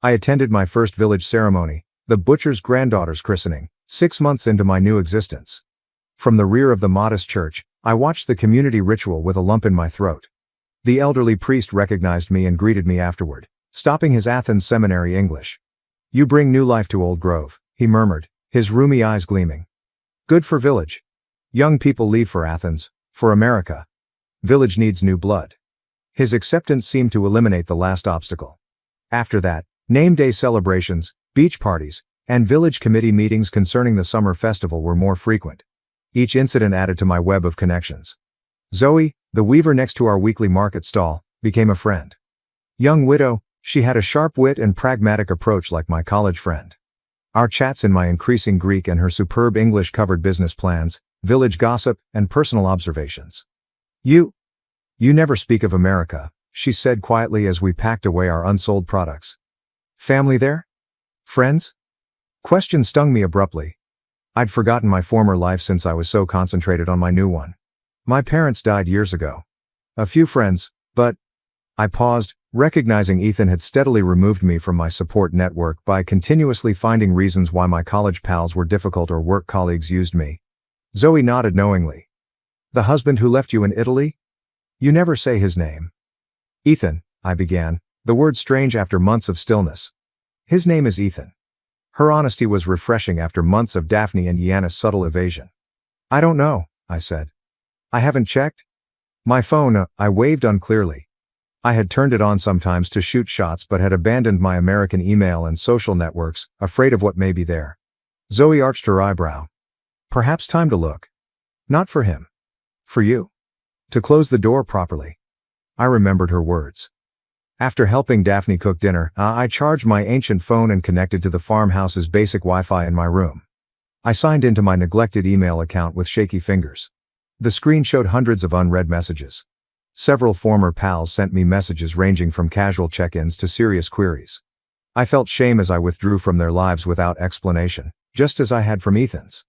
I attended my first village ceremony, the butcher's granddaughter's christening, 6 months into my new existence. From the rear of the modest church, I watched the community ritual with a lump in my throat. The elderly priest recognized me and greeted me afterward, stopping his Athens seminary English. "You bring new life to Old Grove," he murmured, his rheumy eyes gleaming. "Good for Village. Young people leave for Athens, for America. Village needs new blood." His acceptance seemed to eliminate the last obstacle. After that, name day celebrations, beach parties, and village committee meetings concerning the summer festival were more frequent. Each incident added to my web of connections. Zoe, the weaver next to our weekly market stall, became a friend. Young widow, she had a sharp wit and pragmatic approach like my college friend. Our chats in my increasing Greek and her superb English covered business plans, village gossip, and personal observations. You never speak of America," she said quietly as we packed away our unsold products. "Family there? Friends?" Question stung me abruptly. I'd forgotten my former life since I was so concentrated on my new one. My parents died years ago. A few friends, but... I paused, recognizing Ethan had steadily removed me from my support network by continuously finding reasons why my college pals were difficult or work colleagues used me. Zoe nodded knowingly. "The husband who left you in Italy? You never say his name." "Ethan," I began, the word strange after months of stillness. "His name is Ethan." Her honesty was refreshing after months of Daphne and Yannis' subtle evasion. "I don't know," I said. "I haven't checked." My phone, I waved unclearly. I had turned it on sometimes to shoot shots but had abandoned my American email and social networks, afraid of what may be there. Zoe arched her eyebrow. "Perhaps time to look. Not for him. For you. To close the door properly." I remembered her words. After helping Daphne cook dinner, I charged my ancient phone and connected to the farmhouse's basic Wi-Fi in my room. I signed into my neglected email account with shaky fingers. The screen showed hundreds of unread messages. Several former pals sent me messages ranging from casual check-ins to serious queries. I felt shame as I withdrew from their lives without explanation, just as I had from Ethan's.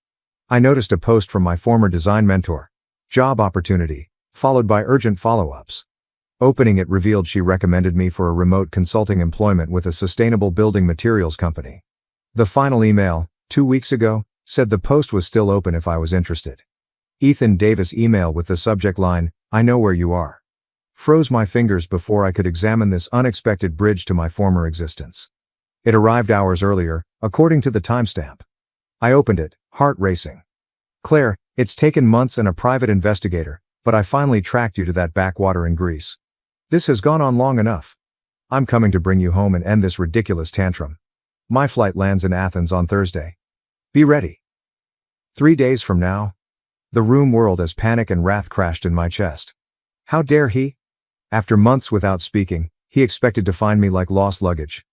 I noticed a post from my former design mentor. Job opportunity, followed by urgent follow-ups. Opening it revealed she recommended me for a remote consulting employment with a sustainable building materials company. The final email, 2 weeks ago, said the post was still open if I was interested. Ethan Davis email with the subject line, "I know where you are." Froze my fingers before I could examine this unexpected bridge to my former existence. It arrived hours earlier, according to the timestamp. I opened it, heart racing. "Claire, it's taken months and a private investigator, but I finally tracked you to that backwater in Greece. This has gone on long enough. I'm coming to bring you home and end this ridiculous tantrum. My flight lands in Athens on Thursday. Be ready." 3 days from now? The room whirled as panic and wrath crashed in my chest. How dare he? After months without speaking, he expected to find me like lost luggage.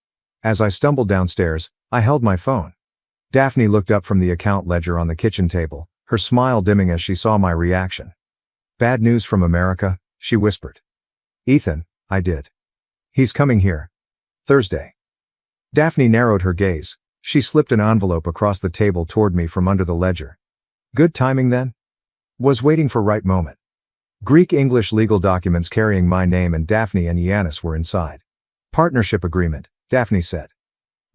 As I stumbled downstairs, I held my phone. Daphne looked up from the account ledger on the kitchen table, her smile dimming as she saw my reaction. "Bad news from America," she whispered. "Ethan," I did. "He's coming here. Thursday." Daphne narrowed her gaze. She slipped an envelope across the table toward me from under the ledger. Good timing then? Was waiting for right moment. Greek-English legal documents carrying my name and Daphne and Yannis were inside. "Partnership agreement," Daphne said.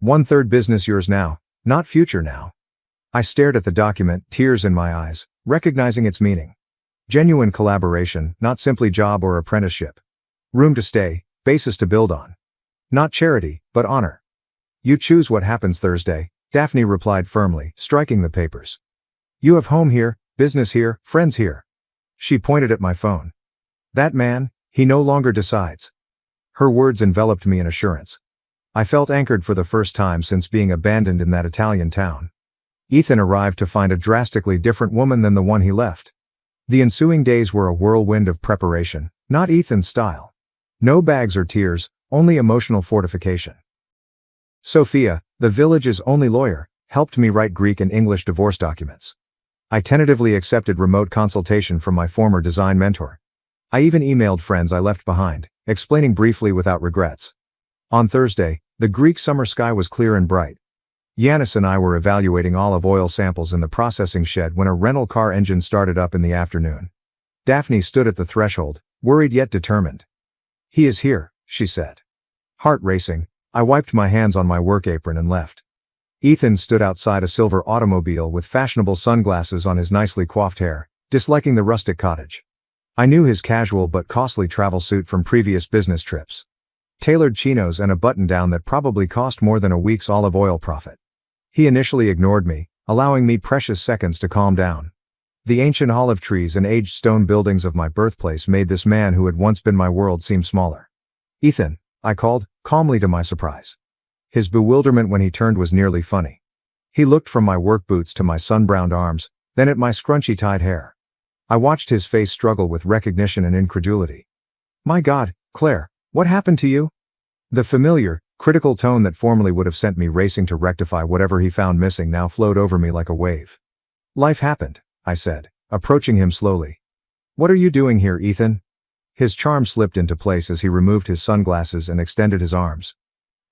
"1/3 business yours now, not future now." I stared at the document, tears in my eyes, recognizing its meaning. Genuine collaboration, not simply job or apprenticeship. Room to stay, basis to build on. Not charity, but honor. "You choose what happens Thursday," Daphne replied firmly, striking the papers. "You have home here, business here, friends here." She pointed at my phone. "That man, he no longer decides." Her words enveloped me in assurance. I felt anchored for the first time since being abandoned in that Italian town. Ethan arrived to find a drastically different woman than the one he left. The ensuing days were a whirlwind of preparation, not Ethan's style. No bags or tears, only emotional fortification. Sophia, the village's only lawyer, helped me write Greek and English divorce documents. I tentatively accepted remote consultation from my former design mentor. I even emailed friends I left behind, explaining briefly without regrets. On Thursday, the Greek summer sky was clear and bright. Yannis and I were evaluating olive oil samples in the processing shed when a rental car engine started up in the afternoon. Daphne stood at the threshold, worried yet determined. "He is here," she said. Heart racing, I wiped my hands on my work apron and left. Ethan stood outside a silver automobile with fashionable sunglasses on his nicely coiffed hair, disliking the rustic cottage. I knew his casual but costly travel suit from previous business trips. Tailored chinos and a button-down that probably cost more than a week's olive oil profit. He initially ignored me, allowing me precious seconds to calm down. The ancient olive trees and aged stone buildings of my birthplace made this man who had once been my world seem smaller. "Ethan," I called, calmly to my surprise. His bewilderment when he turned was nearly funny. He looked from my work boots to my sun-browned arms, then at my scrunchy tied hair. I watched his face struggle with recognition and incredulity. "My God, Claire, what happened to you?" The familiar, critical tone that formerly would have sent me racing to rectify whatever he found missing now flowed over me like a wave. "Life happened," I said, approaching him slowly. "What are you doing here, Ethan?" His charm slipped into place as he removed his sunglasses and extended his arms.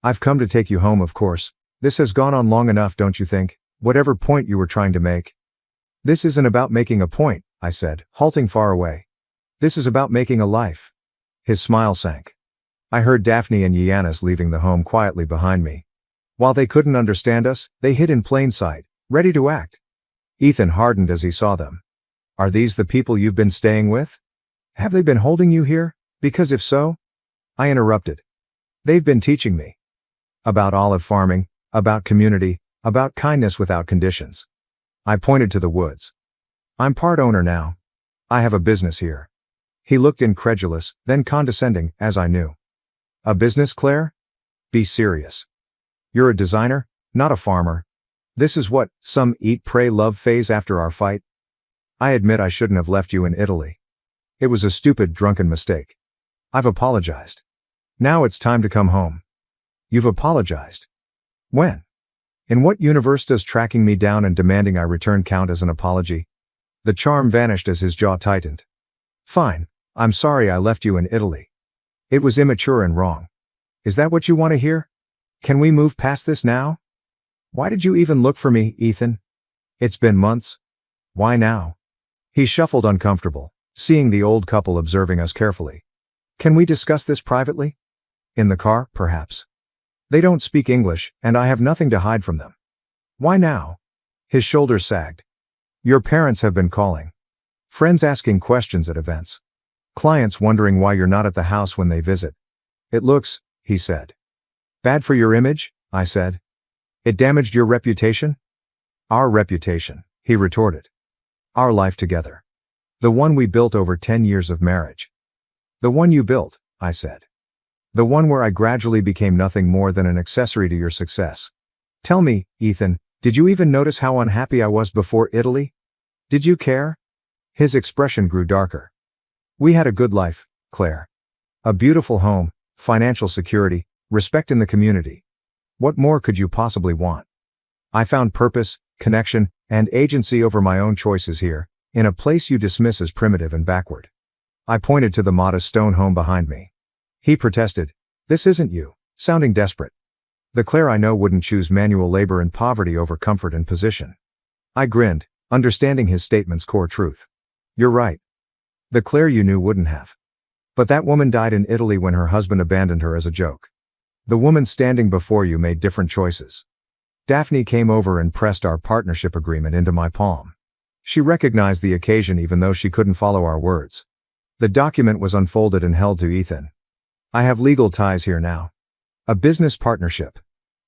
"I've come to take you home, of course. This has gone on long enough, don't you think? Whatever point you were trying to make." "This isn't about making a point," I said, halting far away. "This is about making a life." His smile sank. I heard Daphne and Yanis leaving the home quietly behind me. While they couldn't understand us, they hid in plain sight, ready to act. Ethan hardened as he saw them. "Are these the people you've been staying with? Have they been holding you here? Because if so..." I interrupted. "They've been teaching me. About olive farming, about community, about kindness without conditions." I pointed to the woods. "I'm part owner now. I have a business here." He looked incredulous, then condescending, as I knew. "A business, Claire? Be serious. You're a designer, not a farmer. This is what, some eat, pray, love phase after our fight?" "I admit I shouldn't have left you in Italy. It was a stupid, drunken mistake. I've apologized. Now it's time to come home." "You've apologized? When? In what universe does tracking me down and demanding I return count as an apology?" The charm vanished as his jaw tightened. "Fine, I'm sorry I left you in Italy. It was immature and wrong. Is that what you want to hear? Can we move past this now? Why did you even look for me, Ethan? It's been months. Why now?" He shuffled uncomfortable, seeing the old couple observing us carefully. "Can we discuss this privately? In the car, perhaps? They don't speak English, and I have nothing to hide from them." "Why now?" His shoulders sagged. "Your parents have been calling. Friends asking questions at events. Clients wondering why you're not at the house when they visit. It looks," he said. "Bad for your image?" I said. "It damaged your reputation?" "Our reputation," he retorted. "Our life together. The one we built over 10 years of marriage." "The one you built," I said. "The one where I gradually became nothing more than an accessory to your success. Tell me, Ethan, did you even notice how unhappy I was before Italy? Did you care?" His expression grew darker. "We had a good life, Claire. A beautiful home, financial security, respect in the community. What more could you possibly want? I found purpose, connection, and agency over my own choices here, in a place you dismiss as primitive and backward." I pointed to the modest stone home behind me. He protested, "This isn't you," sounding desperate. "The Claire I know wouldn't choose manual labor and poverty over comfort and position." I grinned, understanding his statement's core truth. "You're right. The Claire you knew wouldn't have. But that woman died in Italy when her husband abandoned her as a joke. The woman standing before you made different choices." Daphne came over and pressed our partnership agreement into my palm. She recognized the occasion even though she couldn't follow our words. The document was unfolded and held to Ethan. "I have legal ties here now. A business partnership.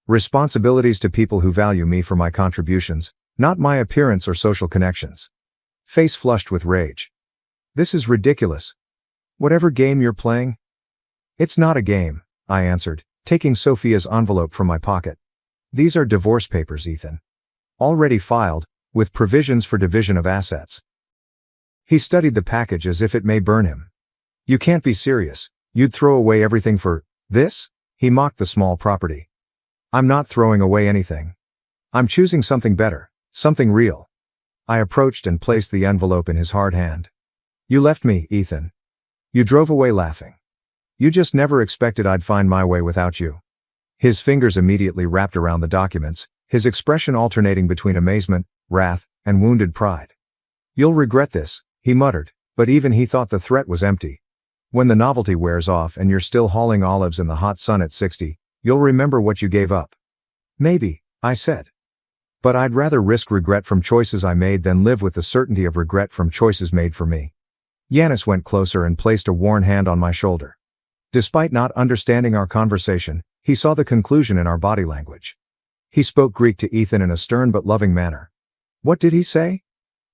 Responsibilities to people who value me for my contributions, not my appearance or social connections." Face flushed with rage. "This is ridiculous. Whatever game you're playing?" "It's not a game," I answered, taking Sophia's envelope from my pocket. "These are divorce papers, Ethan. Already filed, with provisions for division of assets." He studied the package as if it may burn him. "You can't be serious. You'd throw away everything for this?" He mocked the small property. "I'm not throwing away anything. I'm choosing something better, something real." I approached and placed the envelope in his hard hand. "You left me, Ethan. You drove away laughing. You just never expected I'd find my way without you." His fingers immediately wrapped around the documents, his expression alternating between amazement, wrath, and wounded pride. "You'll regret this," he muttered, but even he thought the threat was empty. "When the novelty wears off and you're still hauling olives in the hot sun at 60, you'll remember what you gave up." "Maybe," I said. But I'd rather risk regret from choices I made than live with the certainty of regret from choices made for me. Yanis went closer and placed a worn hand on my shoulder. Despite not understanding our conversation, he saw the conclusion in our body language. He spoke Greek to Ethan in a stern but loving manner. "What did he say?"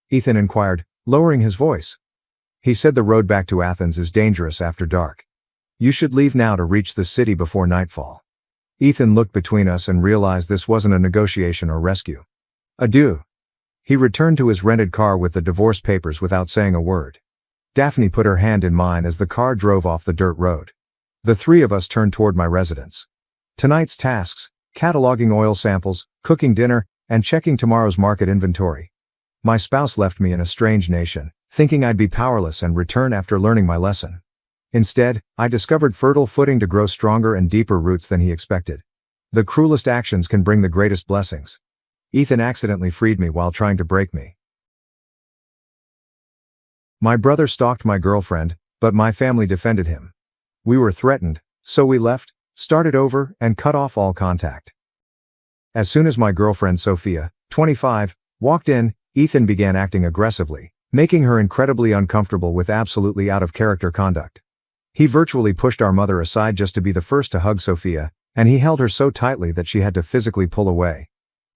Ethan inquired, lowering his voice. "He said the road back to Athens is dangerous after dark. You should leave now to reach the city before nightfall." Ethan looked between us and realized this wasn't a negotiation or rescue. "Adieu." He returned to his rented car with the divorce papers without saying a word. Daphne put her hand in mine as the car drove off the dirt road. The three of us turned toward my residence. Tonight's tasks: cataloging oil samples, cooking dinner, and checking tomorrow's market inventory. My spouse left me in a strange nation, thinking I'd be powerless and return after learning my lesson. Instead, I discovered fertile footing to grow stronger and deeper roots than he expected. The cruelest actions can bring the greatest blessings. Ethan accidentally freed me while trying to break me. My brother stalked my girlfriend, but my family defended him. We were threatened, so we left, started over, and cut off all contact. As soon as my girlfriend Sophia, 25, walked in, Ethan began acting aggressively, making her incredibly uncomfortable with absolutely out-of-character conduct. He virtually pushed our mother aside just to be the first to hug Sophia, and he held her so tightly that she had to physically pull away.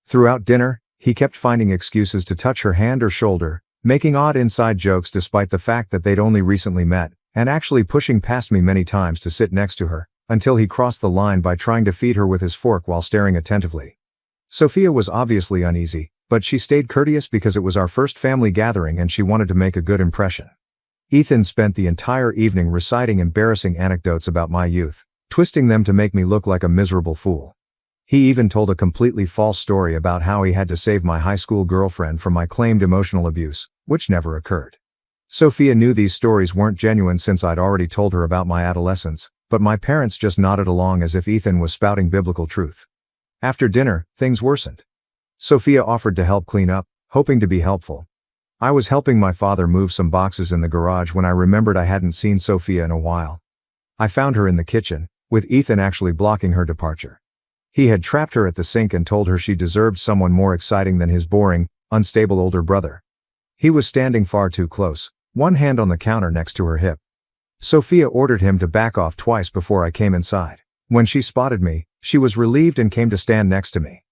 Throughout dinner, he kept finding excuses to touch her hand or shoulder, making odd inside jokes despite the fact that they'd only recently met, and actually pushing past me many times to sit next to her, until he crossed the line by trying to feed her with his fork while staring attentively. Sophia was obviously uneasy, but she stayed courteous because it was our first family gathering and she wanted to make a good impression. Ethan spent the entire evening reciting embarrassing anecdotes about my youth, twisting them to make me look like a miserable fool. He even told a completely false story about how he had to save my high school girlfriend from my claimed emotional abuse, which never occurred. Sophia knew these stories weren't genuine since I'd already told her about my adolescence, but my parents just nodded along as if Ethan was spouting biblical truth. After dinner, things worsened. Sophia offered to help clean up, hoping to be helpful. I was helping my father move some boxes in the garage when I remembered I hadn't seen Sophia in a while. I found her in the kitchen, with Ethan actually blocking her departure. He had trapped her at the sink and told her she deserved someone more exciting than his boring, unstable older brother. He was standing far too close, one hand on the counter next to her hip. Sophia ordered him to back off twice before I came inside. When she spotted me, she was relieved and came to stand next to me.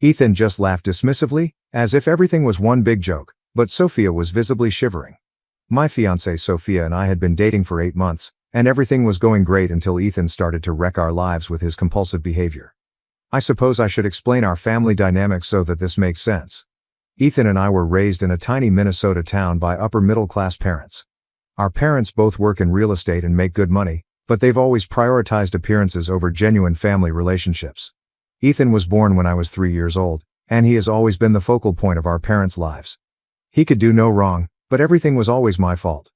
Ethan just laughed dismissively, as if everything was one big joke, but Sophia was visibly shivering. My fiancée Sophia and I had been dating for 8 months, and everything was going great until Ethan started to wreck our lives with his compulsive behavior. I suppose I should explain our family dynamics so that this makes sense. Ethan and I were raised in a tiny Minnesota town by upper-middle-class parents. Our parents both work in real estate and make good money, but they've always prioritized appearances over genuine family relationships. Ethan was born when I was 3 years old, and he has always been the focal point of our parents' lives. He could do no wrong, but everything was always my fault.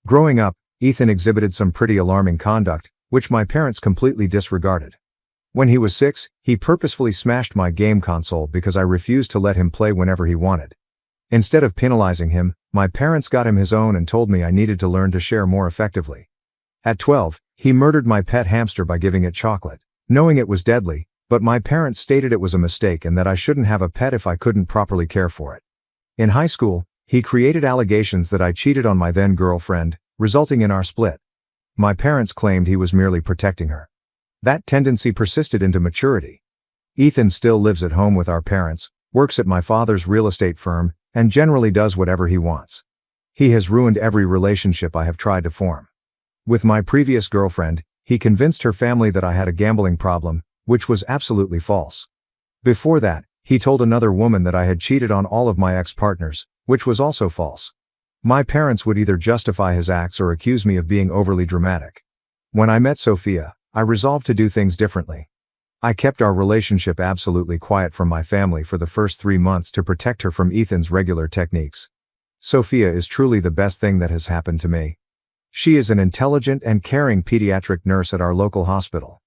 Growing up, Ethan exhibited some pretty alarming conduct, which my parents completely disregarded. When he was 6, he purposefully smashed my game console because I refused to let him play whenever he wanted. Instead of penalizing him, my parents got him his own and told me I needed to learn to share more effectively. At 12, he murdered my pet hamster by giving it chocolate, knowing it was deadly, but my parents stated it was a mistake and that I shouldn't have a pet if I couldn't properly care for it. In high school, he created allegations that I cheated on my then girlfriend, resulting in our split. My parents claimed he was merely protecting her. That tendency persisted into maturity. Ethan still lives at home with our parents, works at my father's real estate firm, and generally does whatever he wants. He has ruined every relationship I have tried to form. With my previous girlfriend, he convinced her family that I had a gambling problem, which was absolutely false. Before that, he told another woman that I had cheated on all of my ex-partners, which was also false. My parents would either justify his acts or accuse me of being overly dramatic. When I met Sophia, I resolved to do things differently. I kept our relationship absolutely quiet from my family for the first 3 months to protect her from Ethan's regular techniques. Sophia is truly the best thing that has happened to me. She is an intelligent and caring pediatric nurse at our local hospital.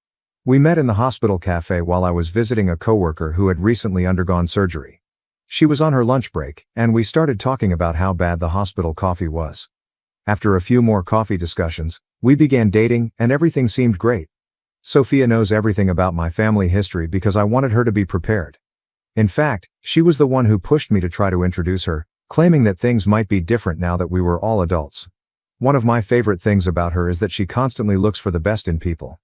We met in the hospital cafe while I was visiting a coworker who had recently undergone surgery. She was on her lunch break, and we started talking about how bad the hospital coffee was. After a few more coffee discussions, we began dating, and everything seemed great. Sophia knows everything about my family history because I wanted her to be prepared. In fact, she was the one who pushed me to try to introduce her, claiming that things might be different now that we were all adults. One of my favorite things about her is that she constantly looks for the best in people.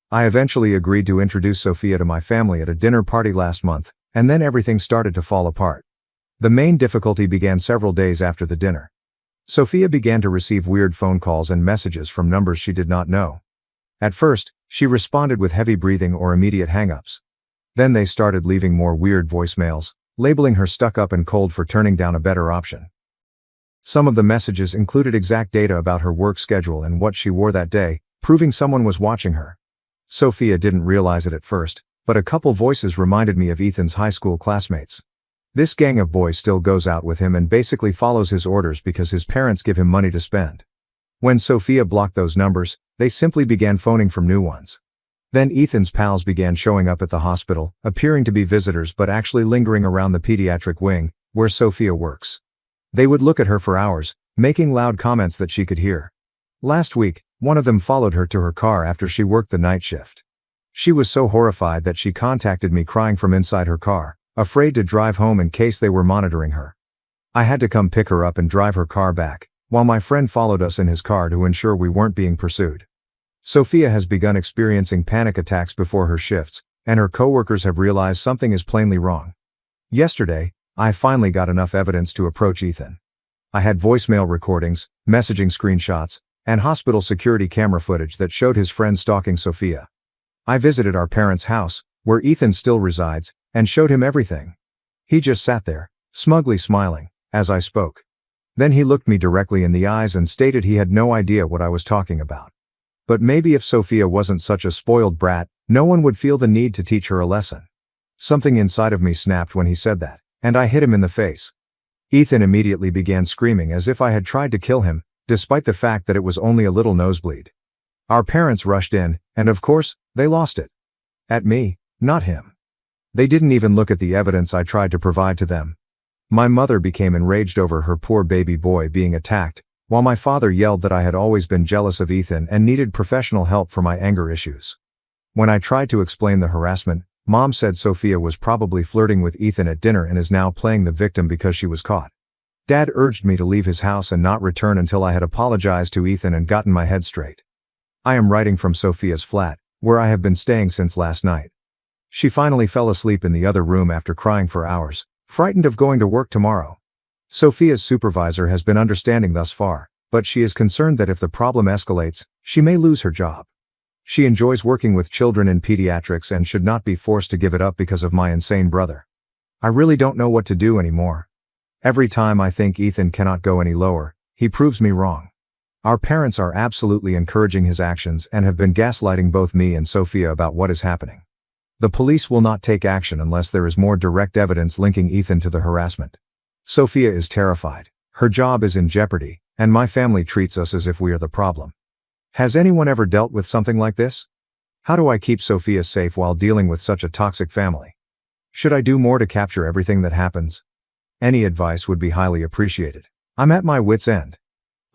I eventually agreed to introduce Sophia to my family at a dinner party last month, and then everything started to fall apart. The main difficulty began several days after the dinner. Sophia began to receive weird phone calls and messages from numbers she did not know. At first, she responded with heavy breathing or immediate hang-ups. Then they started leaving more weird voicemails, labeling her stuck up and cold for turning down a better option. Some of the messages included exact data about her work schedule and what she wore that day, proving someone was watching her. Sophia didn't realize it at first, but a couple voices reminded me of Ethan's high school classmates. This gang of boys still goes out with him and basically follows his orders because his parents give him money to spend. When Sophia blocked those numbers, they simply began phoning from new ones. Then Ethan's pals began showing up at the hospital, appearing to be visitors but actually lingering around the pediatric wing, where Sophia works. They would look at her for hours, making loud comments that she could hear. Last week, one of them followed her to her car after she worked the night shift. She was so horrified that she contacted me crying from inside her car, afraid to drive home in case they were monitoring her. I had to come pick her up and drive her car back, while my friend followed us in his car to ensure we weren't being pursued. Sophia has begun experiencing panic attacks before her shifts, and her coworkers have realized something is plainly wrong. Yesterday, I finally got enough evidence to approach Ethan. I had voicemail recordings, messaging screenshots, and hospital security camera footage that showed his friend stalking Sophia. I visited our parents' house, where Ethan still resides, and showed him everything. He just sat there, smugly smiling, as I spoke. Then he looked me directly in the eyes and stated he had no idea what I was talking about. But maybe if Sophia wasn't such a spoiled brat, no one would feel the need to teach her a lesson. Something inside of me snapped when he said that, and I hit him in the face. Ethan immediately began screaming as if I had tried to kill him, despite the fact that it was only a little nosebleed. Our parents rushed in, and of course, they lost it. At me, not him. They didn't even look at the evidence I tried to provide to them. My mother became enraged over her poor baby boy being attacked, while my father yelled that I had always been jealous of Ethan and needed professional help for my anger issues. When I tried to explain the harassment, Mom said Sophia was probably flirting with Ethan at dinner and is now playing the victim because she was caught. Dad urged me to leave his house and not return until I had apologized to Ethan and gotten my head straight. I am writing from Sophia's flat, where I have been staying since last night. She finally fell asleep in the other room after crying for hours, frightened of going to work tomorrow. Sophia's supervisor has been understanding thus far, but she is concerned that if the problem escalates, she may lose her job. She enjoys working with children in pediatrics and should not be forced to give it up because of my insane brother. I really don't know what to do anymore. Every time I think Ethan cannot go any lower, he proves me wrong. Our parents are absolutely encouraging his actions and have been gaslighting both me and Sophia about what is happening. The police will not take action unless there is more direct evidence linking Ethan to the harassment. Sophia is terrified, her job is in jeopardy, and my family treats us as if we are the problem. Has anyone ever dealt with something like this? How do I keep Sophia safe while dealing with such a toxic family? Should I do more to capture everything that happens? Any advice would be highly appreciated. I'm at my wit's end.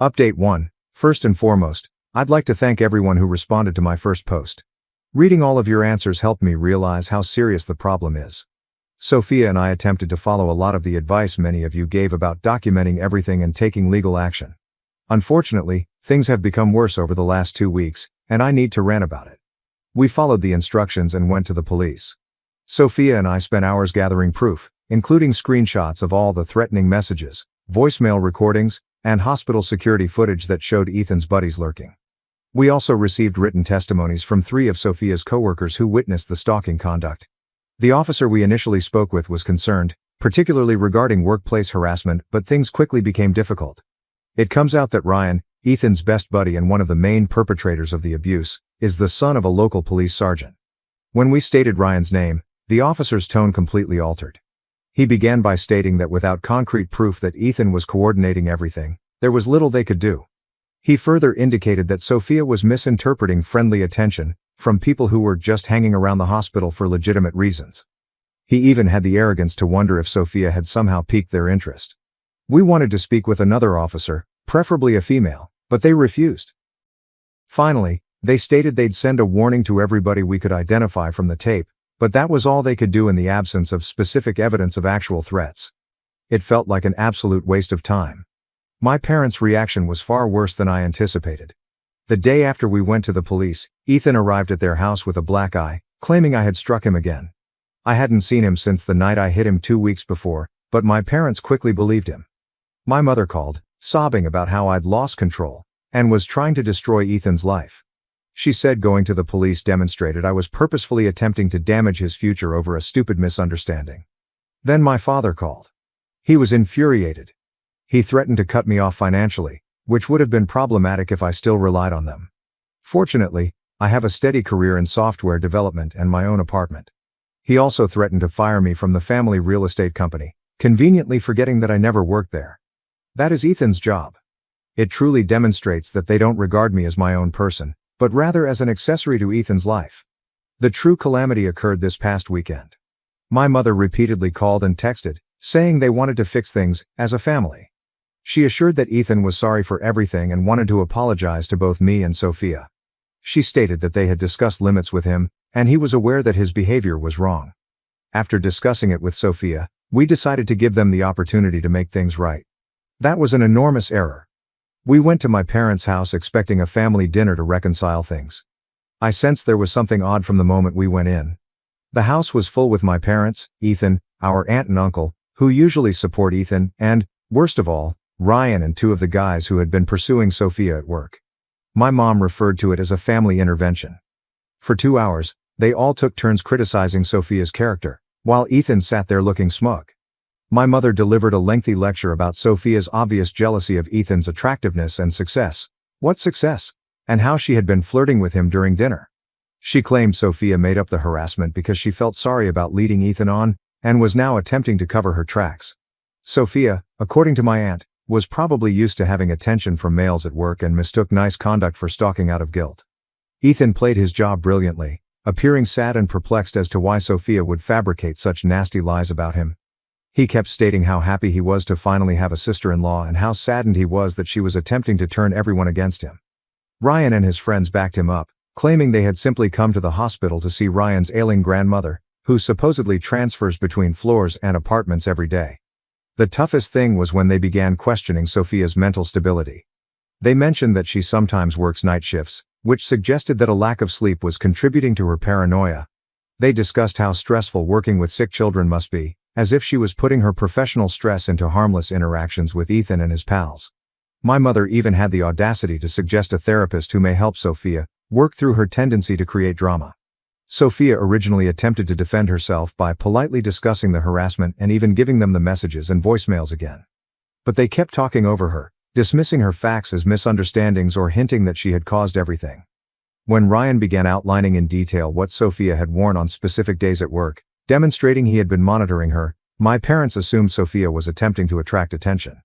Update 1. First and foremost, I'd like to thank everyone who responded to my first post. Reading all of your answers helped me realize how serious the problem is. Sophia and I attempted to follow a lot of the advice many of you gave about documenting everything and taking legal action. Unfortunately, things have become worse over the last 2 weeks, and I need to rant about it. We followed the instructions and went to the police. Sophia and I spent hours gathering proof, including screenshots of all the threatening messages, voicemail recordings, and hospital security footage that showed Ethan's buddies lurking. We also received written testimonies from 3 of Sophia's coworkers who witnessed the stalking conduct. The officer we initially spoke with was concerned, particularly regarding workplace harassment, but things quickly became difficult. It comes out that Ryan, Ethan's best buddy and one of the main perpetrators of the abuse, is the son of a local police sergeant. When we stated Ryan's name, the officer's tone completely altered. He began by stating that without concrete proof that Ethan was coordinating everything, there was little they could do. He further indicated that Sophia was misinterpreting friendly attention from people who were just hanging around the hospital for legitimate reasons. He even had the arrogance to wonder if Sophia had somehow piqued their interest. We wanted to speak with another officer, preferably a female, but they refused. Finally, they stated they'd send a warning to everybody we could identify from the tape, But that was all they could do in the absence of specific evidence of actual threats. It felt like an absolute waste of time. My parents' reaction was far worse than I anticipated. The day after we went to the police, Ethan arrived at their house with a black eye, claiming I had struck him again. I hadn't seen him since the night I hit him 2 weeks before, but my parents quickly believed him. My mother called, sobbing about how I'd lost control, and was trying to destroy Ethan's life. She said going to the police demonstrated I was purposefully attempting to damage his future over a stupid misunderstanding. Then my father called. He was infuriated. He threatened to cut me off financially, which would have been problematic if I still relied on them. Fortunately, I have a steady career in software development and my own apartment. He also threatened to fire me from the family real estate company, conveniently forgetting that I never worked there. That is Ethan's job. It truly demonstrates that they don't regard me as my own person, but rather as an accessory to Ethan's life. The true calamity occurred this past weekend. My mother repeatedly called and texted, saying they wanted to fix things as a family. She assured that Ethan was sorry for everything and wanted to apologize to both me and Sophia. She stated that they had discussed limits with him, and he was aware that his behavior was wrong. After discussing it with Sophia, we decided to give them the opportunity to make things right. That was an enormous error. We went to my parents' house expecting a family dinner to reconcile things. I sensed there was something odd from the moment we went in. The house was full with my parents, Ethan, our aunt and uncle, who usually support Ethan, and, worst of all, Ryan and 2 of the guys who had been pursuing Sophia at work. My mom referred to it as a family intervention. For 2 hours, they all took turns criticizing Sophia's character, while Ethan sat there looking smug. My mother delivered a lengthy lecture about Sophia's obvious jealousy of Ethan's attractiveness and success. What success? And how she had been flirting with him during dinner. She claimed Sophia made up the harassment because she felt sorry about leading Ethan on, and was now attempting to cover her tracks. Sophia, according to my aunt, was probably used to having attention from males at work and mistook nice conduct for stalking out of guilt. Ethan played his job brilliantly, appearing sad and perplexed as to why Sophia would fabricate such nasty lies about him. He kept stating how happy he was to finally have a sister-in-law and how saddened he was that she was attempting to turn everyone against him. Ryan and his friends backed him up, claiming they had simply come to the hospital to see Ryan's ailing grandmother, who supposedly transfers between floors and apartments every day. The toughest thing was when they began questioning Sophia's mental stability. They mentioned that she sometimes works night shifts, which suggested that a lack of sleep was contributing to her paranoia. They discussed how stressful working with sick children must be, as if she was putting her professional stress into harmless interactions with Ethan and his pals. My mother even had the audacity to suggest a therapist who may help Sophia work through her tendency to create drama. Sophia originally attempted to defend herself by politely discussing the harassment and even giving them the messages and voicemails again. But they kept talking over her, dismissing her facts as misunderstandings or hinting that she had caused everything. When Ryan began outlining in detail what Sophia had worn on specific days at work, demonstrating he had been monitoring her, my parents assumed Sophia was attempting to attract attention.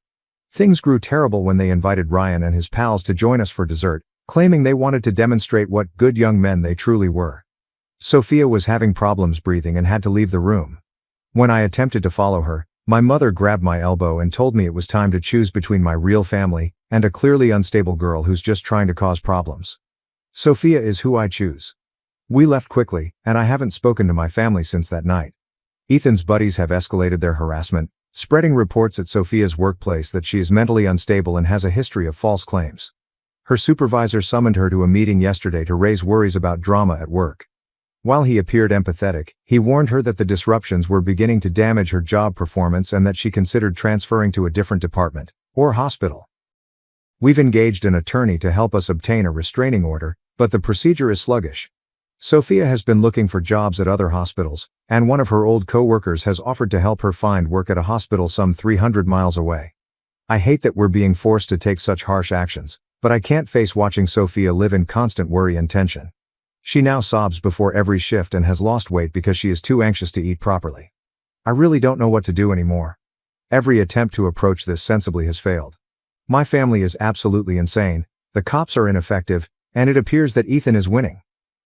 Things grew terrible when they invited Ryan and his pals to join us for dessert, claiming they wanted to demonstrate what good young men they truly were. Sophia was having problems breathing and had to leave the room. When I attempted to follow her, my mother grabbed my elbow and told me it was time to choose between my real family and a clearly unstable girl who's just trying to cause problems. Sophia is who I choose. We left quickly, and I haven't spoken to my family since that night. Ethan's buddies have escalated their harassment, spreading reports at Sophia's workplace that she is mentally unstable and has a history of false claims. Her supervisor summoned her to a meeting yesterday to raise worries about drama at work. While he appeared empathetic, he warned her that the disruptions were beginning to damage her job performance and that she considered transferring to a different department or hospital. We've engaged an attorney to help us obtain a restraining order, but the procedure is sluggish. Sophia has been looking for jobs at other hospitals, and one of her old co-workers has offered to help her find work at a hospital some 300 miles away. I hate that we're being forced to take such harsh actions, but I can't face watching Sophia live in constant worry and tension. She now sobs before every shift and has lost weight because she is too anxious to eat properly. I really don't know what to do anymore. Every attempt to approach this sensibly has failed. My family is absolutely insane, the cops are ineffective, and it appears that Ethan is winning.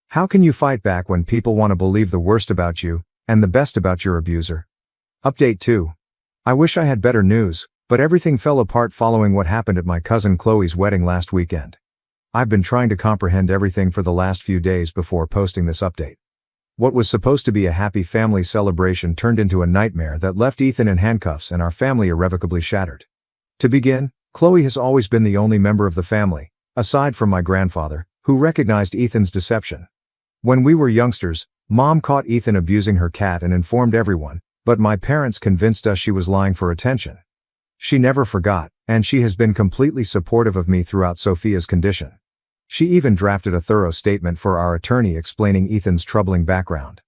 How can you fight back when people want to believe the worst about you, and the best about your abuser? Update 2. I wish I had better news, but everything fell apart following what happened at my cousin Chloe's wedding last weekend. I've been trying to comprehend everything for the last few days before posting this update. What was supposed to be a happy family celebration turned into a nightmare that left Ethan in handcuffs and our family irrevocably shattered. To begin, Chloe has always been the only member of the family, aside from my grandfather, who recognized Ethan's deception. When we were youngsters, Mom caught Ethan abusing her cat and informed everyone, but my parents convinced us she was lying for attention. She never forgot, and she has been completely supportive of me throughout Sophia's condition. She even drafted a thorough statement for our attorney explaining Ethan's troubling background.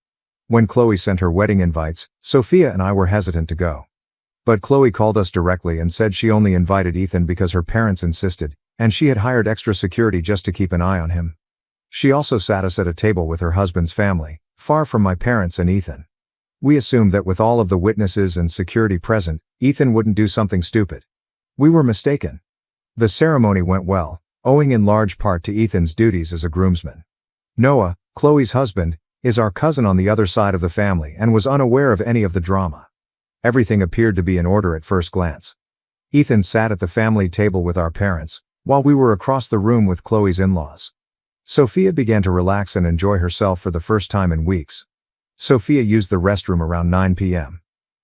When Chloe sent her wedding invites, Sophia and I were hesitant to go. But Chloe called us directly and said she only invited Ethan because her parents insisted, and she had hired extra security just to keep an eye on him. She also sat us at a table with her husband's family, far from my parents and Ethan. We assumed that with all of the witnesses and security present, Ethan wouldn't do something stupid. We were mistaken. The ceremony went well, owing in large part to Ethan's duties as a groomsman. Noah, Chloe's husband, is our cousin on the other side of the family and was unaware of any of the drama. Everything appeared to be in order at first glance. Ethan sat at the family table with our parents, while we were across the room with Chloe's in-laws. Sophia began to relax and enjoy herself for the first time in weeks. Sophia used the restroom around 9 p.m.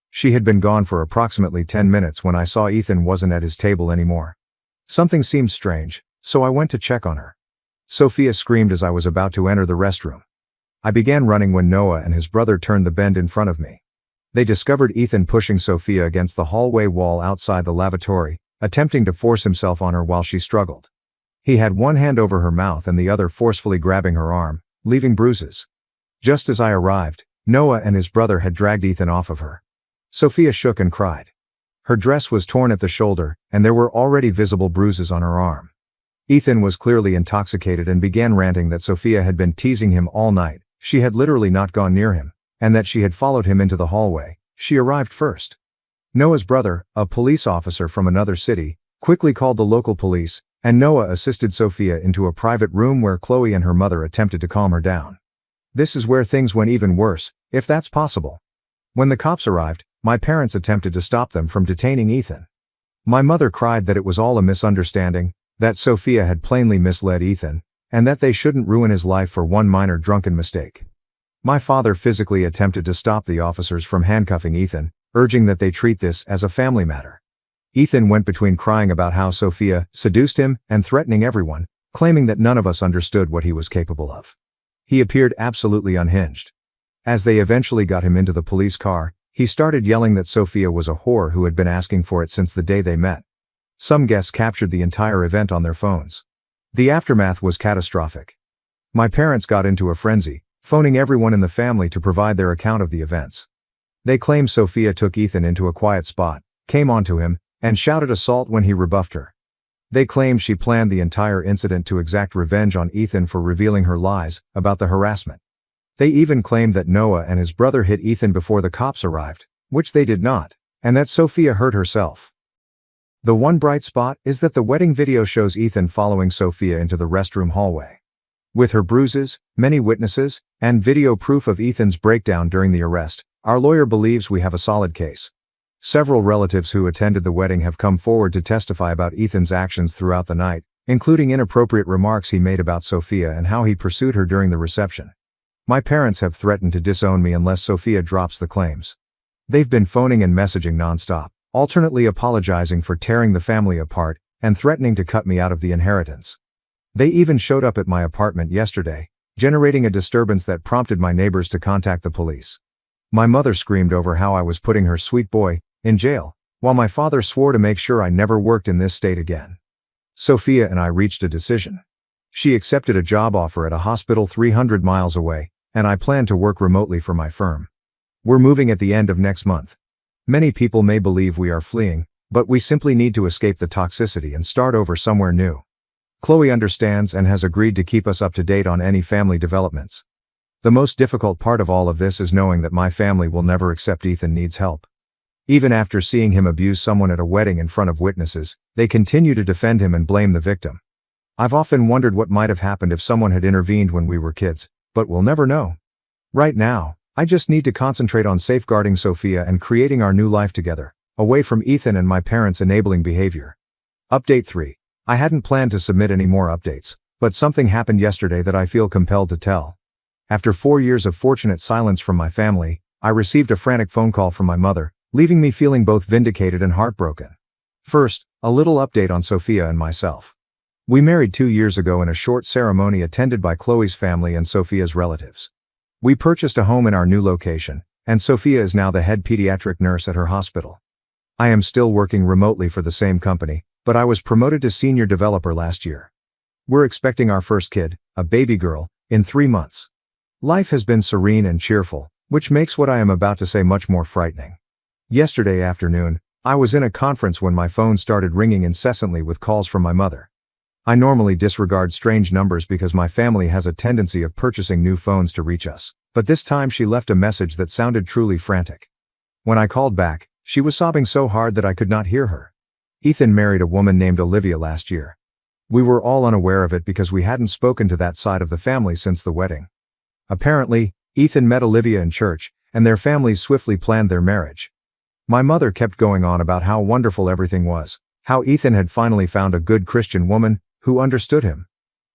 She had been gone for approximately 10 minutes when I saw Ethan wasn't at his table anymore. Something seemed strange, so I went to check on her. Sophia screamed as I was about to enter the restroom. I began running when Noah and his brother turned the bend in front of me. They discovered Ethan pushing Sophia against the hallway wall outside the lavatory, attempting to force himself on her while she struggled. He had one hand over her mouth and the other forcefully grabbing her arm, leaving bruises. Just as I arrived, Noah and his brother had dragged Ethan off of her. Sophia shook and cried. Her dress was torn at the shoulder, and there were already visible bruises on her arm. Ethan was clearly intoxicated and began ranting that Sophia had been teasing him all night, she had literally not gone near him, and that she had followed him into the hallway. She arrived first. Noah's brother, a police officer from another city, quickly called the local police, and Noah assisted Sophia into a private room where Chloe and her mother attempted to calm her down. This is where things went even worse, if that's possible. When the cops arrived, my parents attempted to stop them from detaining Ethan. My mother cried that it was all a misunderstanding, that Sophia had plainly misled Ethan, and that they shouldn't ruin his life for one minor drunken mistake. My father physically attempted to stop the officers from handcuffing Ethan, urging that they treat this as a family matter. Ethan went between crying about how Sophia seduced him and threatening everyone, claiming that none of us understood what he was capable of. He appeared absolutely unhinged. As they eventually got him into the police car, he started yelling that Sophia was a whore who had been asking for it since the day they met. Some guests captured the entire event on their phones. The aftermath was catastrophic. My parents got into a frenzy, phoning everyone in the family to provide their account of the events. They claimed Sophia took Ethan into a quiet spot, came onto him, and shouted assault when he rebuffed her. They claimed she planned the entire incident to exact revenge on Ethan for revealing her lies about the harassment. They even claimed that Noah and his brother hit Ethan before the cops arrived, which they did not, and that Sophia hurt herself. The one bright spot is that the wedding video shows Ethan following Sophia into the restroom hallway. With her bruises, many witnesses, and video proof of Ethan's breakdown during the arrest, our lawyer believes we have a solid case. Several relatives who attended the wedding have come forward to testify about Ethan's actions throughout the night, including inappropriate remarks he made about Sophia and how he pursued her during the reception. My parents have threatened to disown me unless Sophia drops the claims. They've been phoning and messaging nonstop, alternately apologizing for tearing the family apart and threatening to cut me out of the inheritance. They even showed up at my apartment yesterday, generating a disturbance that prompted my neighbors to contact the police. My mother screamed over how I was putting her sweet boy in jail, while my father swore to make sure I never worked in this state again. Sophia and I reached a decision. She accepted a job offer at a hospital 300 miles away, and I plan to work remotely for my firm. We're moving at the end of next month. Many people may believe we are fleeing, but we simply need to escape the toxicity and start over somewhere new. Chloe understands and has agreed to keep us up to date on any family developments. The most difficult part of all of this is knowing that my family will never accept Ethan needs help. Even after seeing him abuse someone at a wedding in front of witnesses, they continue to defend him and blame the victim. I've often wondered what might have happened if someone had intervened when we were kids, but we'll never know. Right now, I just need to concentrate on safeguarding Sophia and creating our new life together, away from Ethan and my parents' enabling behavior. Update 3. I hadn't planned to submit any more updates, but something happened yesterday that I feel compelled to tell. After 4 years of fortunate silence from my family, I received a frantic phone call from my mother, leaving me feeling both vindicated and heartbroken. First, a little update on Sophia and myself. We married 2 years ago in a short ceremony attended by Chloe's family and Sophia's relatives. We purchased a home in our new location, and Sophia is now the head pediatric nurse at her hospital. I am still working remotely for the same company, but I was promoted to senior developer last year. We're expecting our first kid, a baby girl, in 3 months. Life has been serene and cheerful, which makes what I am about to say much more frightening. Yesterday afternoon, I was in a conference when my phone started ringing incessantly with calls from my mother. I normally disregard strange numbers because my family has a tendency of purchasing new phones to reach us, but this time she left a message that sounded truly frantic. When I called back, she was sobbing so hard that I could not hear her. Ethan married a woman named Olivia last year. We were all unaware of it because we hadn't spoken to that side of the family since the wedding. Apparently, Ethan met Olivia in church, and their families swiftly planned their marriage. My mother kept going on about how wonderful everything was, how Ethan had finally found a good Christian woman who understood him,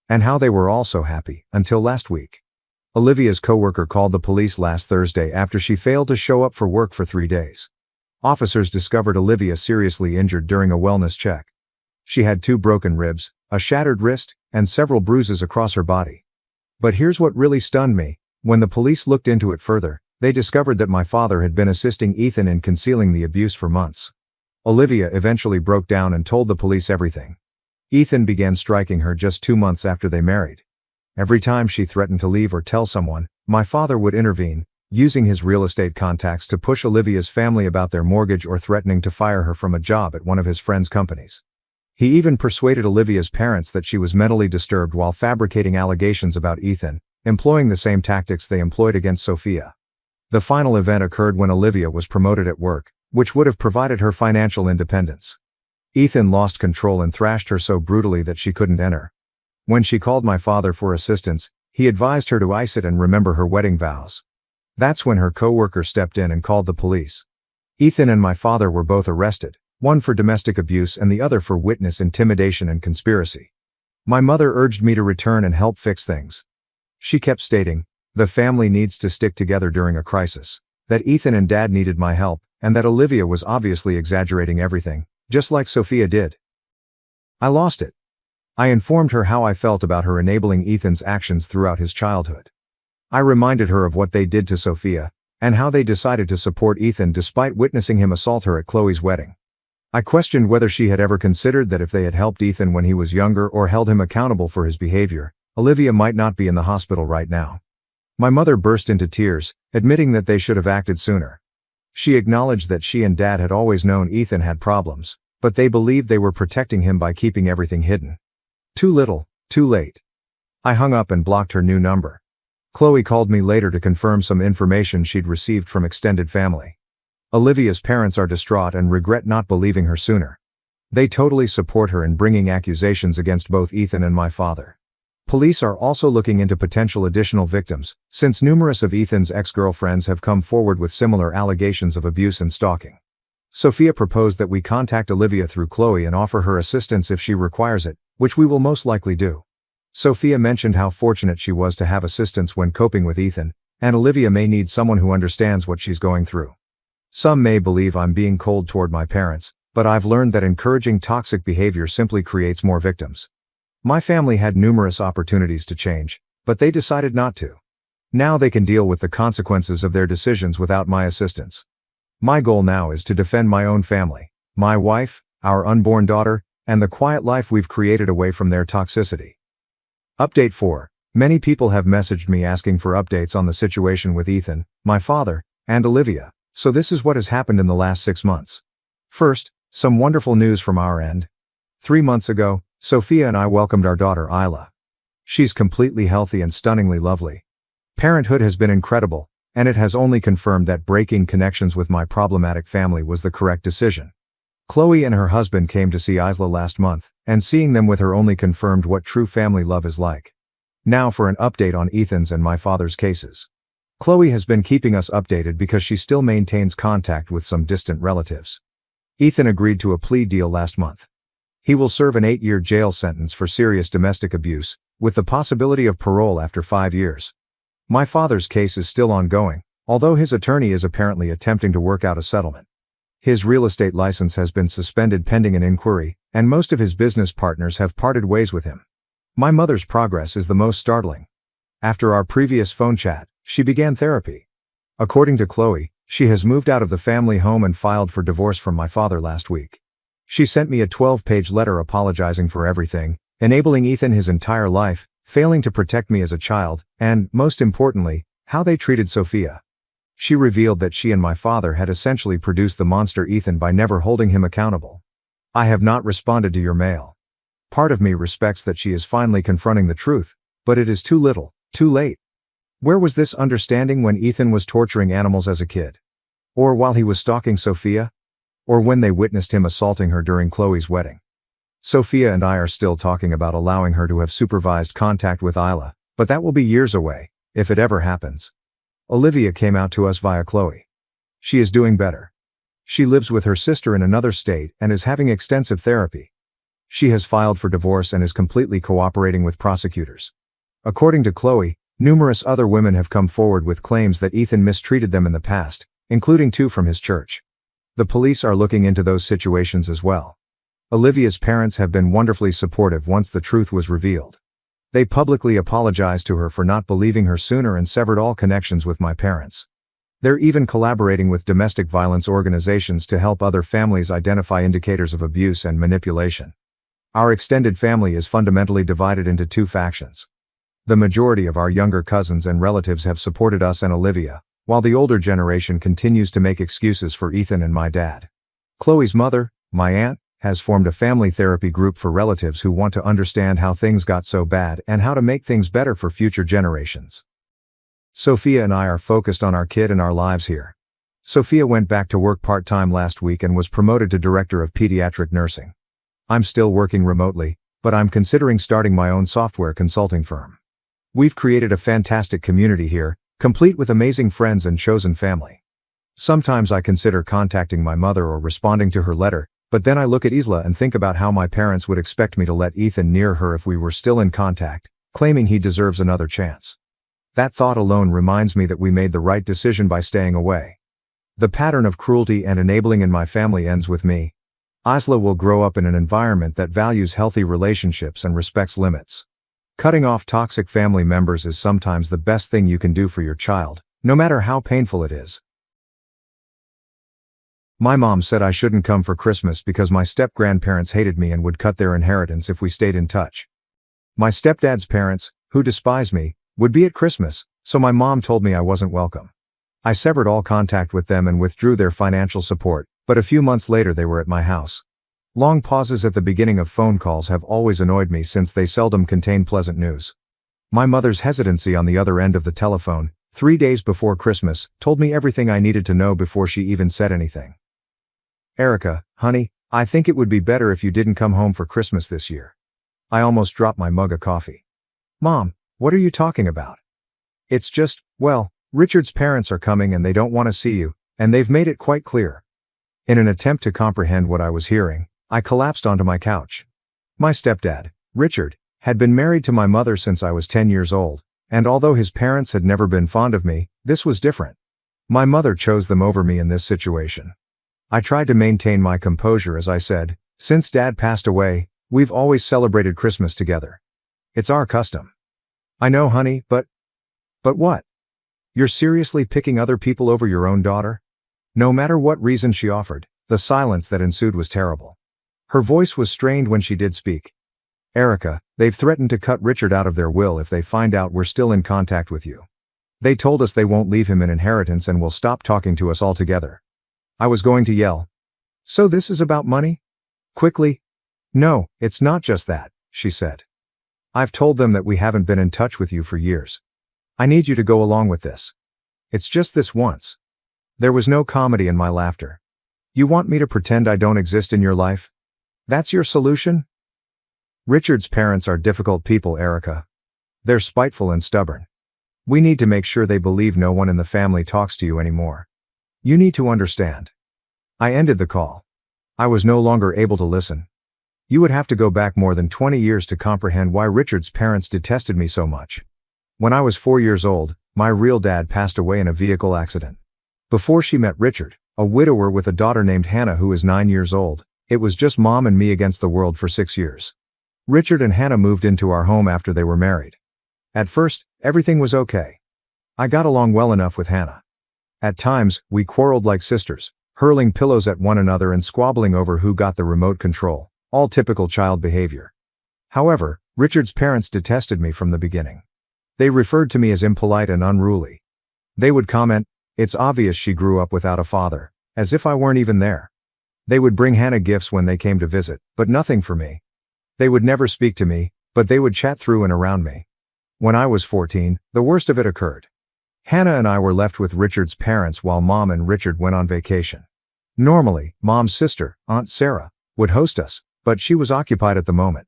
and how they were all so happy, until last week. Olivia's coworker called the police last Thursday after she failed to show up for work for 3 days. Officers discovered Olivia seriously injured during a wellness check. She had 2 broken ribs, a shattered wrist, and several bruises across her body. But here's what really stunned me. When the police looked into it further, they discovered that my father had been assisting Ethan in concealing the abuse for months. Olivia eventually broke down and told the police everything. Ethan began striking her just 2 months after they married. Every time she threatened to leave or tell someone, my father would intervene, using his real estate contacts to push Olivia's family about their mortgage or threatening to fire her from a job at one of his friends' companies. He even persuaded Olivia's parents that she was mentally disturbed while fabricating allegations about Ethan, employing the same tactics they employed against Sophia. The final event occurred when Olivia was promoted at work, which would have provided her financial independence. Ethan lost control and thrashed her so brutally that she couldn't enter. When she called my father for assistance, he advised her to ice it and remember her wedding vows. That's when her coworker stepped in and called the police. Ethan and my father were both arrested, one for domestic abuse and the other for witness intimidation and conspiracy. My mother urged me to return and help fix things. She kept stating, the family needs to stick together during a crisis, that Ethan and Dad needed my help, and that Olivia was obviously exaggerating everything, just like Sophia did. I lost it. I informed her how I felt about her enabling Ethan's actions throughout his childhood. I reminded her of what they did to Sophia, and how they decided to support Ethan despite witnessing him assault her at Chloe's wedding. I questioned whether she had ever considered that if they had helped Ethan when he was younger or held him accountable for his behavior, Olivia might not be in the hospital right now. My mother burst into tears, admitting that they should have acted sooner. She acknowledged that she and Dad had always known Ethan had problems, but they believed they were protecting him by keeping everything hidden. Too little, too late. I hung up and blocked her new number. Chloe called me later to confirm some information she'd received from extended family. Olivia's parents are distraught and regret not believing her sooner. They totally support her in bringing accusations against both Ethan and my father. Police are also looking into potential additional victims, since numerous of Ethan's ex-girlfriends have come forward with similar allegations of abuse and stalking. Sophia proposed that we contact Olivia through Chloe and offer her assistance if she requires it, which we will most likely do. Sophia mentioned how fortunate she was to have assistance when coping with Ethan, and Olivia may need someone who understands what she's going through. Some may believe I'm being cold toward my parents, but I've learned that encouraging toxic behavior simply creates more victims. My family had numerous opportunities to change, but they decided not to. Now they can deal with the consequences of their decisions without my assistance. My goal now is to defend my own family, my wife, our unborn daughter, and the quiet life we've created away from their toxicity. Update 4. Many people have messaged me asking for updates on the situation with Ethan, my father, and Olivia, so this is what has happened in the last 6 months. First, some wonderful news from our end. 3 months ago, Sophia and I welcomed our daughter Isla. She's completely healthy and stunningly lovely. Parenthood has been incredible, and it has only confirmed that breaking connections with my problematic family was the correct decision. Chloe and her husband came to see Isla last month, and seeing them with her only confirmed what true family love is like. Now for an update on Ethan's and my father's cases. Chloe has been keeping us updated because she still maintains contact with some distant relatives. Ethan agreed to a plea deal last month. He will serve an 8-year jail sentence for serious domestic abuse, with the possibility of parole after 5 years. My father's case is still ongoing, although his attorney is apparently attempting to work out a settlement. His real estate license has been suspended pending an inquiry, and most of his business partners have parted ways with him. My mother's progress is the most startling. After our previous phone chat, she began therapy. According to Chloe, she has moved out of the family home and filed for divorce from my father last week. She sent me a 12-page letter apologizing for everything, enabling Ethan his entire life, failing to protect me as a child, and, most importantly, how they treated Sophia. She revealed that she and my father had essentially produced the monster Ethan by never holding him accountable. I have not responded to your mail. Part of me respects that she is finally confronting the truth, but it is too little, too late. Where was this understanding when Ethan was torturing animals as a kid? Or while he was stalking Sophia? Or when they witnessed him assaulting her during Chloe's wedding? Sophia and I are still talking about allowing her to have supervised contact with Isla, but that will be years away, if it ever happens. Olivia came out to us via Chloe. She is doing better. She lives with her sister in another state and is having extensive therapy. She has filed for divorce and is completely cooperating with prosecutors. According to Chloe, numerous other women have come forward with claims that Ethan mistreated them in the past, including 2 from his church. The police are looking into those situations as well. Olivia's parents have been wonderfully supportive once the truth was revealed. They publicly apologized to her for not believing her sooner and severed all connections with my parents. They're even collaborating with domestic violence organizations to help other families identify indicators of abuse and manipulation. Our extended family is fundamentally divided into 2 factions. The majority of our younger cousins and relatives have supported us and Olivia, while the older generation continues to make excuses for Ethan and my dad. Chloe's mother, my aunt, has formed a family therapy group for relatives who want to understand how things got so bad and how to make things better for future generations. Sophia and I are focused on our kid and our lives here. Sophia went back to work part-time last week and was promoted to director of pediatric nursing. I'm still working remotely, but I'm considering starting my own software consulting firm. We've created a fantastic community here, complete with amazing friends and chosen family. Sometimes I consider contacting my mother or responding to her letter, but then I look at Isla and think about how my parents would expect me to let Ethan near her if we were still in contact, claiming he deserves another chance. That thought alone reminds me that we made the right decision by staying away. The pattern of cruelty and enabling in my family ends with me. Isla will grow up in an environment that values healthy relationships and respects limits. Cutting off toxic family members is sometimes the best thing you can do for your child, no matter how painful it is. My mom said I shouldn't come for Christmas because my step-grandparents hated me and would cut their inheritance if we stayed in touch. My stepdad's parents, who despise me, would be at Christmas, so my mom told me I wasn't welcome. I severed all contact with them and withdrew their financial support, but a few months later they were at my house. Long pauses at the beginning of phone calls have always annoyed me since they seldom contain pleasant news. My mother's hesitancy on the other end of the telephone, 3 days before Christmas, told me everything I needed to know before she even said anything. Erica, honey, I think it would be better if you didn't come home for Christmas this year. I almost dropped my mug of coffee. Mom, what are you talking about? It's just, well, Richard's parents are coming and they don't want to see you, and they've made it quite clear. In an attempt to comprehend what I was hearing, I collapsed onto my couch. My stepdad, Richard, had been married to my mother since I was 10 years old, and although his parents had never been fond of me, this was different. My mother chose them over me in this situation. I tried to maintain my composure as I said, since Dad passed away, we've always celebrated Christmas together. It's our custom. I know, honey, but what? You're seriously picking other people over your own daughter? No matter what reason she offered, the silence that ensued was terrible. Her voice was strained when she did speak. Erica, they've threatened to cut Richard out of their will if they find out we're still in contact with you. They told us they won't leave him an inheritance and will stop talking to us altogether. I was going to yell. So this is about money? Quickly? No, it's not just that, she said. I've told them that we haven't been in touch with you for years. I need you to go along with this. It's just this once. There was no comedy in my laughter. You want me to pretend I don't exist in your life? That's your solution? Richard's parents are difficult people, Erica. They're spiteful and stubborn. We need to make sure they believe no one in the family talks to you anymore. You need to understand. I ended the call. I was no longer able to listen. You would have to go back more than 20 years to comprehend why Richard's parents detested me so much. When I was 4 years old, My real dad passed away in a vehicle accident. Before she met Richard, a widower with a daughter named Hannah who is 9 years old, it was just mom and me against the world for 6 years. Richard and Hannah moved into our home after they were married. At first, everything was okay. I got along well enough with Hannah. At times, we quarreled like sisters, hurling pillows at one another and squabbling over who got the remote control, all typical child behavior. However, Richard's parents detested me from the beginning. They referred to me as impolite and unruly. They would comment, "It's obvious she grew up without a father," as if I weren't even there. They would bring Hannah gifts when they came to visit, but nothing for me. They would never speak to me, but they would chat through and around me. When I was 14, the worst of it occurred. Hannah and I were left with Richard's parents while Mom and Richard went on vacation. Normally, Mom's sister, Aunt Sarah, would host us, but she was occupied at the moment.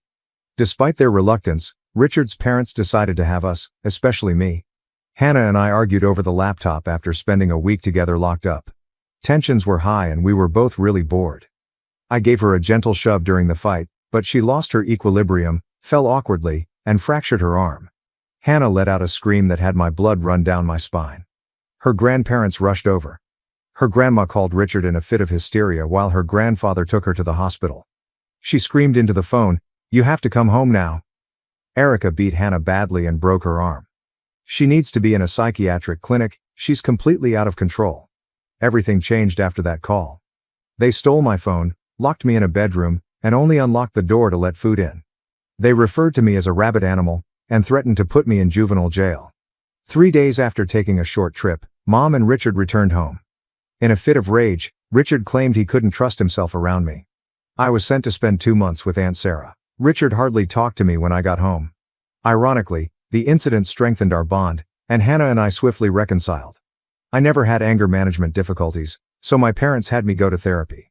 Despite their reluctance, Richard's parents decided to have us, especially me. Hannah and I argued over the laptop after spending a week together locked up. Tensions were high and we were both really bored. I gave her a gentle shove during the fight, but she lost her equilibrium, fell awkwardly, and fractured her arm. Hannah let out a scream that had my blood run down my spine. Her grandparents rushed over. Her grandma called Richard in a fit of hysteria while her grandfather took her to the hospital. She screamed into the phone, "You have to come home now." Erica beat Hannah badly and broke her arm. She needs to be in a psychiatric clinic, she's completely out of control. Everything changed after that call. They stole my phone, locked me in a bedroom, and only unlocked the door to let food in. They referred to me as a rabid animal, and threatened to put me in juvenile jail. 3 days after taking a short trip, Mom and Richard returned home. In a fit of rage, Richard claimed he couldn't trust himself around me. I was sent to spend 2 months with Aunt Sarah. Richard hardly talked to me when I got home. Ironically, the incident strengthened our bond, and Hannah and I swiftly reconciled. I never had anger management difficulties, so my parents had me go to therapy.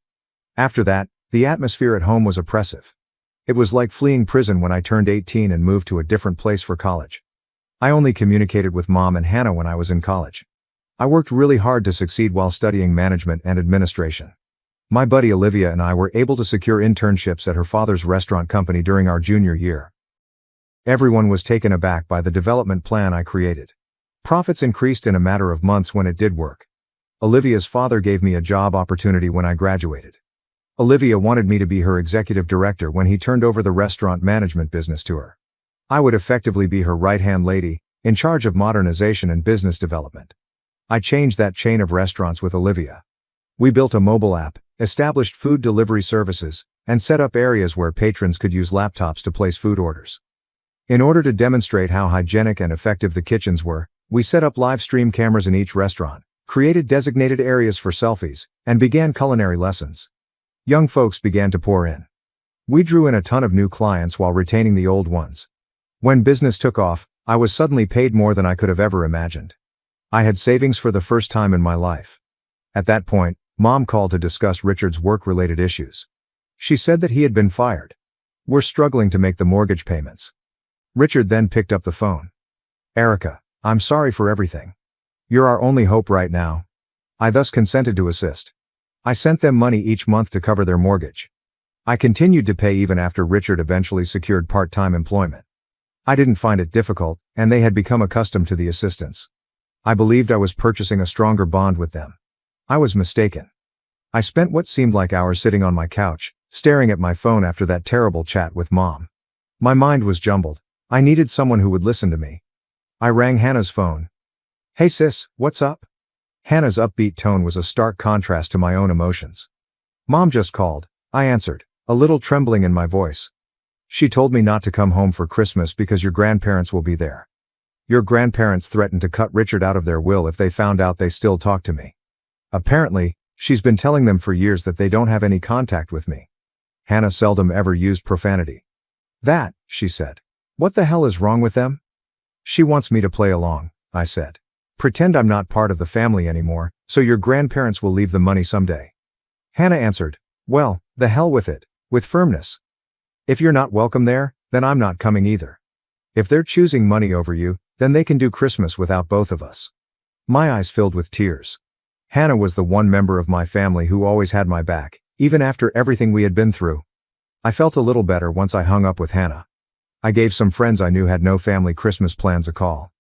After that, the atmosphere at home was oppressive. It was like fleeing prison when I turned 18 and moved to a different place for college. I only communicated with Mom and Hannah when I was in college. I worked really hard to succeed while studying management and administration. My buddy Olivia and I were able to secure internships at her father's restaurant company during our junior year. Everyone was taken aback by the development plan I created. Profits increased in a matter of months when it did work. Olivia's father gave me a job opportunity when I graduated. Olivia wanted me to be her executive director when he turned over the restaurant management business to her. I would effectively be her right-hand lady, in charge of modernization and business development. I changed that chain of restaurants with Olivia. We built a mobile app, established food delivery services, and set up areas where patrons could use laptops to place food orders. In order to demonstrate how hygienic and effective the kitchens were, we set up live stream cameras in each restaurant, created designated areas for selfies, and began culinary lessons. Young folks began to pour in. We drew in a ton of new clients while retaining the old ones. When business took off, I was suddenly paid more than I could have ever imagined. I had savings for the first time in my life. At that point, Mom called to discuss Richard's work-related issues. She said that he had been fired. We're struggling to make the mortgage payments. Richard then picked up the phone. "Erica, I'm sorry for everything. You're our only hope right now." I thus consented to assist. I sent them money each month to cover their mortgage. I continued to pay even after Richard eventually secured part-time employment. I didn't find it difficult, and they had become accustomed to the assistance. I believed I was purchasing a stronger bond with them. I was mistaken. I spent what seemed like hours sitting on my couch, staring at my phone after that terrible chat with Mom. My mind was jumbled. I needed someone who would listen to me. I rang Hannah's phone. "Hey sis, what's up?" Hannah's upbeat tone was a stark contrast to my own emotions. "Mom just called," I answered, a little trembling in my voice. "She told me not to come home for Christmas because your grandparents will be there. Your grandparents threatened to cut Richard out of their will if they found out they still talked to me. Apparently, she's been telling them for years that they don't have any contact with me." Hannah seldom ever used profanity. "That," she said. "What the hell is wrong with them?" "She wants me to play along," I said. "Pretend I'm not part of the family anymore, so your grandparents will leave the money someday." Hannah answered, "Well, the hell with it," with firmness. "If you're not welcome there, then I'm not coming either. If they're choosing money over you, then they can do Christmas without both of us." My eyes filled with tears. Hannah was the one member of my family who always had my back, even after everything we had been through. I felt a little better once I hung up with Hannah. I gave some friends I knew had no family Christmas plans a call.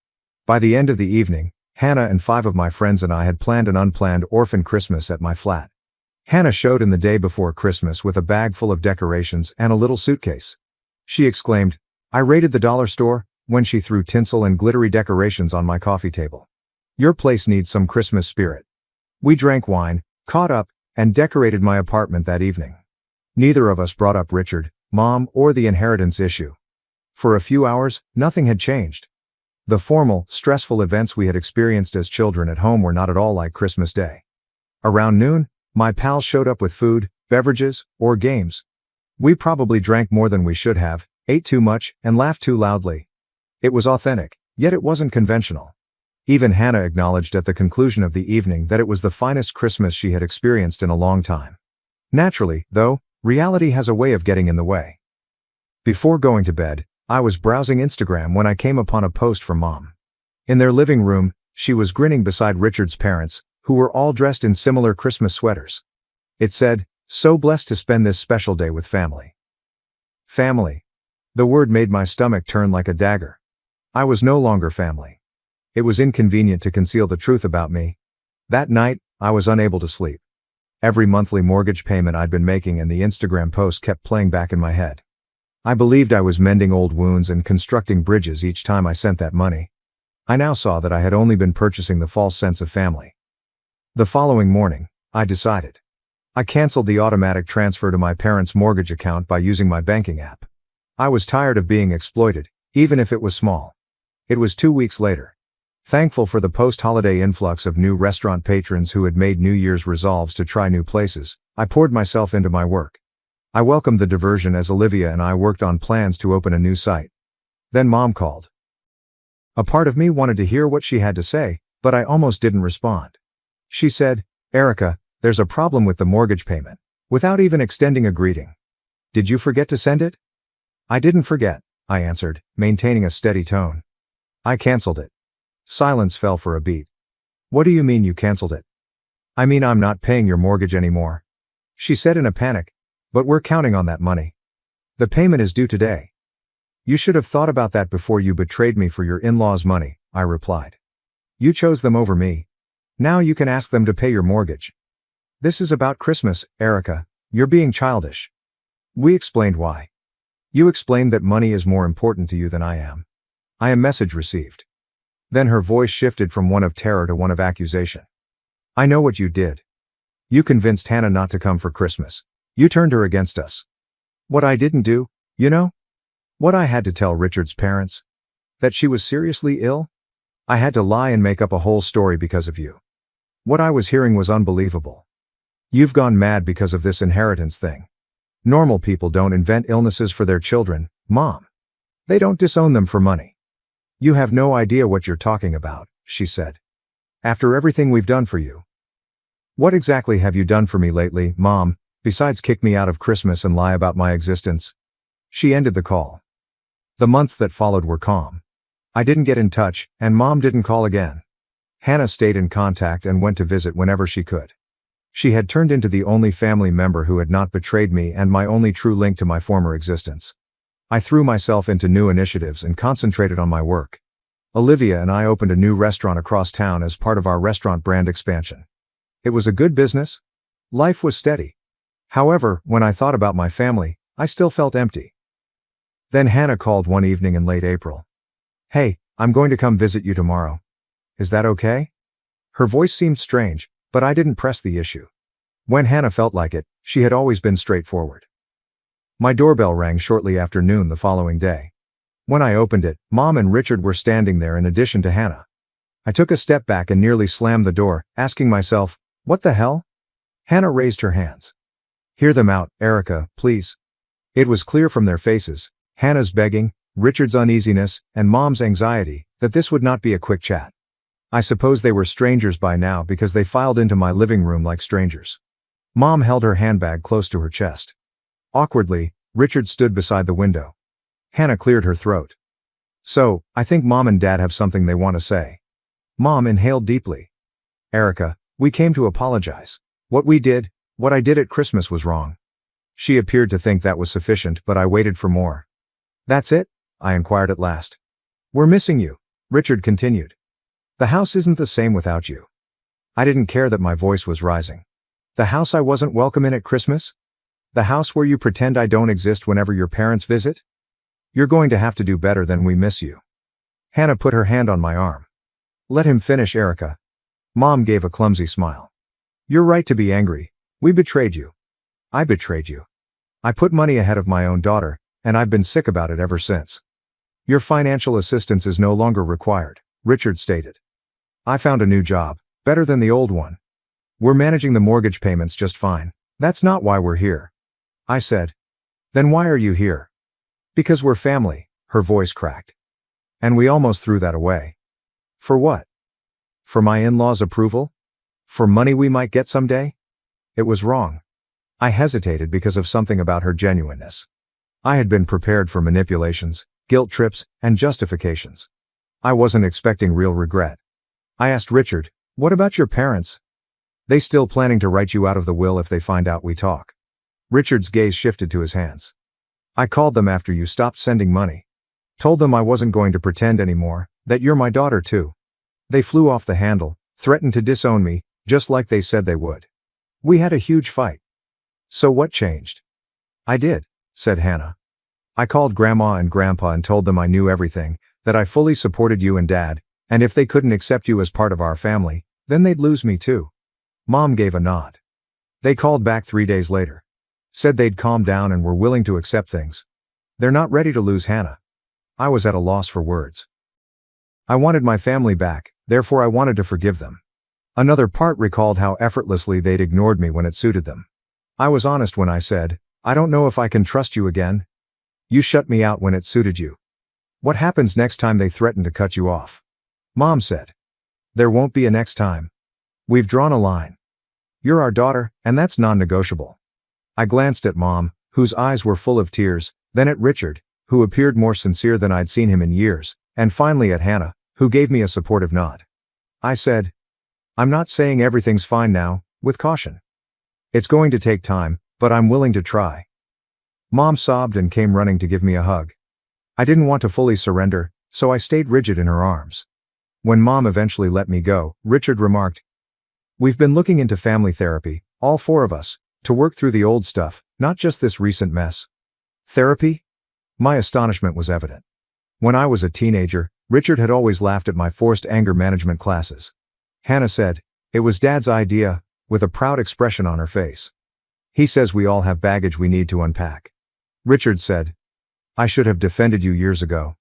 By the end of the evening, Hannah and 5 of my friends and I had planned an unplanned orphan Christmas at my flat. Hannah showed in the day before Christmas with a bag full of decorations and a little suitcase. She exclaimed, "I raided the dollar store," when she threw tinsel and glittery decorations on my coffee table. "Your place needs some Christmas spirit." We drank wine, caught up, and decorated my apartment that evening. Neither of us brought up Richard, Mom, or the inheritance issue. For a few hours, nothing had changed. The formal, stressful events we had experienced as children at home were not at all like Christmas Day. Around noon, my pals showed up with food, beverages, or games. We probably drank more than we should have, ate too much, and laughed too loudly. It was authentic, yet it wasn't conventional. Even Hannah acknowledged at the conclusion of the evening that it was the finest Christmas she had experienced in a long time. Naturally, though, reality has a way of getting in the way. Before going to bed, I was browsing Instagram when I came upon a post from Mom. In their living room, she was grinning beside Richard's parents, who were all dressed in similar Christmas sweaters. It said, "So blessed to spend this special day with family." Family. The word made my stomach turn like a dagger. I was no longer family. It was inconvenient to conceal the truth about me. That night, I was unable to sleep. Every monthly mortgage payment I'd been making and the Instagram post kept playing back in my head. I believed I was mending old wounds and constructing bridges each time I sent that money. I now saw that I had only been purchasing the false sense of family. The following morning, I decided. I canceled the automatic transfer to my parents' mortgage account by using my banking app. I was tired of being exploited, even if it was small. It was 2 weeks later. Thankful for the post-holiday influx of new restaurant patrons who had made New Year's resolves to try new places, I poured myself into my work. I welcomed the diversion as Olivia and I worked on plans to open a new site. Then Mom called. A part of me wanted to hear what she had to say, but I almost didn't respond. She said, "Erica, there's a problem with the mortgage payment," without even extending a greeting. "Did you forget to send it?" "I didn't forget," I answered, maintaining a steady tone. "I canceled it." Silence fell for a beat. "What do you mean you canceled it?" "I mean I'm not paying your mortgage anymore," she said in a panic. "But we're counting on that money. The payment is due today." "You should have thought about that before you betrayed me for your in-laws' money," I replied. "You chose them over me. Now you can ask them to pay your mortgage." "This is about Christmas, Erica. You're being childish." We explained why. "You explained that money is more important to you than I am." "I am." Message received. Then her voice shifted from one of terror to one of accusation. "I know what you did. You convinced Hannah not to come for Christmas. You turned her against us." "What I didn't do, you know? What I had to tell Richard's parents? That she was seriously ill? I had to lie and make up a whole story because of you. What I was hearing was unbelievable. You've gone mad because of this inheritance thing. Normal people don't invent illnesses for their children, Mom. They don't disown them for money." "You have no idea what you're talking about," she said. "After everything we've done for you." "What exactly have you done for me lately, Mom, besides kick me out of Christmas and lie about my existence?" She ended the call. The months that followed were calm. I didn't get in touch, and Mom didn't call again. Hannah stayed in contact and went to visit whenever she could. She had turned into the only family member who had not betrayed me and my only true link to my former existence. I threw myself into new initiatives and concentrated on my work. Olivia and I opened a new restaurant across town as part of our restaurant brand expansion. It was a good business. Life was steady. However, when I thought about my family, I still felt empty. Then Hannah called one evening in late April. "Hey, I'm going to come visit you tomorrow. Is that okay?" Her voice seemed strange, but I didn't press the issue. When Hannah felt like it, she had always been straightforward. My doorbell rang shortly after noon the following day. When I opened it, Mom and Richard were standing there in addition to Hannah. I took a step back and nearly slammed the door, asking myself, what the hell? Hannah raised her hands. "Hear them out, Erica, please." It was clear from their faces, Hannah's begging, Richard's uneasiness, and Mom's anxiety, that this would not be a quick chat. I suppose they were strangers by now because they filed into my living room like strangers. Mom held her handbag close to her chest. Awkwardly, Richard stood beside the window. Hannah cleared her throat. "So, I think Mom and Dad have something they want to say." Mom inhaled deeply. "Erica, we came to apologize. What I did at Christmas was wrong." She appeared to think that was sufficient, but I waited for more. "That's it?" I inquired at last. "We're missing you," Richard continued. The house isn't the same without you. I didn't care that my voice was rising. The house I wasn't welcome in at Christmas? The house where you pretend I don't exist whenever your parents visit? You're going to have to do better than we miss you. Hannah put her hand on my arm. Let him finish, Erica. Mom gave a clumsy smile. You're right to be angry. We betrayed you. I betrayed you. I put money ahead of my own daughter, and I've been sick about it ever since. Your financial assistance is no longer required, Richard stated. I found a new job, better than the old one. We're managing the mortgage payments just fine. That's not why we're here. I said. Then why are you here? Because we're family, her voice cracked. And we almost threw that away. For what? For my in-laws' approval? For money we might get someday? It was wrong. I hesitated because of something about her genuineness. I had been prepared for manipulations, guilt trips, and justifications. I wasn't expecting real regret. I asked Richard, what about your parents? They still planning to write you out of the will if they find out we talk? Richard's gaze shifted to his hands. I called them after you stopped sending money. Told them I wasn't going to pretend anymore, that you're my daughter too. They flew off the handle, threatened to disown me, just like they said they would. We had a huge fight. So what changed? I did, said Hannah. I called Grandma and Grandpa and told them I knew everything, that I fully supported you and Dad, and if they couldn't accept you as part of our family, then they'd lose me too. Mom gave a nod. They called back 3 days later. Said they'd calmed down and were willing to accept things. They're not ready to lose Hannah. I was at a loss for words. I wanted my family back, therefore I wanted to forgive them. Another part recalled how effortlessly they'd ignored me when it suited them. I was honest when I said, I don't know if I can trust you again. You shut me out when it suited you. What happens next time they threaten to cut you off? Mom said. There won't be a next time. We've drawn a line. You're our daughter, and that's non-negotiable. I glanced at Mom, whose eyes were full of tears, then at Richard, who appeared more sincere than I'd seen him in years, and finally at Hannah, who gave me a supportive nod. I said, I'm not saying everything's fine now, with caution. It's going to take time, but I'm willing to try. Mom sobbed and came running to give me a hug. I didn't want to fully surrender, so I stayed rigid in her arms. When Mom eventually let me go, Richard remarked, We've been looking into family therapy, all 4 of us, to work through the old stuff, not just this recent mess. Therapy? My astonishment was evident. When I was a teenager, Richard had always laughed at my forced anger management classes. Hannah said, it was Dad's idea, with a proud expression on her face. He says we all have baggage we need to unpack. Richard said, I should have defended you years ago.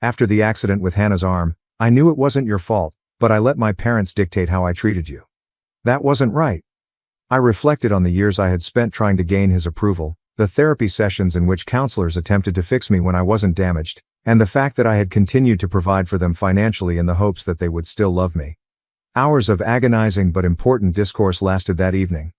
After the accident with Hannah's arm, I knew it wasn't your fault, but I let my parents dictate how I treated you. That wasn't right. I reflected on the years I had spent trying to gain his approval, the therapy sessions in which counselors attempted to fix me when I wasn't damaged, and the fact that I had continued to provide for them financially in the hopes that they would still love me. Hours of agonizing but important discourse lasted that evening.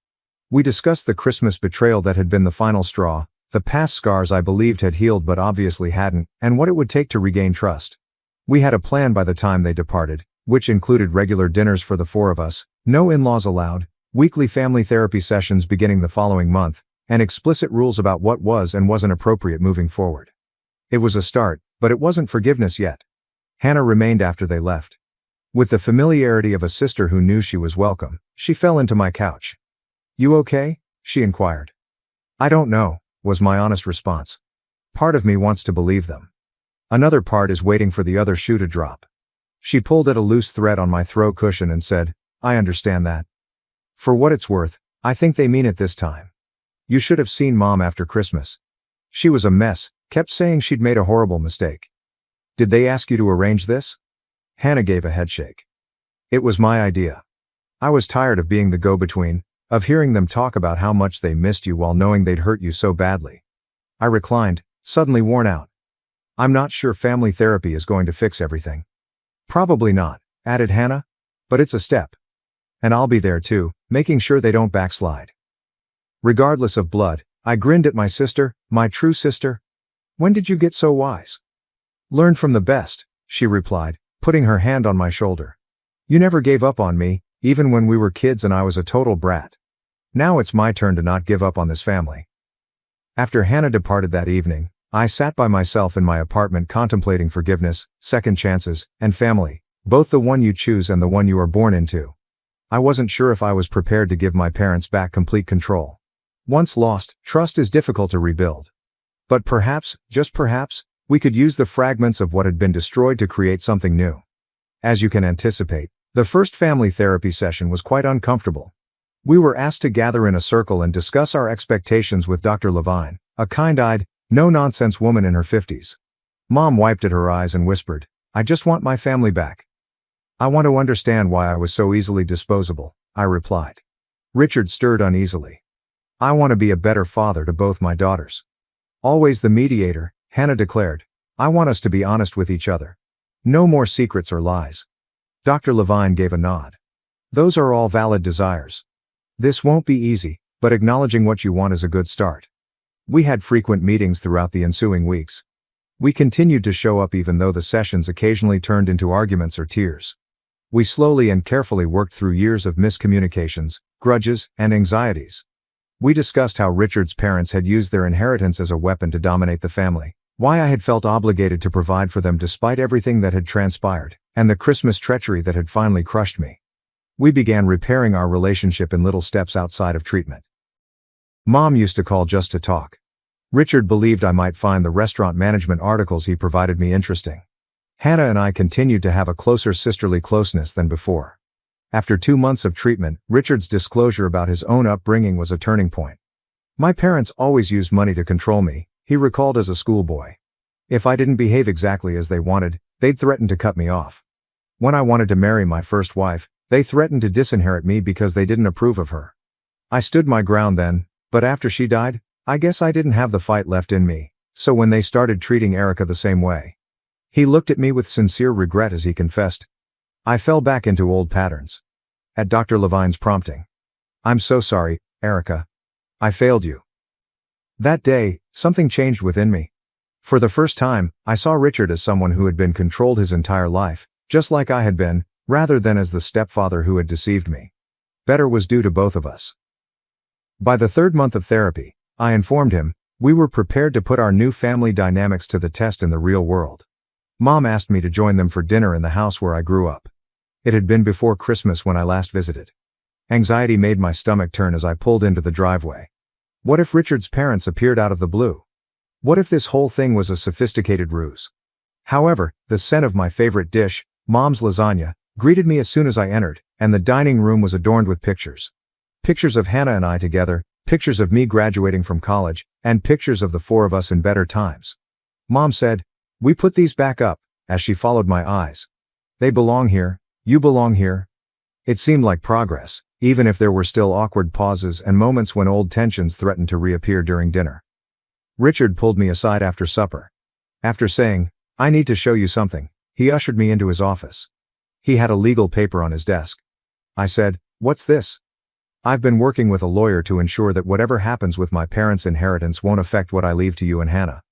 We discussed the Christmas betrayal that had been the final straw, the past scars I believed had healed but obviously hadn't, and what it would take to regain trust. We had a plan by the time they departed, which included regular dinners for the 4 of us, no in-laws allowed, weekly family therapy sessions beginning the following month, and explicit rules about what was and wasn't appropriate moving forward. It was a start, but it wasn't forgiveness yet. Hannah remained after they left. With the familiarity of a sister who knew she was welcome, she fell into my couch. You okay? She inquired. I don't know, was my honest response. Part of me wants to believe them. Another part is waiting for the other shoe to drop. She pulled at a loose thread on my throw cushion and said, I understand that. For what it's worth, I think they mean it this time. You should have seen Mom after Christmas. She was a mess, kept saying she'd made a horrible mistake. Did they ask you to arrange this? Hannah gave a headshake. It was my idea. I was tired of being the go-between, of hearing them talk about how much they missed you while knowing they'd hurt you so badly. I reclined, suddenly worn out. I'm not sure family therapy is going to fix everything. Probably not, added Hannah, but it's a step. And I'll be there too, making sure they don't backslide. Regardless of blood, I grinned at my sister, my true sister. When did you get so wise? Learn from the best, she replied, putting her hand on my shoulder. You never gave up on me, even when we were kids and I was a total brat. Now it's my turn to not give up on this family. After Hannah departed that evening, I sat by myself in my apartment contemplating forgiveness, second chances, and family, Both the one you choose and the one you are born into. I wasn't sure if I was prepared to give my parents back complete control. Once lost, trust is difficult to rebuild. But perhaps, just perhaps, we could use the fragments of what had been destroyed to create something new. As you can anticipate, the first family therapy session was quite uncomfortable. We were asked to gather in a circle and discuss our expectations with Dr. Levine, a kind-eyed, no-nonsense woman in her 50s. Mom wiped at her eyes and whispered, "I just want my family back." "I want to understand why I was so easily disposable," I replied. Richard stirred uneasily. "I want to be a better father to both my daughters." "Always the mediator," Hannah declared. "I want us to be honest with each other. No more secrets or lies." Dr. Levine gave a nod. "Those are all valid desires. This won't be easy, but acknowledging what you want is a good start." We had frequent meetings throughout the ensuing weeks. We continued to show up even though the sessions occasionally turned into arguments or tears. We slowly and carefully worked through years of miscommunications, grudges, and anxieties. We discussed how Richard's parents had used their inheritance as a weapon to dominate the family, why I had felt obligated to provide for them despite everything that had transpired, and the Christmas treachery that had finally crushed me. We began repairing our relationship in little steps outside of treatment. Mom used to call just to talk. Richard believed I might find the restaurant management articles he provided me interesting. Hannah and I continued to have a closer sisterly closeness than before. After 2 months of treatment, Richard's disclosure about his own upbringing was a turning point. "My parents always used money to control me," he recalled as a schoolboy. "If I didn't behave exactly as they wanted, they'd threaten to cut me off. When I wanted to marry my first wife, they threatened to disinherit me because they didn't approve of her. I stood my ground then, but after she died, I guess I didn't have the fight left in me, so when they started treating Erica the same way." He looked at me with sincere regret as he confessed, "I fell back into old patterns." At Dr. Levine's prompting, "I'm so sorry, Erica. I failed you." That day, something changed within me. For the first time, I saw Richard as someone who had been controlled his entire life, just like I had been, rather than as the stepfather who had deceived me. Better was due to both of us. By the 3rd month of therapy, I informed him, we were prepared to put our new family dynamics to the test in the real world. Mom asked me to join them for dinner in the house where I grew up. It had been before Christmas when I last visited. Anxiety made my stomach turn as I pulled into the driveway. What if Richard's parents appeared out of the blue? What if this whole thing was a sophisticated ruse? However, the scent of my favorite dish, Mom's lasagna, greeted me as soon as I entered, and the dining room was adorned with pictures. Pictures of Hannah and I together, pictures of me graduating from college, and pictures of the 4 of us in better times. Mom said, "We put these back up," as she followed my eyes. "They belong here, you belong here." It seemed like progress, even if there were still awkward pauses and moments when old tensions threatened to reappear during dinner. Richard pulled me aside after supper. After saying, "I need to show you something," he ushered me into his office. He had a legal paper on his desk. I said, "What's this?" "I've been working with a lawyer to ensure that whatever happens with my parents' inheritance won't affect what I leave to you and Hannah.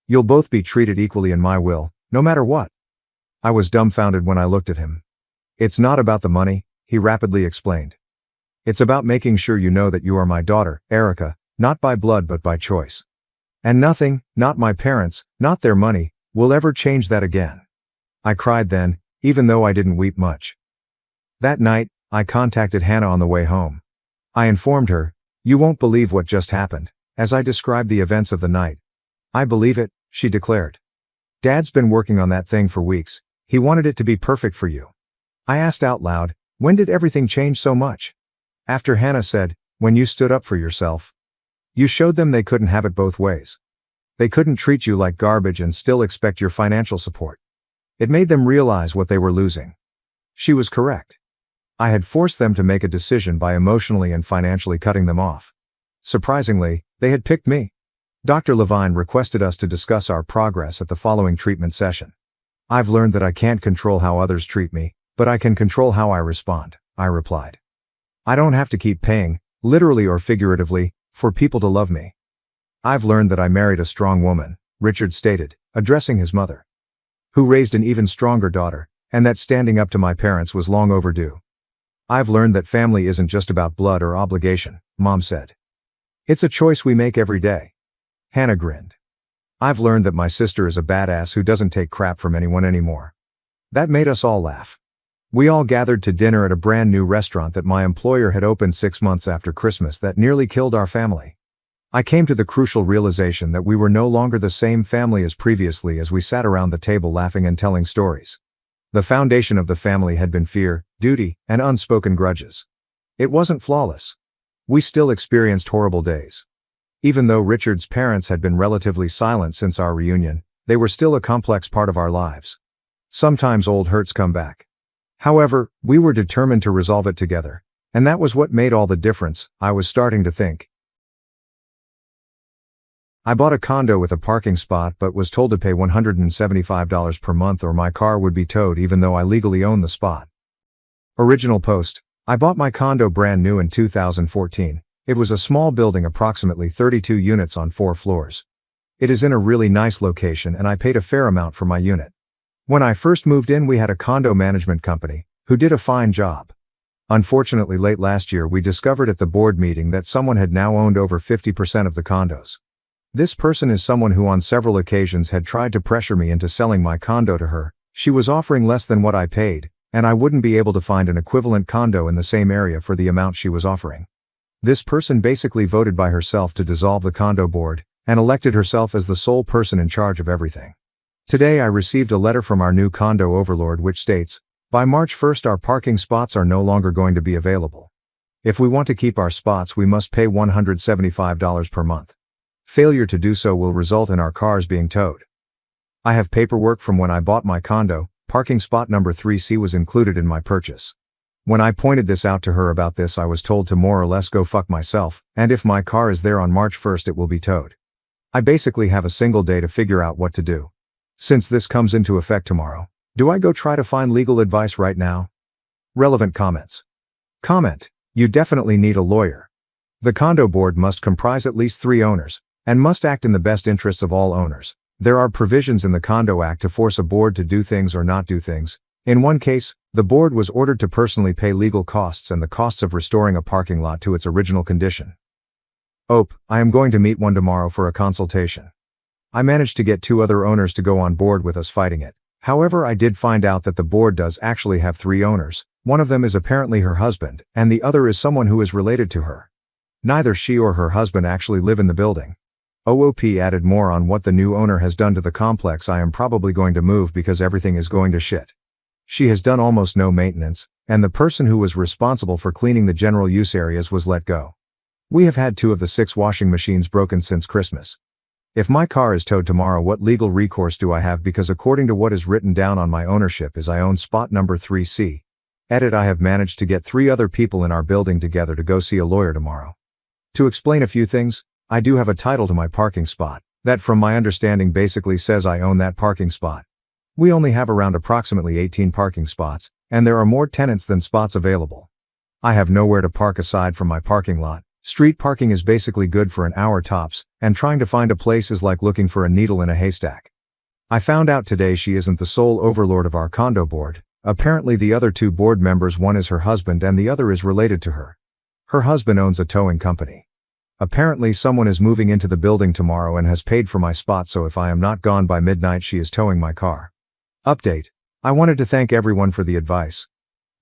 You'll both be treated equally in my will, no matter what." I was dumbfounded when I looked at him. "It's not about the money," he rapidly explained. "It's about making sure you know that you are my daughter, Erica, not by blood but by choice. And nothing, not my parents, not their money, will ever change that again." I cried then, even though I didn't weep much. That night, I contacted Hannah on the way home. I informed her, "You won't believe what just happened," as I described the events of the night. "I believe it," she declared. "Dad's been working on that thing for weeks. He wanted it to be perfect for you." I asked out loud, "When did everything change so much?" After Hannah said, "When you stood up for yourself. You showed them they couldn't have it both ways. They couldn't treat you like garbage and still expect your financial support. It made them realize what they were losing." She was correct. I had forced them to make a decision by emotionally and financially cutting them off. Surprisingly, they had picked me. Dr. Levine requested us to discuss our progress at the following treatment session. "I've learned that I can't control how others treat me, but I can control how I respond," I replied. "I don't have to keep paying, literally or figuratively, for people to love me. I've learned that I married a strong woman," Richard stated, addressing his mother, "who raised an even stronger daughter, and that standing up to my parents was long overdue." "I've learned that family isn't just about blood or obligation," Mom said. "It's a choice we make every day." Hannah grinned. "I've learned that my sister is a badass who doesn't take crap from anyone anymore." That made us all laugh. We all gathered to dinner at a brand new restaurant that my employer had opened 6 months after Christmas that nearly killed our family. I came to the crucial realization that we were no longer the same family as previously as we sat around the table laughing and telling stories. The foundation of the family had been fear, duty, and unspoken grudges. It wasn't flawless. We still experienced horrible days. Even though Richard's parents had been relatively silent since our reunion, they were still a complex part of our lives. Sometimes old hurts come back. However, we were determined to resolve it together. And that was what made all the difference, I was starting to think. I bought a condo with a parking spot but was told to pay $175 per month or my car would be towed even though I legally own the spot. Original post. I bought my condo brand new in 2014. It was a small building, approximately 32 units on 4 floors. It is in a really nice location and I paid a fair amount for my unit. When I first moved in, we had a condo management company, who did a fine job. Unfortunately, late last year we discovered at the board meeting that someone had now owned over 50% of the condos. This person is someone who on several occasions had tried to pressure me into selling my condo to her. She was offering less than what I paid, and I wouldn't be able to find an equivalent condo in the same area for the amount she was offering. This person basically voted by herself to dissolve the condo board, and elected herself as the sole person in charge of everything. Today I received a letter from our new condo overlord which states, by March 1st our parking spots are no longer going to be available. If we want to keep our spots we must pay $175 per month. Failure to do so will result in our cars being towed. I have paperwork from when I bought my condo. Parking spot number 3C was included in my purchase. When I pointed this out to her about this I was told to more or less go fuck myself, and if my car is there on March 1st it will be towed. I basically have a single day to figure out what to do. Since this comes into effect tomorrow, do I go try to find legal advice right now? Relevant comments. Comment. You definitely need a lawyer. The condo board must comprise at least 3 owners, and must act in the best interests of all owners. There are provisions in the Condo Act to force a board to do things or not do things. In one case, the board was ordered to personally pay legal costs and the costs of restoring a parking lot to its original condition. I am going to meet one tomorrow for a consultation. I managed to get 2 other owners to go on board with us fighting it. However, I did find out that the board does actually have 3 owners. One of them is apparently her husband, and the other is someone who is related to her. Neither she or her husband actually live in the building. OOP added more on what the new owner has done to the complex. I am probably going to move because everything is going to shit. She has done almost no maintenance, and the person who was responsible for cleaning the general use areas was let go. We have had 2 of the 6 washing machines broken since Christmas. If my car is towed tomorrow, what legal recourse do I have? Because according to what is written down on my ownership is I own spot number 3C. Edit. I have managed to get 3 other people in our building together to go see a lawyer tomorrow. To explain a few things, I do have a title to my parking spot, that from my understanding basically says I own that parking spot. We only have around approximately 18 parking spots, and there are more tenants than spots available. I have nowhere to park aside from my parking lot. Street parking is basically good for an hour tops, and trying to find a place is like looking for a needle in a haystack. I found out today she isn't the sole overlord of our condo board. Apparently the other 2 board members, one is her husband and the other is related to her. Her husband owns a towing company. Apparently someone is moving into the building tomorrow and has paid for my spot, so if I am not gone by midnight she is towing my car. Update. I wanted to thank everyone for the advice.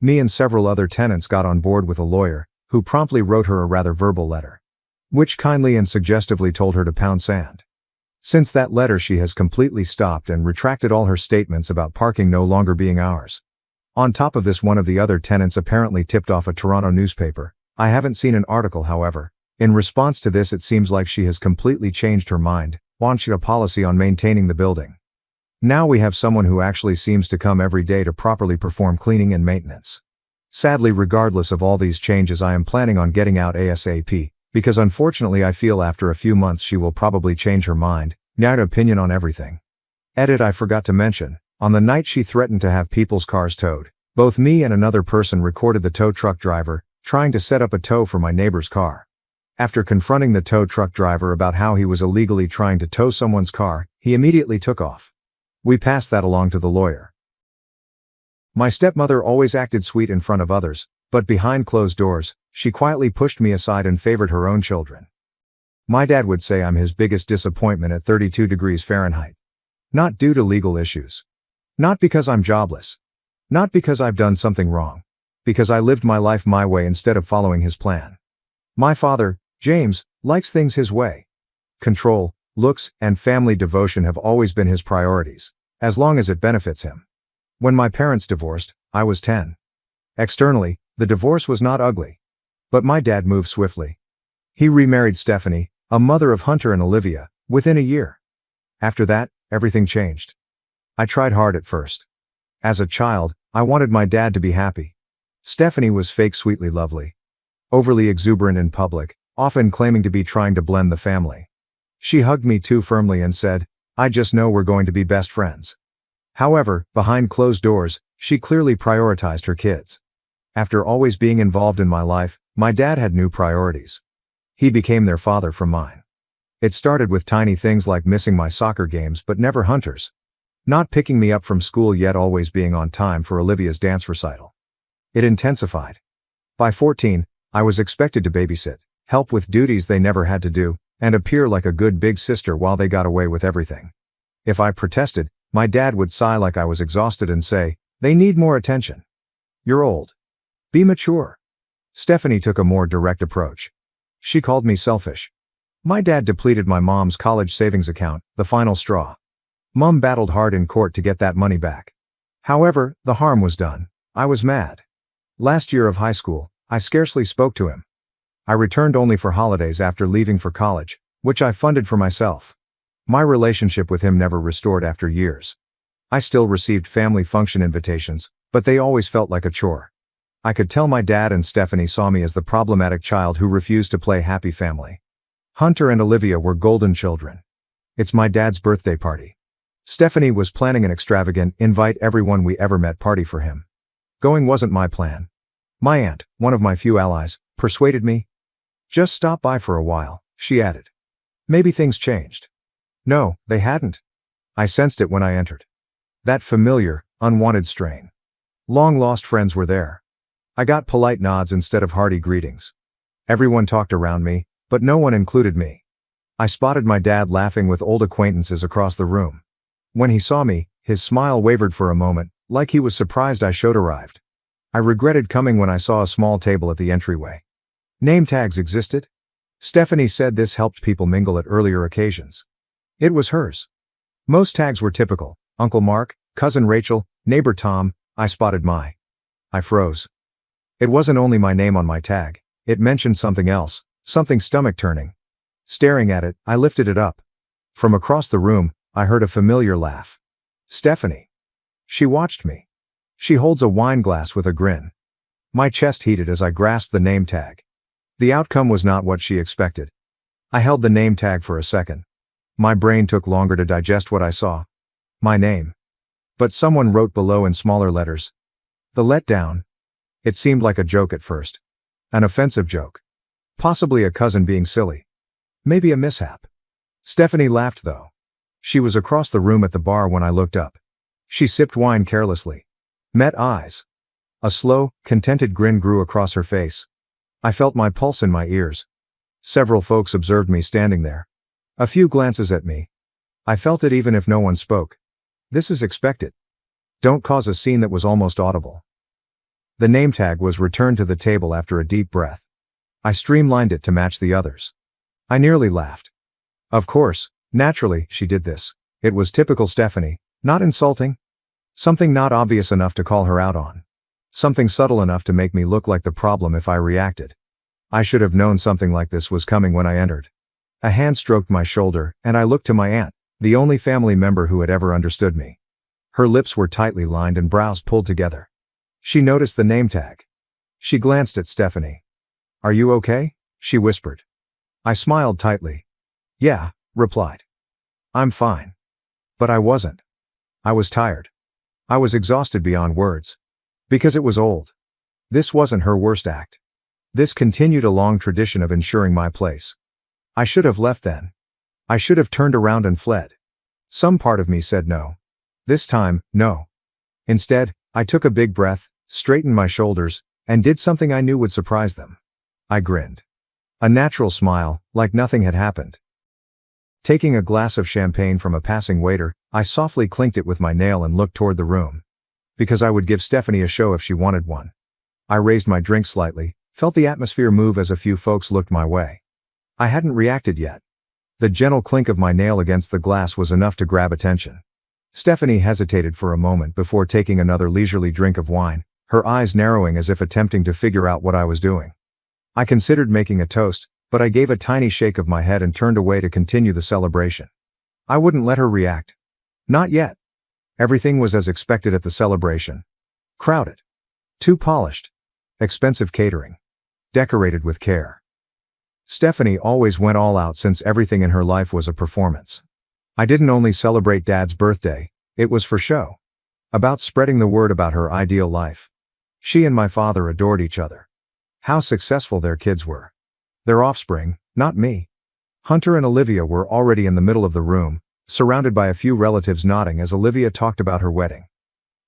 Me and several other tenants got on board with a lawyer, who promptly wrote her a rather verbal letter, which kindly and suggestively told her to pound sand. Since that letter she has completely stopped and retracted all her statements about parking no longer being ours. On top of this, one of the other tenants apparently tipped off a Toronto newspaper. I haven't seen an article, however. In response to this, it seems like she has completely changed her mind, launched a policy on maintaining the building. Now we have someone who actually seems to come every day to properly perform cleaning and maintenance. Sadly, regardless of all these changes, I am planning on getting out ASAP, because unfortunately I feel after a few months she will probably change her mind, now opinion on everything. Edit. I forgot to mention, on the night she threatened to have people's cars towed, both me and another person recorded the tow truck driver, trying to set up a tow for my neighbor's car. After confronting the tow truck driver about how he was illegally trying to tow someone's car, he immediately took off. We passed that along to the lawyer. My stepmother always acted sweet in front of others, but behind closed doors, she quietly pushed me aside and favored her own children. My dad would say I'm his biggest disappointment at 32 degrees Fahrenheit. Not due to legal issues. Not because I'm jobless. Not because I've done something wrong. Because I lived my life my way instead of following his plan. My father, James, likes things his way. Control, looks, and family devotion have always been his priorities, as long as it benefits him. When my parents divorced, I was 10. Externally, the divorce was not ugly. But my dad moved swiftly. He remarried Stephanie, a mother of Hunter and Olivia, within a year. After that, everything changed. I tried hard at first. As a child, I wanted my dad to be happy. Stephanie was fake sweetly lovely. Overly exuberant in public, often claiming to be trying to blend the family. She hugged me too firmly and said, "I just know we're going to be best friends." However, behind closed doors, she clearly prioritized her kids. After always being involved in my life, my dad had new priorities. He became their father from mine. It started with tiny things like missing my soccer games but never Hunter's. Not picking me up from school yet always being on time for Olivia's dance recital. It intensified. By 14, I was expected to babysit, help with duties they never had to do, and appear like a good big sister while they got away with everything. If I protested, my dad would sigh like I was exhausted and say, "They need more attention. You're old. Be mature." Stephanie took a more direct approach. She called me selfish. My dad depleted my mom's college savings account, the final straw. Mom battled hard in court to get that money back. However, the harm was done. I was mad. Last year of high school, I scarcely spoke to him. I returned only for holidays after leaving for college, which I funded for myself. My relationship with him never restored after years. I still received family function invitations, but they always felt like a chore. I could tell my dad and Stephanie saw me as the problematic child who refused to play happy family. Hunter and Olivia were golden children. It's my dad's birthday party. Stephanie was planning an extravagant, invite everyone we ever met party for him. Going wasn't my plan. My aunt, one of my few allies, persuaded me. "Just stop by for a while," she added. Maybe things changed. No, they hadn't. I sensed it when I entered. That familiar, unwanted strain. Long-lost friends were there. I got polite nods instead of hearty greetings. Everyone talked around me, but no one included me. I spotted my dad laughing with old acquaintances across the room. When he saw me, his smile wavered for a moment, like he was surprised I showed arrived. I regretted coming when I saw a small table at the entryway. Name tags existed? Stephanie said this helped people mingle at earlier occasions. It was hers. Most tags were typical: Uncle Mark, Cousin Rachel, Neighbor Tom. I spotted I froze. It wasn't only my name on my tag, it mentioned something else, something stomach-turning. Staring at it, I lifted it up. From across the room, I heard a familiar laugh. Stephanie. She watched me. She holds a wine glass with a grin. My chest heated as I grasped the name tag. The outcome was not what she expected. I held the name tag for a second. My brain took longer to digest what I saw. My name. But someone wrote below in smaller letters. The letdown. It seemed like a joke at first. An offensive joke. Possibly a cousin being silly. Maybe a mishap. Stephanie laughed though. She was across the room at the bar when I looked up. She sipped wine carelessly. Met eyes. A slow, contented grin grew across her face. I felt my pulse in my ears. Several folks observed me standing there. A few glances at me. I felt it even if no one spoke. This is expected. Don't cause a scene that was almost audible. The name tag was returned to the table after a deep breath. I streamlined it to match the others. I nearly laughed. Of course, naturally, she did this. It was typical Stephanie, not insulting. Something not obvious enough to call her out on. Something subtle enough to make me look like the problem if I reacted. I should have known something like this was coming when I entered. A hand stroked my shoulder, and I looked to my aunt, the only family member who had ever understood me. Her lips were tightly lined and brows pulled together. She noticed the name tag. She glanced at Stephanie. "Are you okay?" she whispered. I smiled tightly. "Yeah," replied. "I'm fine." But I wasn't. I was tired. I was exhausted beyond words. Because it was old. This wasn't her worst act. This continued a long tradition of ensuring my place. I should have left then. I should have turned around and fled. Some part of me said no. This time, no. Instead, I took a big breath, straightened my shoulders, and did something I knew would surprise them. I grinned. A natural smile, like nothing had happened. Taking a glass of champagne from a passing waiter, I softly clinked it with my nail and looked toward the room. Because I would give Stephanie a show if she wanted one. I raised my drink slightly, felt the atmosphere move as a few folks looked my way. I hadn't reacted yet. The gentle clink of my nail against the glass was enough to grab attention. Stephanie hesitated for a moment before taking another leisurely drink of wine, her eyes narrowing as if attempting to figure out what I was doing. I considered making a toast, but I gave a tiny shake of my head and turned away to continue the celebration. I wouldn't let her react. Not yet. Everything was as expected at the celebration. Crowded. Too polished. Expensive catering. Decorated with care. Stephanie always went all out since everything in her life was a performance. I didn't only celebrate Dad's birthday, it was for show. About spreading the word about her ideal life. She and my father adored each other. How successful their kids were. Their offspring, not me. Hunter and Olivia were already in the middle of the room, surrounded by a few relatives nodding as Olivia talked about her wedding.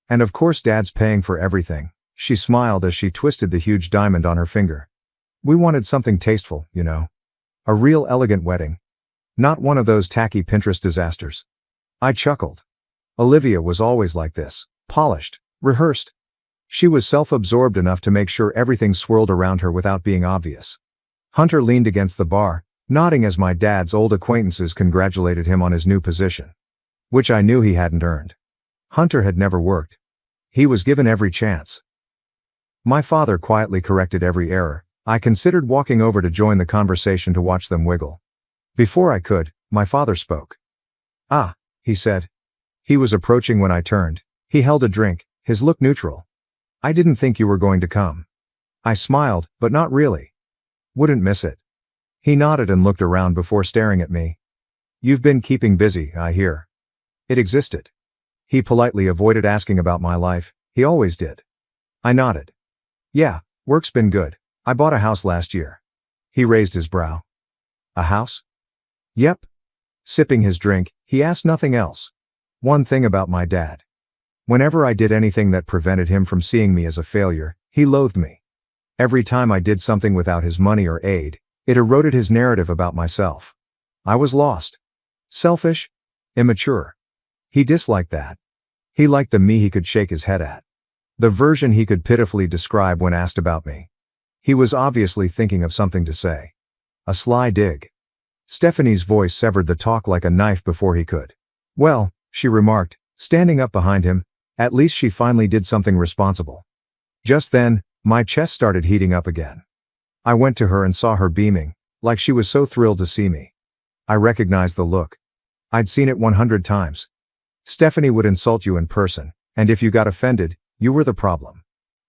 And of course Dad's paying for everything, she smiled as she twisted the huge diamond on her finger. We wanted something tasteful, you know. A real elegant wedding. Not one of those tacky Pinterest disasters. I chuckled. Olivia was always like this, polished, rehearsed. She was self-absorbed enough to make sure everything swirled around her without being obvious. Hunter leaned against the bar, nodding as my dad's old acquaintances congratulated him on his new position. Which I knew he hadn't earned. Hunter had never worked. He was given every chance. My father quietly corrected every error. I considered walking over to join the conversation to watch them wiggle. Before I could, my father spoke. "Ah," he said. He was approaching when I turned. He held a drink, his look neutral. "I didn't think you were going to come." I smiled, but not really. "Wouldn't miss it." He nodded and looked around before staring at me. "You've been keeping busy, I hear." It existed. He politely avoided asking about my life, he always did. I nodded. "Yeah, work's been good. I bought a house last year." He raised his brow. "A house?" "Yep." Sipping his drink, he asked nothing else. One thing about my dad. Whenever I did anything that prevented him from seeing me as a failure, he loathed me. Every time I did something without his money or aid, it eroded his narrative about myself. I was lost. Selfish. Immature. He disliked that. He liked the me he could shake his head at. The version he could pitifully describe when asked about me. He was obviously thinking of something to say. A sly dig. Stephanie's voice severed the talk like a knife before he could. "Well," she remarked, standing up behind him, "at least she finally did something responsible." Just then, my chest started heating up again. I went to her and saw her beaming, like she was so thrilled to see me. I recognized the look. I'd seen it 100 times. Stephanie would insult you in person, and if you got offended, you were the problem.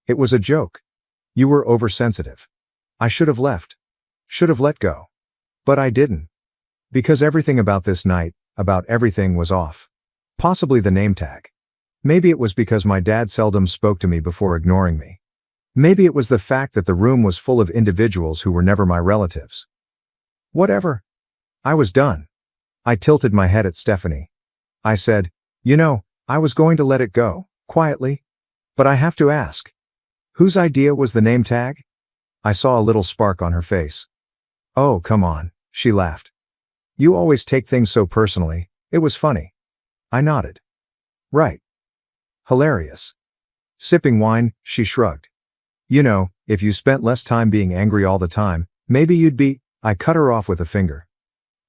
It was a joke. You were oversensitive. I should have left. Should have let go. But I didn't. Because everything about this night, about everything was off. Possibly the name tag. Maybe it was because my dad seldom spoke to me before ignoring me. Maybe it was the fact that the room was full of individuals who were never my relatives. Whatever. I was done. I tilted my head at Stephanie. I said, "You know, I was going to let it go, quietly. But I have to ask. Whose idea was the name tag?" I saw a little spark on her face. "Oh, come on," she laughed. "You always take things so personally, it was funny." I nodded. "Right. Hilarious." Sipping wine, she shrugged. "You know, if you spent less time being angry all the time, maybe you'd be—" I cut her off with a finger.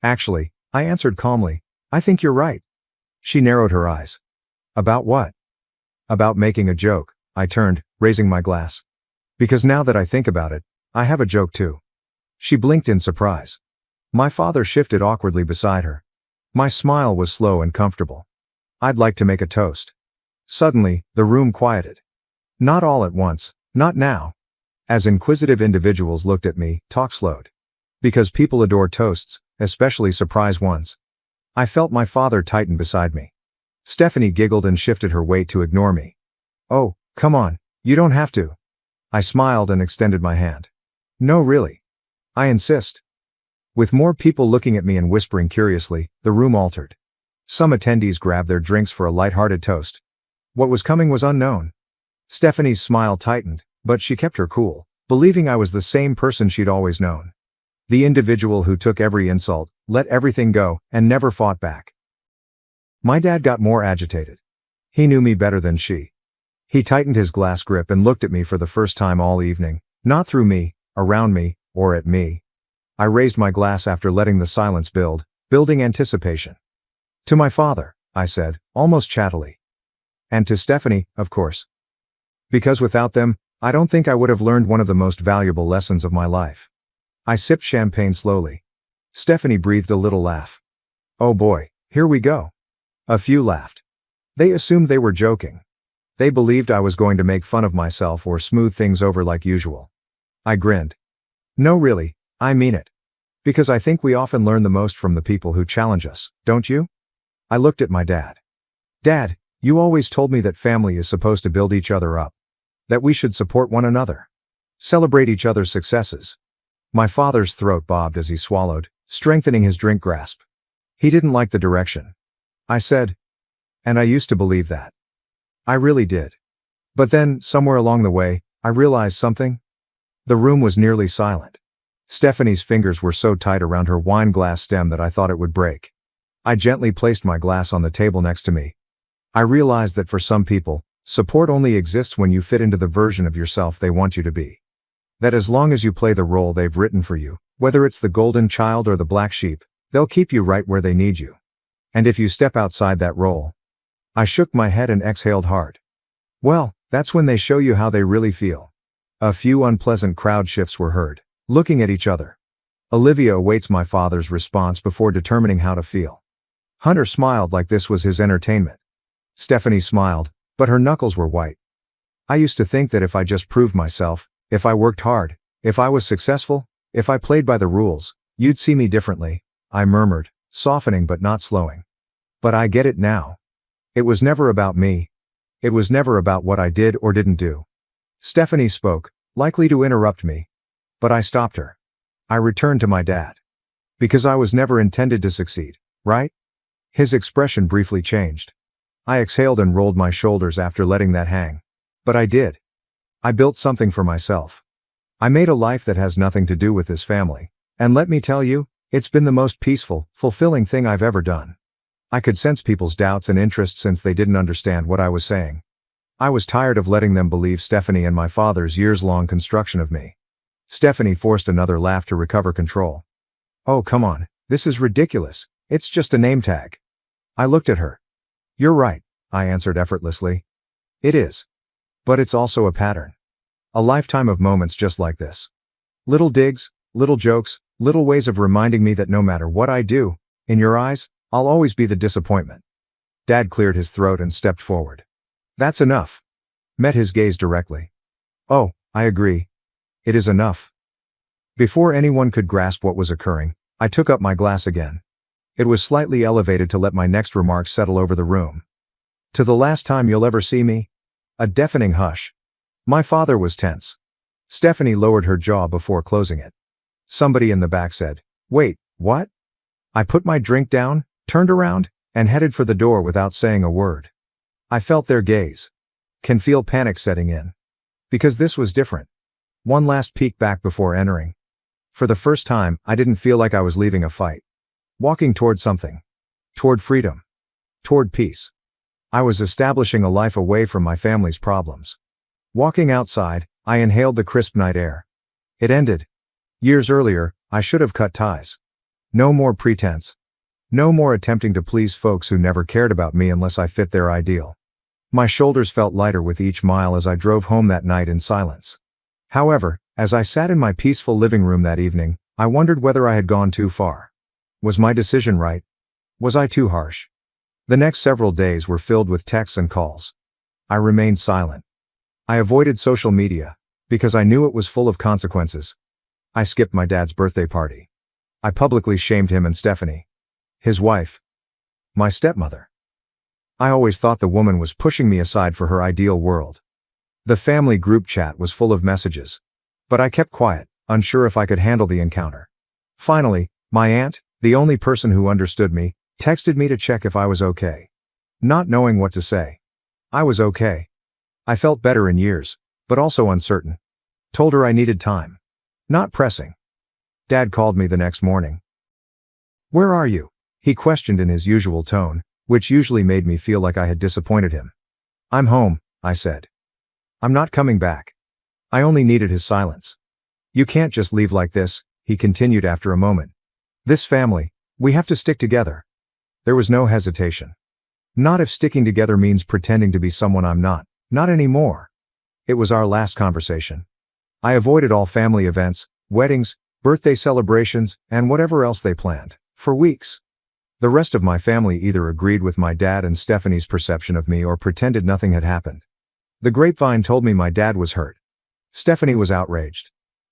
"Actually," I answered calmly, "I think you're right." She narrowed her eyes. "About what?" "About making a joke," I turned, raising my glass. "Because now that I think about it, I have a joke too." She blinked in surprise. My father shifted awkwardly beside her. My smile was slow and comfortable. "I'd like to make a toast." Suddenly, the room quieted. Not all at once, not now. As inquisitive individuals looked at me, talk slowed. Because people adore toasts, especially surprise ones. I felt my father tighten beside me. Stephanie giggled and shifted her weight to ignore me. "Oh, come on, you don't have to." I smiled and extended my hand. "No, really. I insist." With more people looking at me and whispering curiously, the room altered. Some attendees grabbed their drinks for a light-hearted toast. What was coming was unknown. Stephanie's smile tightened, but she kept her cool, believing I was the same person she'd always known. The individual who took every insult, let everything go, and never fought back. My dad got more agitated. He knew me better than she. He tightened his glass grip and looked at me for the first time all evening, not through me, around me, or at me. I raised my glass after letting the silence building anticipation. To my father, I said, almost chattily. And to Stephanie, of course. Because without them, I don't think I would have learned one of the most valuable lessons of my life. I sipped champagne slowly. Stephanie breathed a little laugh. Oh boy, here we go. A few laughed. They assumed they were joking. They believed I was going to make fun of myself or smooth things over like usual. I grinned. No, really, I mean it. Because I think we often learn the most from the people who challenge us, don't you? I looked at my dad. Dad, you always told me that family is supposed to build each other up. That we should support one another. Celebrate each other's successes. My father's throat bobbed as he swallowed, strengthening his drink grasp. He didn't like the direction. I said. And I used to believe that. I really did. But then, somewhere along the way, I realized something. The room was nearly silent. Stephanie's fingers were so tight around her wine glass stem that I thought it would break. I gently placed my glass on the table next to me. I realized that for some people, support only exists when you fit into the version of yourself they want you to be. That as long as you play the role they've written for you, whether it's the golden child or the black sheep, they'll keep you right where they need you. And if you step outside that role. I shook my head and exhaled hard. Well, that's when they show you how they really feel. A few unpleasant crowd shifts were heard, looking at each other. Olivia awaits my father's response before determining how to feel. Hunter smiled like this was his entertainment. Stephanie smiled, but her knuckles were white. I used to think that if I just proved myself, if I worked hard, if I was successful, if I played by the rules, you'd see me differently, I murmured, softening but not slowing. But I get it now. It was never about me. It was never about what I did or didn't do. Stephanie spoke, likely to interrupt me. But I stopped her. I returned to my dad. Because I was never intended to succeed, right? His expression briefly changed. I exhaled and rolled my shoulders after letting that hang. But I did. I built something for myself. I made a life that has nothing to do with this family. And let me tell you, it's been the most peaceful, fulfilling thing I've ever done. I could sense people's doubts and interest since they didn't understand what I was saying. I was tired of letting them believe Stephanie and my father's years-long construction of me. Stephanie forced another laugh to recover control. Oh, come on, this is ridiculous. It's just a name tag. I looked at her. You're right, I answered effortlessly. It is. But it's also a pattern. A lifetime of moments just like this. Little digs, little jokes, little ways of reminding me that no matter what I do, in your eyes, I'll always be the disappointment. Dad cleared his throat and stepped forward. That's enough. Met his gaze directly. Oh, I agree. It is enough. Before anyone could grasp what was occurring, I took up my glass again. It was slightly elevated to let my next remark settle over the room. To the last time you'll ever see me? A deafening hush. My father was tense. Stephanie lowered her jaw before closing it. Somebody in the back said, Wait, what? I put my drink down, turned around, and headed for the door without saying a word. I felt their gaze. Can feel panic setting in. Because this was different. One last peek back before entering. For the first time, I didn't feel like I was leaving a fight. Walking toward something. Toward freedom. Toward peace. I was establishing a life away from my family's problems. Walking outside, I inhaled the crisp night air. It ended. Years earlier, I should have cut ties. No more pretense. No more attempting to please folks who never cared about me unless I fit their ideal. My shoulders felt lighter with each mile as I drove home that night in silence. However, as I sat in my peaceful living room that evening, I wondered whether I had gone too far. Was my decision right? Was I too harsh? The next several days were filled with texts and calls. I remained silent. I avoided social media, because I knew it was full of consequences. I skipped my dad's birthday party. I publicly shamed him and Stephanie. His wife. My stepmother. I always thought the woman was pushing me aside for her ideal world. The family group chat was full of messages. But I kept quiet, unsure if I could handle the encounter. Finally, my aunt, the only person who understood me, texted me to check if I was okay. Not knowing what to say. I was okay. I felt better in years, but also uncertain. Told her I needed time. Not pressing. Dad called me the next morning. Where are you? He questioned in his usual tone, which usually made me feel like I had disappointed him. I'm home, I said. I'm not coming back. I only needed his silence. You can't just leave like this, he continued after a moment. This family, we have to stick together. There was no hesitation. Not if sticking together means pretending to be someone I'm not. Not anymore. It was our last conversation. I avoided all family events, weddings, birthday celebrations, and whatever else they planned, for weeks. The rest of my family either agreed with my dad and Stephanie's perception of me or pretended nothing had happened. The grapevine told me my dad was hurt. Stephanie was outraged.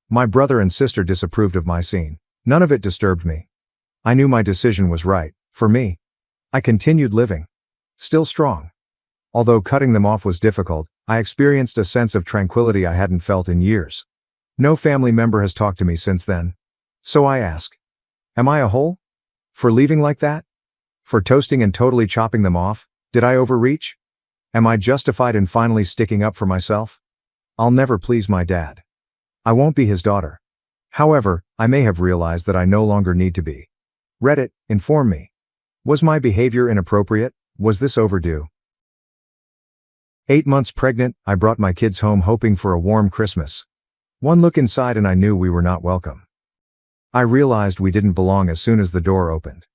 My brother and sister disapproved of my scene. None of it disturbed me. I knew my decision was right, for me. I continued living. Still strong. Although cutting them off was difficult, I experienced a sense of tranquility I hadn't felt in years. No family member has talked to me since then. So I ask, am I a hole? For leaving like that? For toasting and totally chopping them off? Did I overreach? Am I justified in finally sticking up for myself? I'll never please my dad. I won't be his daughter. However, I may have realized that I no longer need to be. Reddit, inform me. Was my behavior inappropriate? Was this overdue? 8 months pregnant, I brought my kids home hoping for a warm Christmas. One look inside and I knew we were not welcome. I realized we didn't belong as soon as the door opened.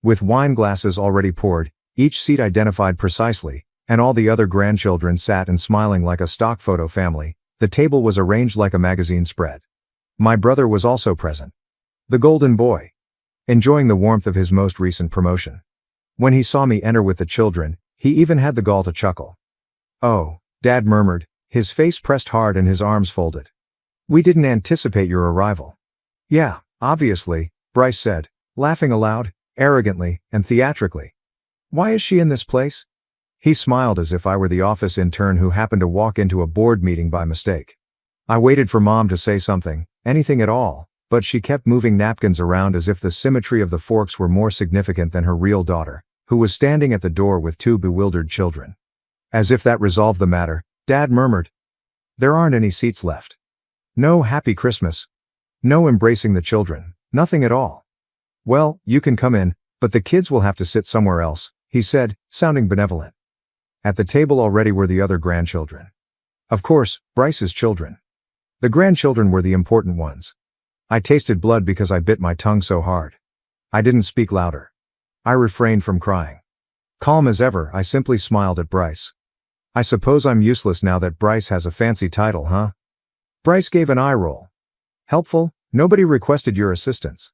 With wine glasses already poured, each seat identified precisely, and all the other grandchildren sat and smiling like a stock photo family, the table was arranged like a magazine spread. My brother was also present. The golden boy. Enjoying the warmth of his most recent promotion. When he saw me enter with the children, he even had the gall to chuckle. Oh, Dad murmured, his face pressed hard and his arms folded. We didn't anticipate your arrival. Yeah, obviously, Bryce said, laughing aloud, arrogantly, and theatrically. Why is she in this place? He smiled as if I were the office intern who happened to walk into a board meeting by mistake. I waited for Mom to say something, anything at all, but she kept moving napkins around as if the symmetry of the forks were more significant than her real daughter, who was standing at the door with 2 bewildered children. As if that resolved the matter, Dad murmured. There aren't any seats left. No happy Christmas. No embracing the children, nothing at all. Well, you can come in, but the kids will have to sit somewhere else, he said, sounding benevolent. At the table already were the other grandchildren. Of course, Bryce's children. The grandchildren were the important ones. I tasted blood because I bit my tongue so hard. I didn't speak louder. I refrained from crying. Calm as ever, I simply smiled at Bryce. I suppose I'm useless now that Bryce has a fancy title, huh? Bryce gave an eye roll. Helpful, nobody requested your assistance.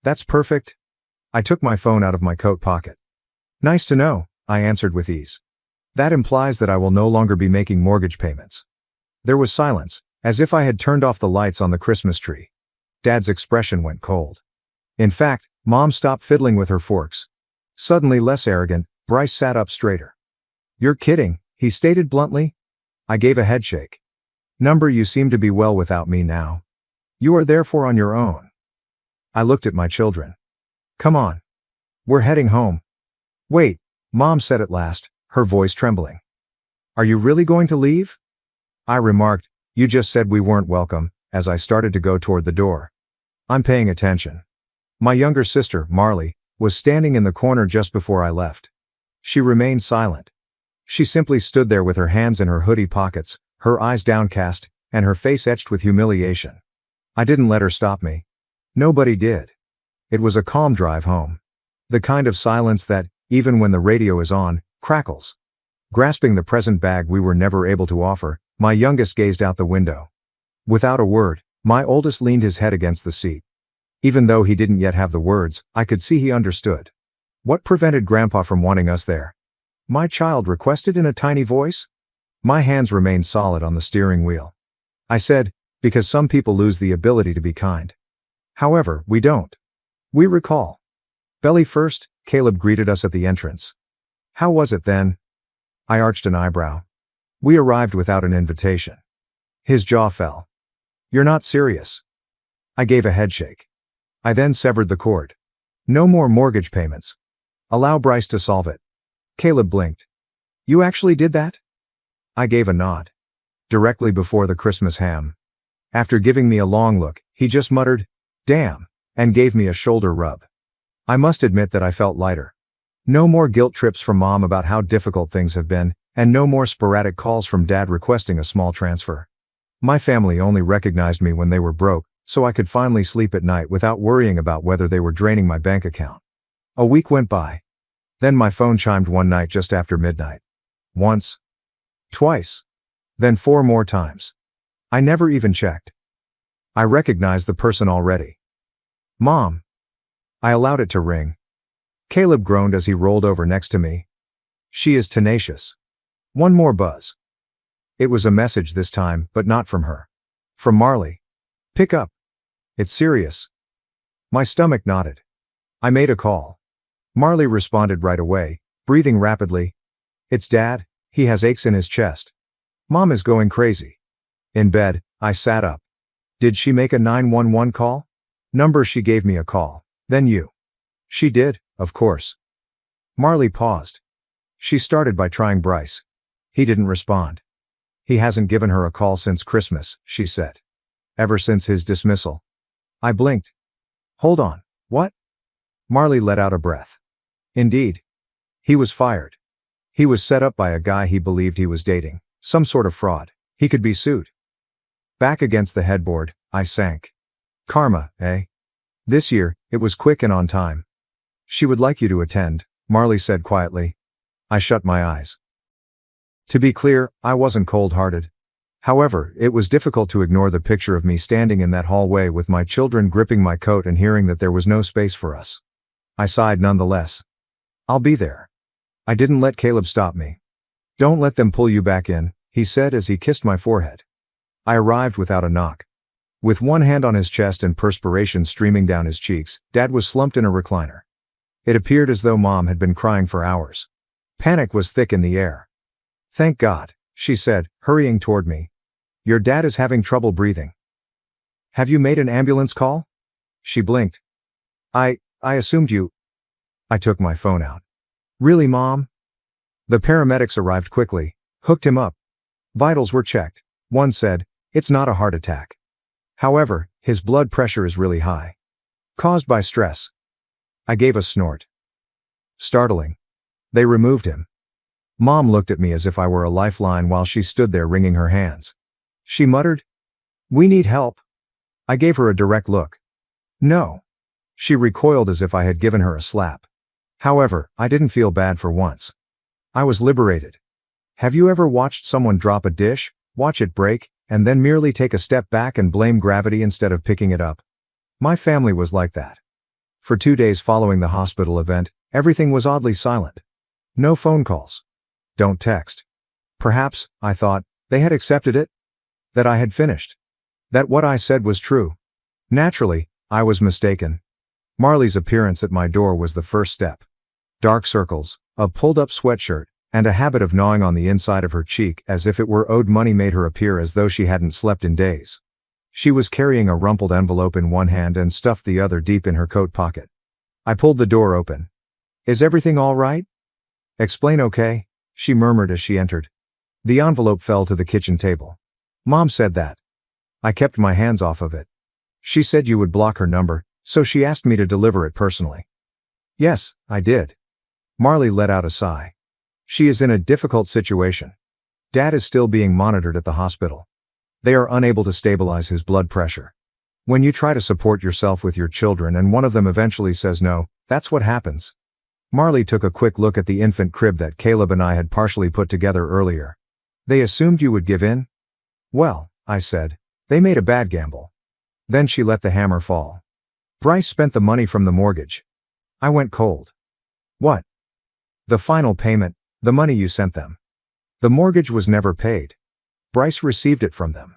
That's perfect. I took my phone out of my coat pocket. Nice to know, I answered with ease. That implies that I will no longer be making mortgage payments. There was silence, as if I had turned off the lights on the Christmas tree. Dad's expression went cold. In fact, Mom stopped fiddling with her forks. Suddenly less arrogant, Bryce sat up straighter. You're kidding, he stated bluntly. I gave a headshake. Number, you seem to be well without me now. You are therefore on your own. I looked at my children. Come on. We're heading home. Wait, Mom said at last, her voice trembling. Are you really going to leave? I remarked, you just said we weren't welcome, as I started to go toward the door. I'm paying attention. My younger sister, Marley, was standing in the corner just before I left. She remained silent. She simply stood there with her hands in her hoodie pockets, her eyes downcast, and her face etched with humiliation. I didn't let her stop me. Nobody did. It was a calm drive home. The kind of silence that, even when the radio is on, crackles. Grasping the present bag we were never able to offer, my youngest gazed out the window. Without a word, my oldest leaned his head against the seat. Even though he didn't yet have the words, I could see he understood. What prevented Grandpa from wanting us there? My child requested in a tiny voice. My hands remained solid on the steering wheel. I said, because some people lose the ability to be kind. However, we don't. We recall. Belly first, Caleb greeted us at the entrance. How was it then? I arched an eyebrow. We arrived without an invitation. His jaw fell. You're not serious. I gave a headshake. I then severed the cord. No more mortgage payments. Allow Bryce to solve it. Caleb blinked. You actually did that? I gave a nod. Directly before the Christmas ham. After giving me a long look, he just muttered, damn, and gave me a shoulder rub. I must admit that I felt lighter. No more guilt trips from Mom about how difficult things have been, And no more sporadic calls from Dad requesting a small transfer. My family only recognized me when they were broke, so I could finally sleep at night without worrying about whether they were draining my bank account. A week went by. Then my phone chimed one night just after midnight. Once. Twice. Then 4 more times. I never even checked. I recognized the person already. Mom. I allowed it to ring. Caleb groaned as he rolled over next to me. She is tenacious. One more buzz. It was a message this time, but not from her. From Marley. Pick up. It's serious. My stomach knotted. I made a call. Marley responded right away, breathing rapidly. It's Dad, he has aches in his chest. Mom is going crazy. In bed, I sat up. Did she make a 911 call? Number she gave me a call. Then you. She did, of course. Marley paused. She started by trying Bryce. He didn't respond. He hasn't given her a call since Christmas, she said. Ever since his dismissal. I blinked. Hold on, what? Marley let out a breath. Indeed. He was fired. He was set up by a guy he believed he was dating, some sort of fraud. He could be sued. Back against the headboard, I sank. Karma, eh? This year, it was quick and on time. She would like you to attend, Marley said quietly. I shut my eyes. To be clear, I wasn't cold-hearted. However, it was difficult to ignore the picture of me standing in that hallway with my children gripping my coat and hearing that there was no space for us. I sighed nonetheless. I'll be there. I didn't let Caleb stop me. Don't let them pull you back in, he said as he kissed my forehead. I arrived without a knock. With one hand on his chest and perspiration streaming down his cheeks, Dad was slumped in a recliner. It appeared as though Mom had been crying for hours. Panic was thick in the air. Thank God, she said, hurrying toward me. Your dad is having trouble breathing. Have you made an ambulance call? She blinked. I assumed you. I took my phone out. Really, Mom? The paramedics arrived quickly, hooked him up. Vitals were checked. One said, it's not a heart attack. However, his blood pressure is really high. Caused by stress. I gave a snort. Startling. They removed him. Mom looked at me as if I were a lifeline while she stood there wringing her hands. She muttered, we need help. I gave her a direct look. No. She recoiled as if I had given her a slap. However, I didn't feel bad for once. I was liberated. Have you ever watched someone drop a dish, watch it break, and then merely take a step back and blame gravity instead of picking it up? My family was like that. For 2 days following the hospital event, everything was oddly silent. No phone calls. Don't text. Perhaps, I thought, they had accepted it? That I had finished. That what I said was true. Naturally, I was mistaken. Marley's appearance at my door was the first step. Dark circles, a pulled-up sweatshirt, and a habit of gnawing on the inside of her cheek as if it were owed money made her appear as though she hadn't slept in days. She was carrying a rumpled envelope in one hand and stuffed the other deep in her coat pocket. I pulled the door open. Is everything all right? Explain okay, she murmured as she entered. The envelope fell to the kitchen table. Mom said that. I kept my hands off of it. She said you would block her number, so she asked me to deliver it personally. Yes, I did. Marley let out a sigh. She is in a difficult situation. Dad is still being monitored at the hospital. They are unable to stabilize his blood pressure. When you try to support yourself with your children and one of them eventually says no, that's what happens. Marley took a quick look at the infant crib that Caleb and I had partially put together earlier. They assumed you would give in? Well, I said, they made a bad gamble. Then she let the hammer fall. Bryce spent the money from the mortgage. I went cold. What? The final payment, the money you sent them. The mortgage was never paid. Bryce received it from them.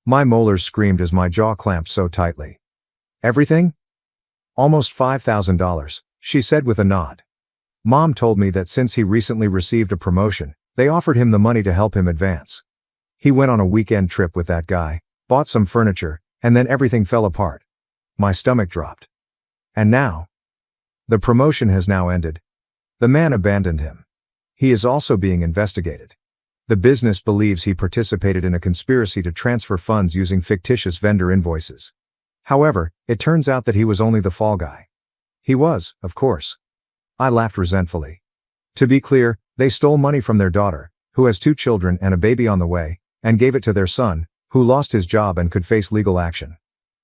My molars screamed as my jaw clamped so tightly. Everything? Almost $5,000, she said with a nod. Mom told me that since he recently received a promotion, they offered him the money to help him advance. He went on a weekend trip with that guy, bought some furniture, and then everything fell apart. My stomach dropped. And now? The promotion has now ended. The man abandoned him. He is also being investigated. The business believes he participated in a conspiracy to transfer funds using fictitious vendor invoices. However, it turns out that he was only the fall guy. He was, of course. I laughed resentfully. To be clear, they stole money from their daughter, who has 2 children and a baby on the way, and gave it to their son, who lost his job and could face legal action.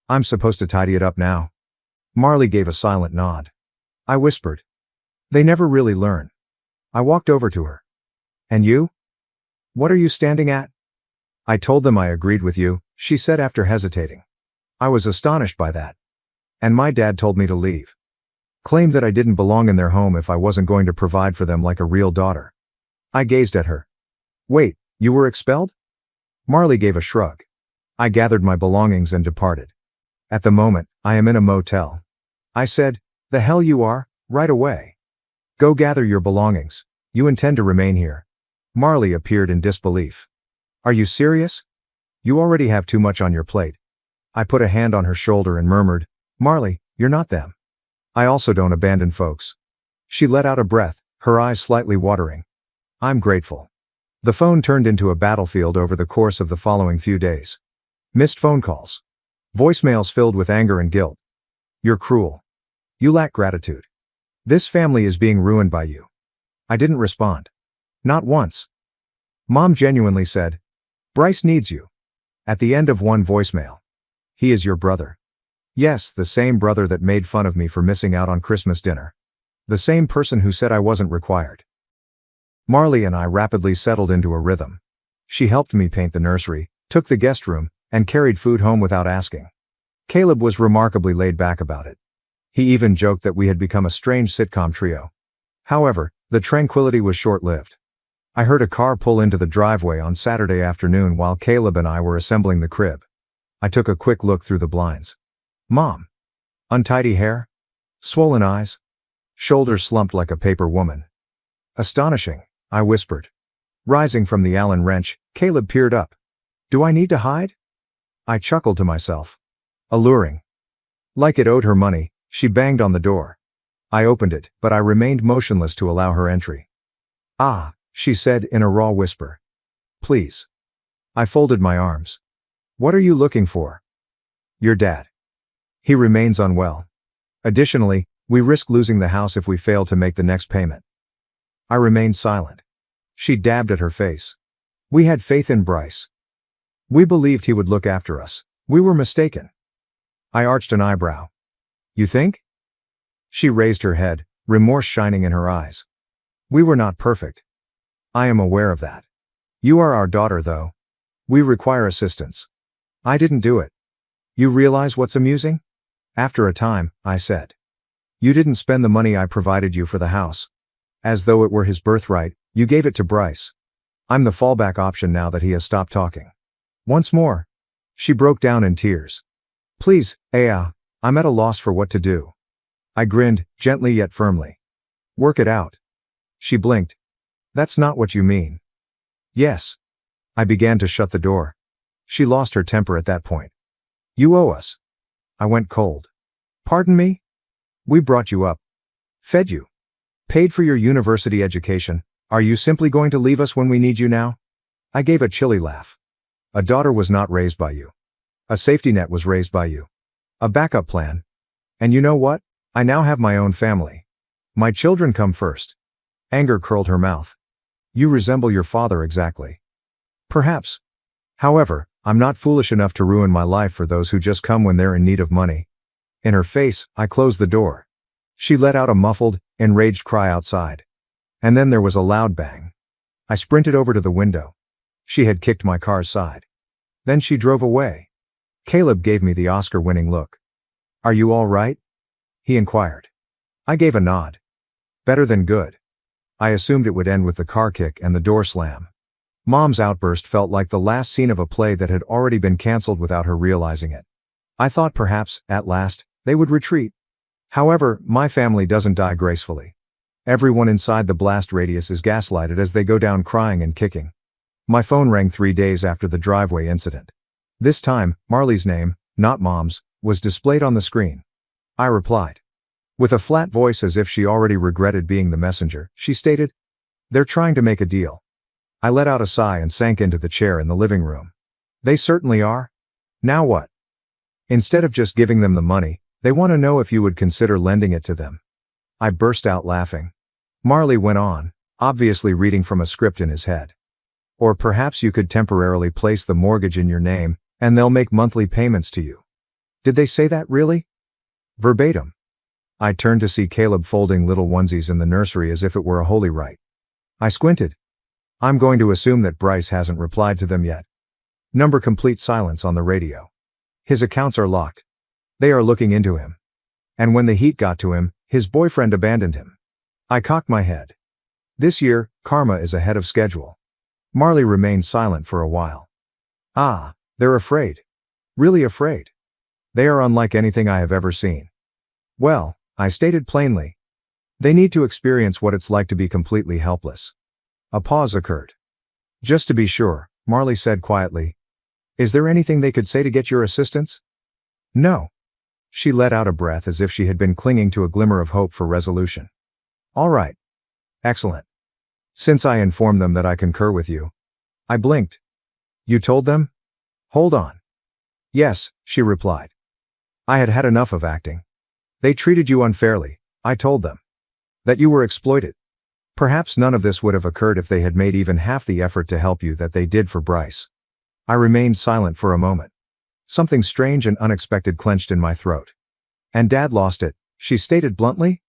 I'm supposed to tidy it up now. Marley gave a silent nod. I whispered. They never really learn. I walked over to her. And you? What are you standing at? I told them I agreed with you, she said after hesitating. I was astonished by that. And my dad told me to leave. Claimed that I didn't belong in their home if I wasn't going to provide for them like a real daughter. I gazed at her. Wait, you were expelled? Marley gave a shrug. I gathered my belongings and departed. At the moment, I am in a motel. I said, the hell you are, right away. Go gather your belongings. You intend to remain here. Marley appeared in disbelief. Are you serious? You already have too much on your plate. I put a hand on her shoulder and murmured, Marley, you're not them. I also don't abandon folks. She let out a breath, her eyes slightly watering. I'm grateful. The phone turned into a battlefield over the course of the following few days. Missed phone calls. Voicemails filled with anger and guilt. You're cruel. You lack gratitude. This family is being ruined by you. I didn't respond. Not once. Mom genuinely said, Bryce needs you. At the end of one voicemail. He is your brother. Yes, the same brother that made fun of me for missing out on Christmas dinner. The same person who said I wasn't required. Marley and I rapidly settled into a rhythm. She helped me paint the nursery, took the guest room, and carried food home without asking. Caleb was remarkably laid back about it. He even joked that we had become a strange sitcom trio. However, the tranquility was short-lived. I heard a car pull into the driveway on Saturday afternoon while Caleb and I were assembling the crib. I took a quick look through the blinds. Mom. Untidy hair? Swollen eyes? Shoulders slumped like a paper woman. Astonishing, I whispered. Rising from the Allen wrench, Caleb peered up. Do I need to hide? I chuckled to myself. Alluring. Like it owed her money, she banged on the door. I opened it, but I remained motionless to allow her entry. Ah, she said in a raw whisper. Please. I folded my arms. What are you looking for? Your dad. He remains unwell. Additionally, we risk losing the house if we fail to make the next payment. I remained silent. She dabbed at her face. We had faith in Bryce. We believed he would look after us. We were mistaken. I arched an eyebrow. You think? She raised her head, remorse shining in her eyes. We were not perfect. I am aware of that. You are our daughter, though. We require assistance. I didn't do it. You realize what's amusing? After a time, I said. You didn't spend the money I provided you for the house. As though it were his birthright, you gave it to Bryce. I'm the fallback option now that he has stopped talking. Once more. She broke down in tears. Please, Aya, I'm at a loss for what to do. I grinned, gently yet firmly. Work it out. She blinked. That's not what you mean. Yes. I began to shut the door. She lost her temper at that point. You owe us. I went cold. Pardon me? We brought you up. Fed you. Paid for your university education. Are you simply going to leave us when we need you now? I gave a chilly laugh. A daughter was not raised by you. A safety net was raised by you. A backup plan. And you know what? I now have my own family. My children come first. Anger curled her mouth. You resemble your father exactly. Perhaps. However, I'm not foolish enough to ruin my life for those who just come when they're in need of money. In her face, I closed the door. She let out a muffled, enraged cry outside. And then there was a loud bang. I sprinted over to the window. She had kicked my car's side. Then she drove away. Caleb gave me the Oscar-winning look. Are you all right? He inquired. I gave a nod. Better than good. I assumed it would end with the car kick and the door slam. Mom's outburst felt like the last scene of a play that had already been canceled without her realizing it. I thought perhaps, at last, they would retreat. However, my family doesn't die gracefully. Everyone inside the blast radius is gaslighted as they go down crying and kicking. My phone rang 3 days after the driveway incident. This time, Marley's name, not Mom's, was displayed on the screen. I replied. With a flat voice as if she already regretted being the messenger, she stated, They're trying to make a deal. I let out a sigh and sank into the chair in the living room. They certainly are. Now what? Instead of just giving them the money, they want to know if you would consider lending it to them. I burst out laughing. Marley went on, obviously reading from a script in his head. Or perhaps you could temporarily place the mortgage in your name, and they'll make monthly payments to you. Did they say that really? Verbatim. I turned to see Caleb folding little onesies in the nursery as if it were a holy rite. I squinted. I'm going to assume that Bryce hasn't replied to them yet. Number complete silence on the radio. His accounts are locked. They are looking into him. And when the heat got to him, his boyfriend abandoned him. I cocked my head. This year, karma is ahead of schedule. Marley remained silent for a while. Ah, they're afraid. Really afraid. They are unlike anything I have ever seen. Well, I stated plainly. They need to experience what it's like to be completely helpless. A pause occurred. Just to be sure, Marley said quietly. Is there anything they could say to get your assistance? No. She let out a breath as if she had been clinging to a glimmer of hope for resolution. All right. Excellent. Since I informed them that I concur with you. I blinked. You told them? Hold on. Yes, she replied. I had had enough of acting. They treated you unfairly, I told them. That you were exploited. Perhaps none of this would have occurred if they had made even half the effort to help you that they did for Bryce. I remained silent for a moment. Something strange and unexpected clenched in my throat. And Dad lost it, she stated bluntly.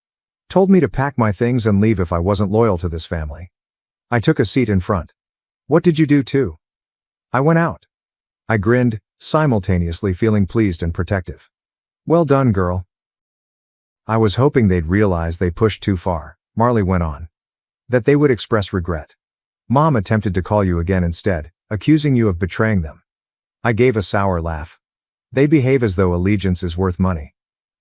Told me to pack my things and leave if I wasn't loyal to this family. I took a seat in front. What did you do too? I went out. I grinned, simultaneously feeling pleased and protective. Well done, girl. I was hoping they'd realize they pushed too far, Marley went on. That they would express regret. Mom attempted to call you again instead, accusing you of betraying them. I gave a sour laugh. They behave as though allegiance is worth money.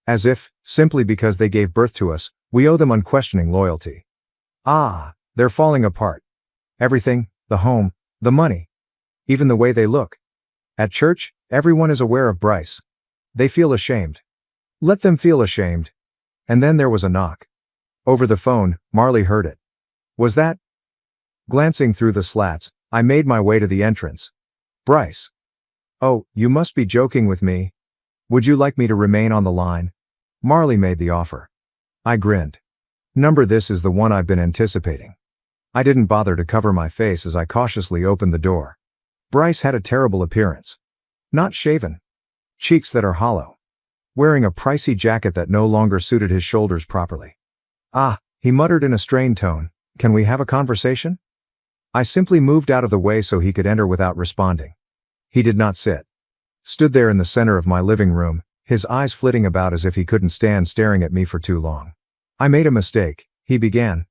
As if, simply because they gave birth to us, we owe them unquestioning loyalty. Ah, they're falling apart. Everything, the home, the money. Even the way they look. At church, everyone is aware of Bryce. They feel ashamed. Let them feel ashamed. And then there was a knock. Over the phone, Marley heard it. Was that? Glancing through the slats, I made my way to the entrance. Bryce. Oh, you must be joking with me. Would you like me to remain on the line? Marley made the offer. I grinned. Number this is the one I've been anticipating. I didn't bother to cover my face as I cautiously opened the door. Bryce had a terrible appearance. Not shaven. Cheeks that are hollow. Wearing a pricey jacket that no longer suited his shoulders properly. Ah, he muttered in a strained tone, can we have a conversation? I simply moved out of the way so he could enter without responding. He did not sit. Stood there in the center of my living room, his eyes flitting about as if he couldn't stand staring at me for too long. I made a mistake, he began.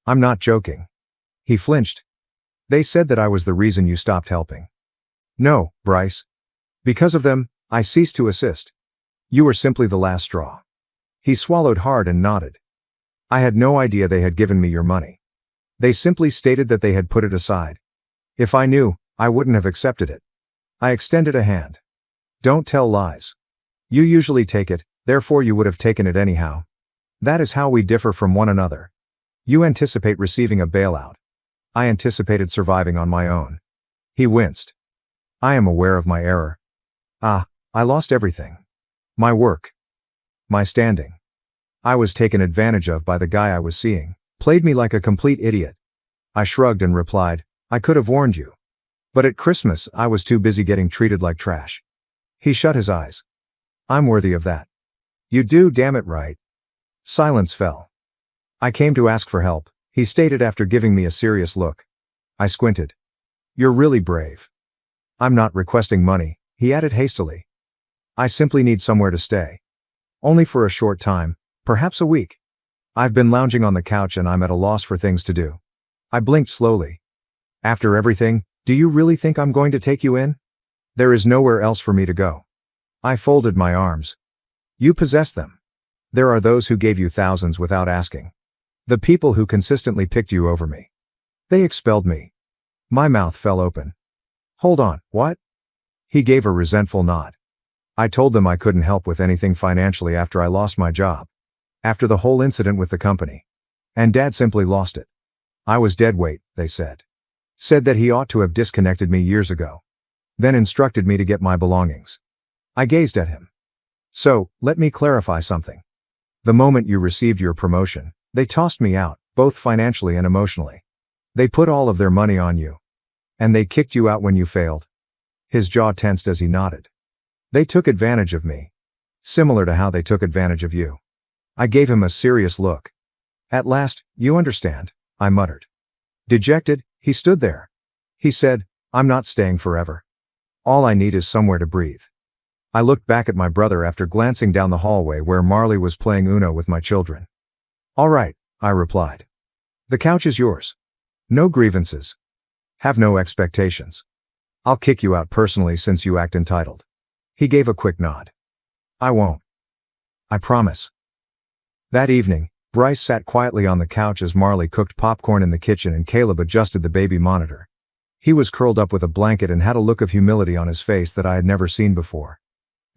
I'm not joking. He flinched. They said that I was the reason you stopped helping. No, Bryce. Because of them, I ceased to assist. You were simply the last straw. He swallowed hard and nodded. I had no idea they had given me your money. They simply stated that they had put it aside. If I knew, I wouldn't have accepted it. I extended a hand. Don't tell lies. You usually take it, therefore you would have taken it anyhow. That is how we differ from one another. You anticipate receiving a bailout. I anticipated surviving on my own. He winced. I am aware of my error. Ah, I lost everything. My work. My standing. I was taken advantage of by the guy I was seeing, played me like a complete idiot. I shrugged and replied, I could have warned you. But at Christmas, I was too busy getting treated like trash. He shut his eyes. I'm worthy of that. You do damn it right. Silence fell. I came to ask for help, he stated after giving me a serious look. I squinted. You're really brave. I'm not requesting money, he added hastily. I simply need somewhere to stay. Only for a short time, perhaps a week. I've been lounging on the couch and I'm at a loss for things to do. I blinked slowly. After everything, do you really think I'm going to take you in? There is nowhere else for me to go. I folded my arms. You possess them. There are those who gave you thousands without asking. The people who consistently picked you over me. They expelled me. My mouth fell open. Hold on, what? He gave a resentful nod. I told them I couldn't help with anything financially after I lost my job. After the whole incident with the company. And Dad simply lost it. I was dead weight, they said. Said that he ought to have disconnected me years ago. Then instructed me to get my belongings. I gazed at him. So, let me clarify something. The moment you received your promotion, they tossed me out, both financially and emotionally. They put all of their money on you. And they kicked you out when you failed? His jaw tensed as he nodded. They took advantage of me. Similar to how they took advantage of you. I gave him a serious look. At last, you understand, I muttered. Dejected, he stood there. He said, I'm not staying forever. All I need is somewhere to breathe. I looked back at my brother after glancing down the hallway where Marley was playing Uno with my children. All right, I replied. The couch is yours. No grievances. Have no expectations. I'll kick you out personally since you act entitled. He gave a quick nod. I won't. I promise. That evening, Bryce sat quietly on the couch as Marley cooked popcorn in the kitchen and Caleb adjusted the baby monitor. He was curled up with a blanket and had a look of humility on his face that I had never seen before.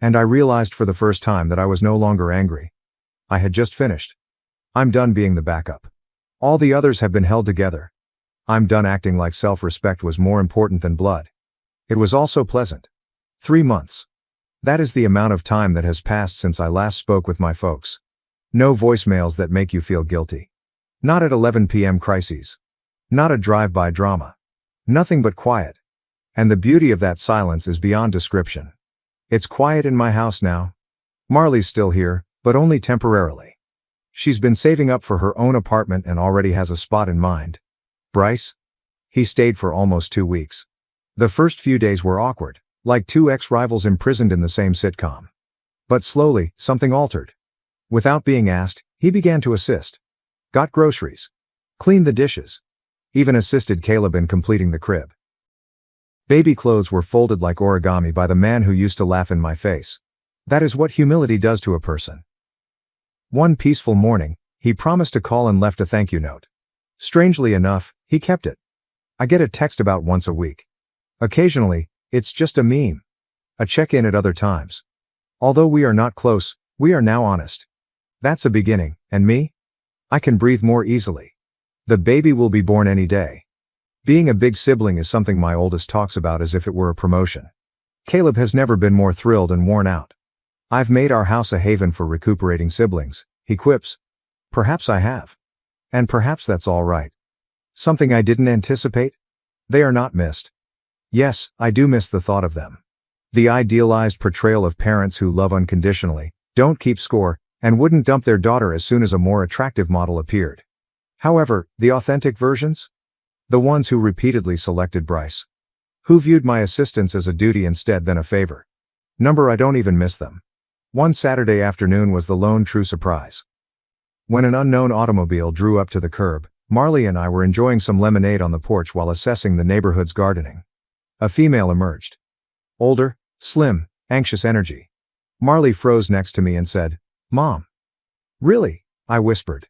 And I realized for the first time that I was no longer angry. I had just finished. I'm done being the backup. All the others have been held together. I'm done acting like self-respect was more important than blood. It was also pleasant. 3 months. That is the amount of time that has passed since I last spoke with my folks. No voicemails that make you feel guilty. Not at 11 p.m. crises. Not a drive-by drama. Nothing but quiet. And the beauty of that silence is beyond description. It's quiet in my house now. Marley's still here, but only temporarily. She's been saving up for her own apartment and already has a spot in mind. Bryce? He stayed for almost 2 weeks. The first few days were awkward, like two ex-rivals imprisoned in the same sitcom. But slowly, something altered. Without being asked, he began to assist. Got groceries. Cleaned the dishes. Even assisted Caleb in completing the crib. Baby clothes were folded like origami by the man who used to laugh in my face. That is what humility does to a person. One peaceful morning, he promised to call and left a thank you note. Strangely enough, he kept it. I get a text about once a week. Occasionally, it's just a meme. A check-in at other times. Although we are not close, we are now honest. That's a beginning, and me? I can breathe more easily. The baby will be born any day. Being a big sibling is something my oldest talks about as if it were a promotion. Caleb has never been more thrilled and worn out. I've made our house a haven for recuperating siblings, he quips. Perhaps I have. And perhaps that's all right. Something I didn't anticipate? They are not missed. Yes, I do miss the thought of them. The idealized portrayal of parents who love unconditionally, don't keep score, and wouldn't dump their daughter as soon as a more attractive model appeared. However, the authentic versions? The ones who repeatedly selected Bryce. Who viewed my assistance as a duty instead than a favor. I don't even miss them. One Saturday afternoon was the lone true surprise. When an unknown automobile drew up to the curb, Marley and I were enjoying some lemonade on the porch while assessing the neighborhood's gardening. A female emerged. Older, slim, anxious energy. Marley froze next to me and said, Mom. Really? I whispered.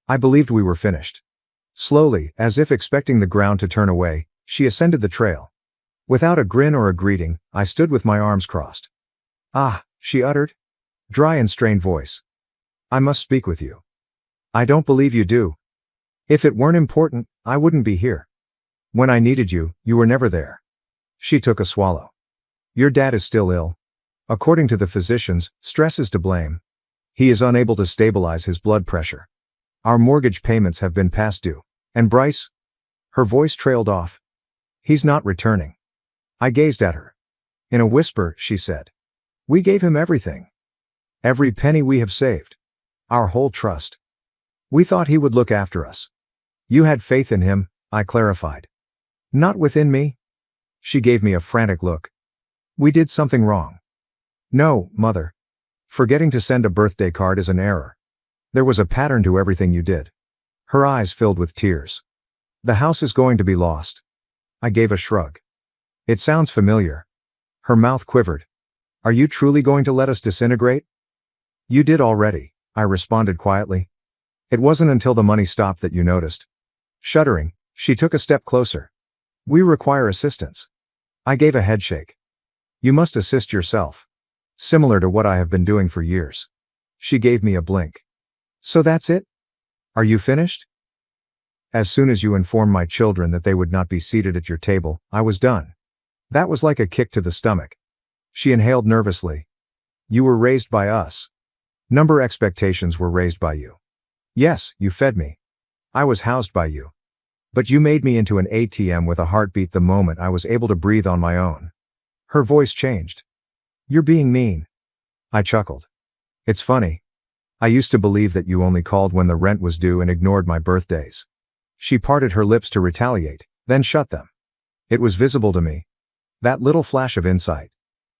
I believed we were finished. Slowly, as if expecting the ground to turn away, she ascended the trail. Without a grin or a greeting, I stood with my arms crossed. Ah, she uttered. Dry and strained voice. I must speak with you. I don't believe you do. If it weren't important, I wouldn't be here. When I needed you, you were never there. She took a swallow. Your dad is still ill. According to the physicians, stress is to blame. He is unable to stabilize his blood pressure. Our mortgage payments have been past due. And Bryce? Her voice trailed off. He's not returning. I gazed at her. In a whisper, she said. We gave him everything. Every penny we have saved. Our whole trust. We thought he would look after us. You had faith in him, I clarified. Not within me. She gave me a frantic look. We did something wrong. No, Mother. Forgetting to send a birthday card is an error. There was a pattern to everything you did. Her eyes filled with tears. The house is going to be lost. I gave a shrug. It sounds familiar. Her mouth quivered. Are you truly going to let us disintegrate? You did already, I responded quietly. It wasn't until the money stopped that you noticed. Shuddering, she took a step closer. We require assistance. I gave a headshake. You must assist yourself. Similar to what I have been doing for years. She gave me a blink. So that's it? Are you finished? As soon as you informed my children that they would not be seated at your table, I was done. That was like a kick to the stomach. She inhaled nervously. You were raised by us. Expectations were raised by you. Yes, you fed me. I was housed by you. But you made me into an ATM with a heartbeat the moment I was able to breathe on my own. Her voice changed. You're being mean. I chuckled. It's funny. I used to believe that you only called when the rent was due and ignored my birthdays. She parted her lips to retaliate, then shut them. It was visible to me. That little flash of insight.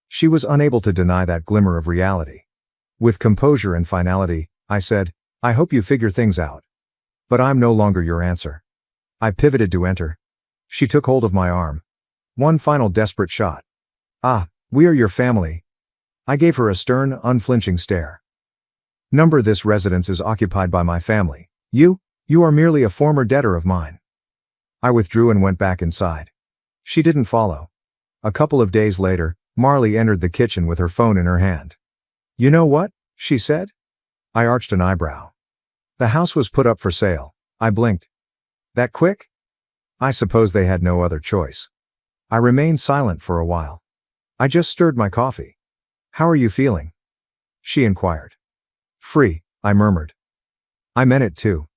She was unable to deny that glimmer of reality. With composure and finality, I said, I hope you figure things out. But I'm no longer your answer. I pivoted to enter. She took hold of my arm. One final desperate shot. Ah, we are your family. I gave her a stern, unflinching stare. Number this residence is occupied by my family. You are merely a former debtor of mine. I withdrew and went back inside. She didn't follow. A couple of days later, Marley entered the kitchen with her phone in her hand. You know what? She said. I arched an eyebrow. The house was put up for sale. I blinked. That quick? I suppose they had no other choice. I remained silent for a while. I just stirred my coffee. How are you feeling? She inquired. Free, I murmured. I meant it too.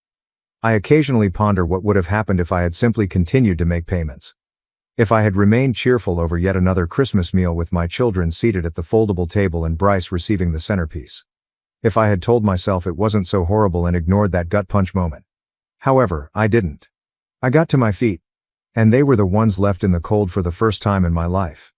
I occasionally ponder what would have happened if I had simply continued to make payments. If I had remained cheerful over yet another Christmas meal with my children seated at the foldable table and Bryce receiving the centerpiece. If I had told myself it wasn't so horrible and ignored that gut punch moment. However, I didn't. I got to my feet. And they were the ones left in the cold for the first time in my life.